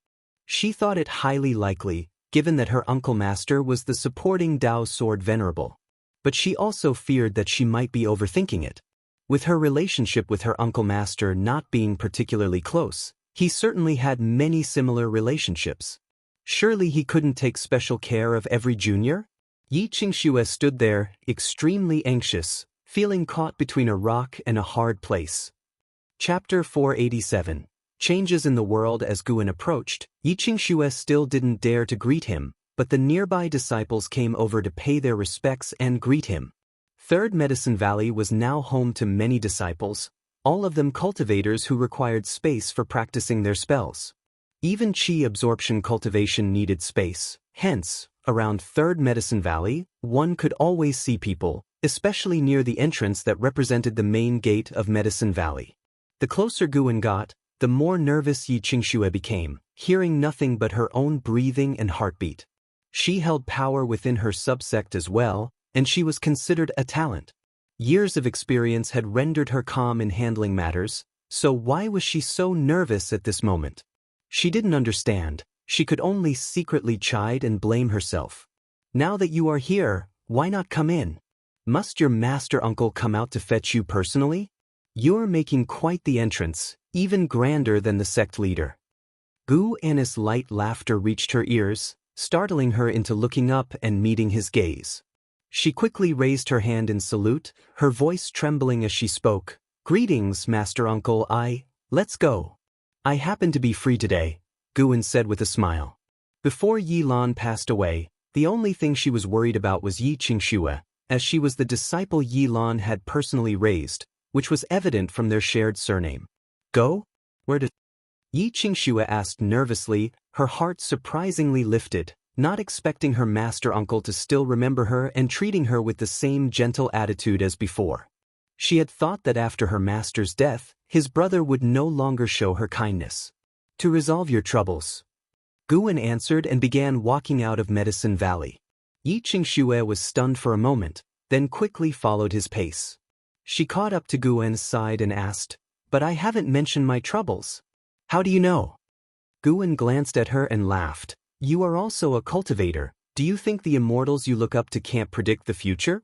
She thought it highly likely, given that her uncle master was the supporting Dao Sword Venerable. But she also feared that she might be overthinking it. With her relationship with her uncle master not being particularly close, he certainly had many similar relationships. Surely he couldn't take special care of every junior? Xianxia stood there, extremely anxious, feeling caught between a rock and a hard place. Chapter 487. Changes in the world. As Guan approached, Xianxia still didn't dare to greet him, but the nearby disciples came over to pay their respects and greet him. Third Medicine Valley was now home to many disciples, all of them cultivators who required space for practicing their spells. Even chi absorption cultivation needed space, hence, around Third Medicine Valley, one could always see people, especially near the entrance that represented the main gate of Medicine Valley. The closer Guan got, the more nervous Xianxia became, hearing nothing but her own breathing and heartbeat. She held power within her subsect as well, and she was considered a talent. Years of experience had rendered her calm in handling matters, so why was she so nervous at this moment? She didn't understand. She could only secretly chide and blame herself. "Now that you are here, why not come in? Must your master uncle come out to fetch you personally? You're making quite the entrance, even grander than the sect leader." Guan's light laughter reached her ears, startling her into looking up and meeting his gaze. She quickly raised her hand in salute, her voice trembling as she spoke. "Greetings, Master Uncle. Let's go. I happen to be free today," Guan said with a smile. Before Yi Lan passed away, the only thing she was worried about was Yi Qingxue, as she was the disciple Yi Lan had personally raised, which was evident from their shared surname. "Go? Where to?" Yi Qingxue asked nervously, her heart surprisingly lifted, not expecting her master uncle to still remember her and treating her with the same gentle attitude as before. She had thought that after her master's death, his brother would no longer show her kindness. "To resolve your troubles," Guan answered and began walking out of Medicine Valley. Yi Qingxue was stunned for a moment, then quickly followed his pace. She caught up to Guan's side and asked, "But I haven't mentioned my troubles. How do you know?" Guan glanced at her and laughed. "You are also a cultivator. Do you think the immortals you look up to can't predict the future?"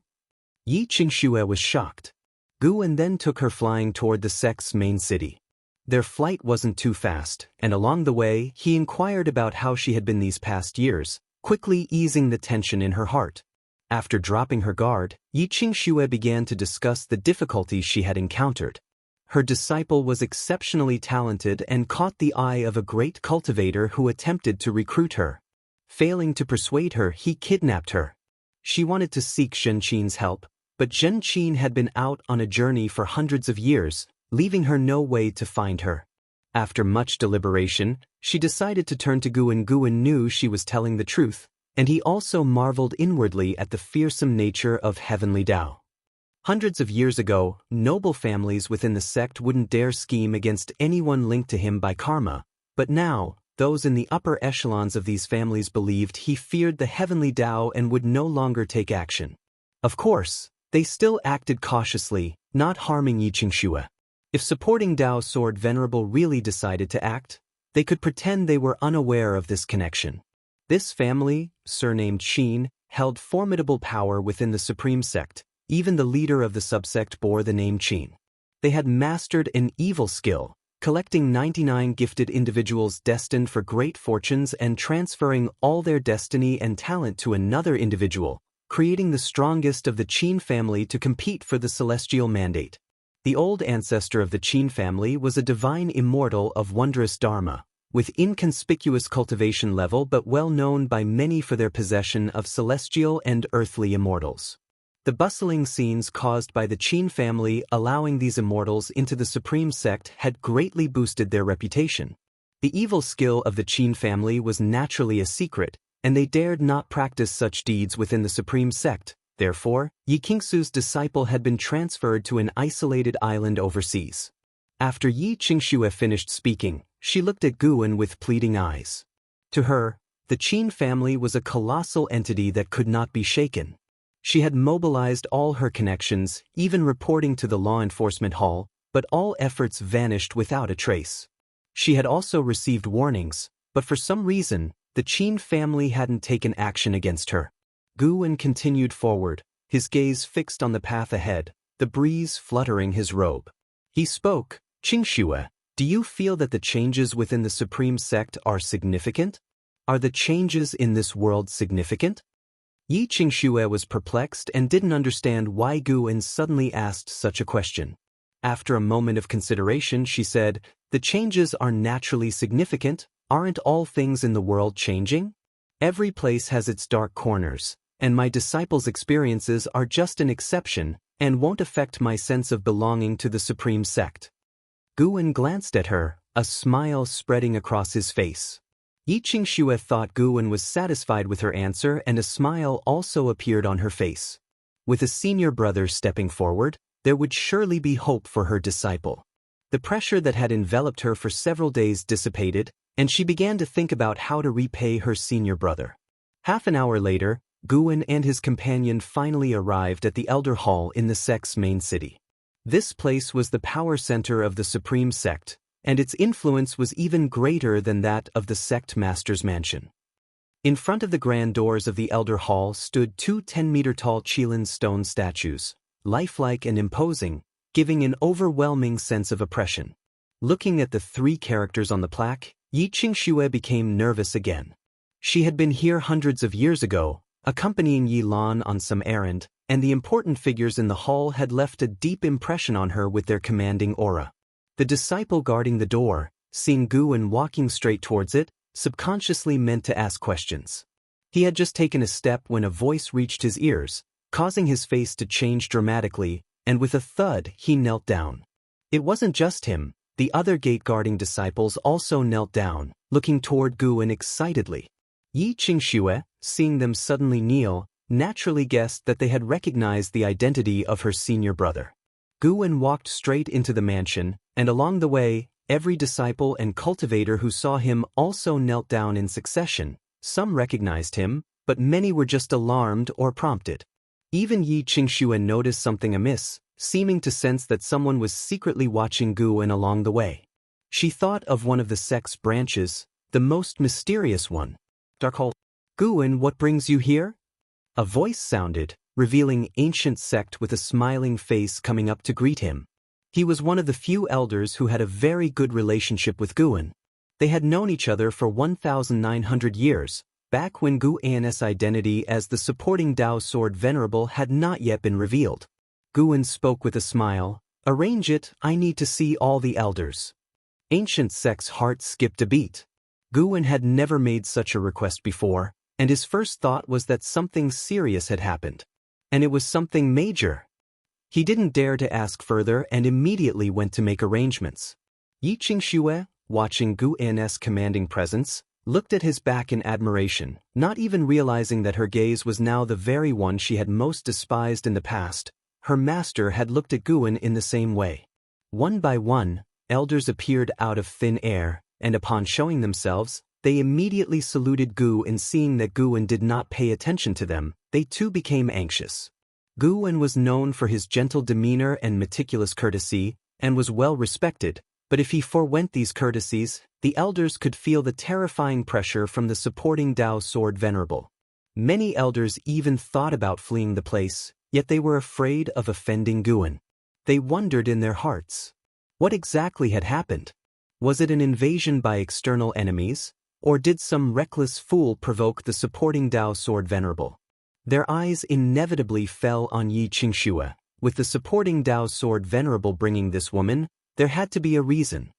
Yi Qingxue was shocked. Guan then took her flying toward the sect's main city. Their flight wasn't too fast, and along the way, he inquired about how she had been these past years, quickly easing the tension in her heart. After dropping her guard, Yi Qingxue began to discuss the difficulties she had encountered. Her disciple was exceptionally talented and caught the eye of a great cultivator who attempted to recruit her. Failing to persuade her, he kidnapped her. She wanted to seek Zhenqin's help, but Zhenqin had been out on a journey for hundreds of years, leaving her no way to find her. After much deliberation, she decided to turn to Guan. Guan knew she was telling the truth, and he also marveled inwardly at the fearsome nature of heavenly Dao. Hundreds of years ago, noble families within the sect wouldn't dare scheme against anyone linked to him by karma, but now, those in the upper echelons of these families believed he feared the heavenly Dao and would no longer take action. Of course, they still acted cautiously, not harming Yi Qingxue. If supporting Dao's sword venerable really decided to act, they could pretend they were unaware of this connection. This family, surnamed Xin, held formidable power within the supreme sect. Even the leader of the subsect bore the name Qin. They had mastered an evil skill, collecting 99 gifted individuals destined for great fortunes and transferring all their destiny and talent to another individual, creating the strongest of the Qin family to compete for the celestial mandate. The old ancestor of the Qin family was a divine immortal of wondrous dharma, with inconspicuous cultivation level but well known by many for their possession of celestial and earthly immortals. The bustling scenes caused by the Qin family allowing these immortals into the supreme sect had greatly boosted their reputation. The evil skill of the Qin family was naturally a secret, and they dared not practice such deeds within the supreme sect. Therefore, Yi Qingxue's disciple had been transferred to an isolated island overseas. After Yi Qingxue finished speaking, she looked at Guan with pleading eyes. To her, the Qin family was a colossal entity that could not be shaken. She had mobilized all her connections, even reporting to the law enforcement hall, but all efforts vanished without a trace. She had also received warnings, but for some reason, the Qin family hadn't taken action against her. Guan continued forward, his gaze fixed on the path ahead, the breeze fluttering his robe. He spoke, "Qingxue, do you feel that the changes within the supreme sect are significant? Are the changes in this world significant?" Yi Qingxue was perplexed and didn't understand why Guan suddenly asked such a question. After a moment of consideration, she said, "The changes are naturally significant. Aren't all things in the world changing? Every place has its dark corners, and my disciples' experiences are just an exception and won't affect my sense of belonging to the supreme sect." Guan glanced at her, a smile spreading across his face. Yi Qingxue thought Guan was satisfied with her answer, and a smile also appeared on her face. With a senior brother stepping forward, there would surely be hope for her disciple. The pressure that had enveloped her for several days dissipated, and she began to think about how to repay her senior brother. Half an hour later, Guan and his companion finally arrived at the Elder Hall in the sect's main city. This place was the power center of the supreme sect, and its influence was even greater than that of the sect master's mansion. In front of the grand doors of the Elder Hall stood two 10-meter-tall Qilin stone statues, lifelike and imposing, giving an overwhelming sense of oppression. Looking at the three characters on the plaque, Yi Qingxue became nervous again. She had been here hundreds of years ago, accompanying Yi Lan on some errand, and the important figures in the hall had left a deep impression on her with their commanding aura. The disciple guarding the door, seeing Guwen walking straight towards it, subconsciously meant to ask questions. He had just taken a step when a voice reached his ears, causing his face to change dramatically, and with a thud he knelt down. It wasn't just him, the other gate-guarding disciples also knelt down, looking toward Guwen excitedly. Yi Qingxue, seeing them suddenly kneel, naturally guessed that they had recognized the identity of her senior brother. Guwen walked straight into the mansion, and along the way, every disciple and cultivator who saw him also knelt down in succession. Some recognized him, but many were just alarmed or prompted. Even Yi Qingxue noticed something amiss, seeming to sense that someone was secretly watching Guwen along the way. She thought of one of the sect's branches, the most mysterious one. Darkhold. Guwen, what brings you here? A voice sounded, revealing ancient sect with a smiling face coming up to greet him. He was one of the few elders who had a very good relationship with Guwen. They had known each other for 1,900 years, back when Guwen's identity as the supporting Dao Sword Venerable had not yet been revealed. Guwen spoke with a smile, "Arrange it, I need to see all the elders." Ancient Sect's heart skipped a beat. Guwen had never made such a request before, and his first thought was that something serious had happened. And it was something major. He didn't dare to ask further and immediately went to make arrangements. Yi Qingxue, watching Guwen's commanding presence, looked at his back in admiration, not even realizing that her gaze was now the very one she had most despised in the past. Her master had looked at Guwen in the same way. One by one, elders appeared out of thin air, and upon showing themselves, they immediately saluted Guwen. Seeing that Guwen did not pay attention to them, they too became anxious. Guwen was known for his gentle demeanor and meticulous courtesy, and was well respected, but if he forewent these courtesies, the elders could feel the terrifying pressure from the supporting Dao Sword Venerable. Many elders even thought about fleeing the place, yet they were afraid of offending Guwen. They wondered in their hearts, what exactly had happened? Was it an invasion by external enemies, or did some reckless fool provoke the supporting Dao Sword Venerable? Their eyes inevitably fell on Yi Qingxue. With the supporting Dao Sword Venerable bringing this woman, there had to be a reason.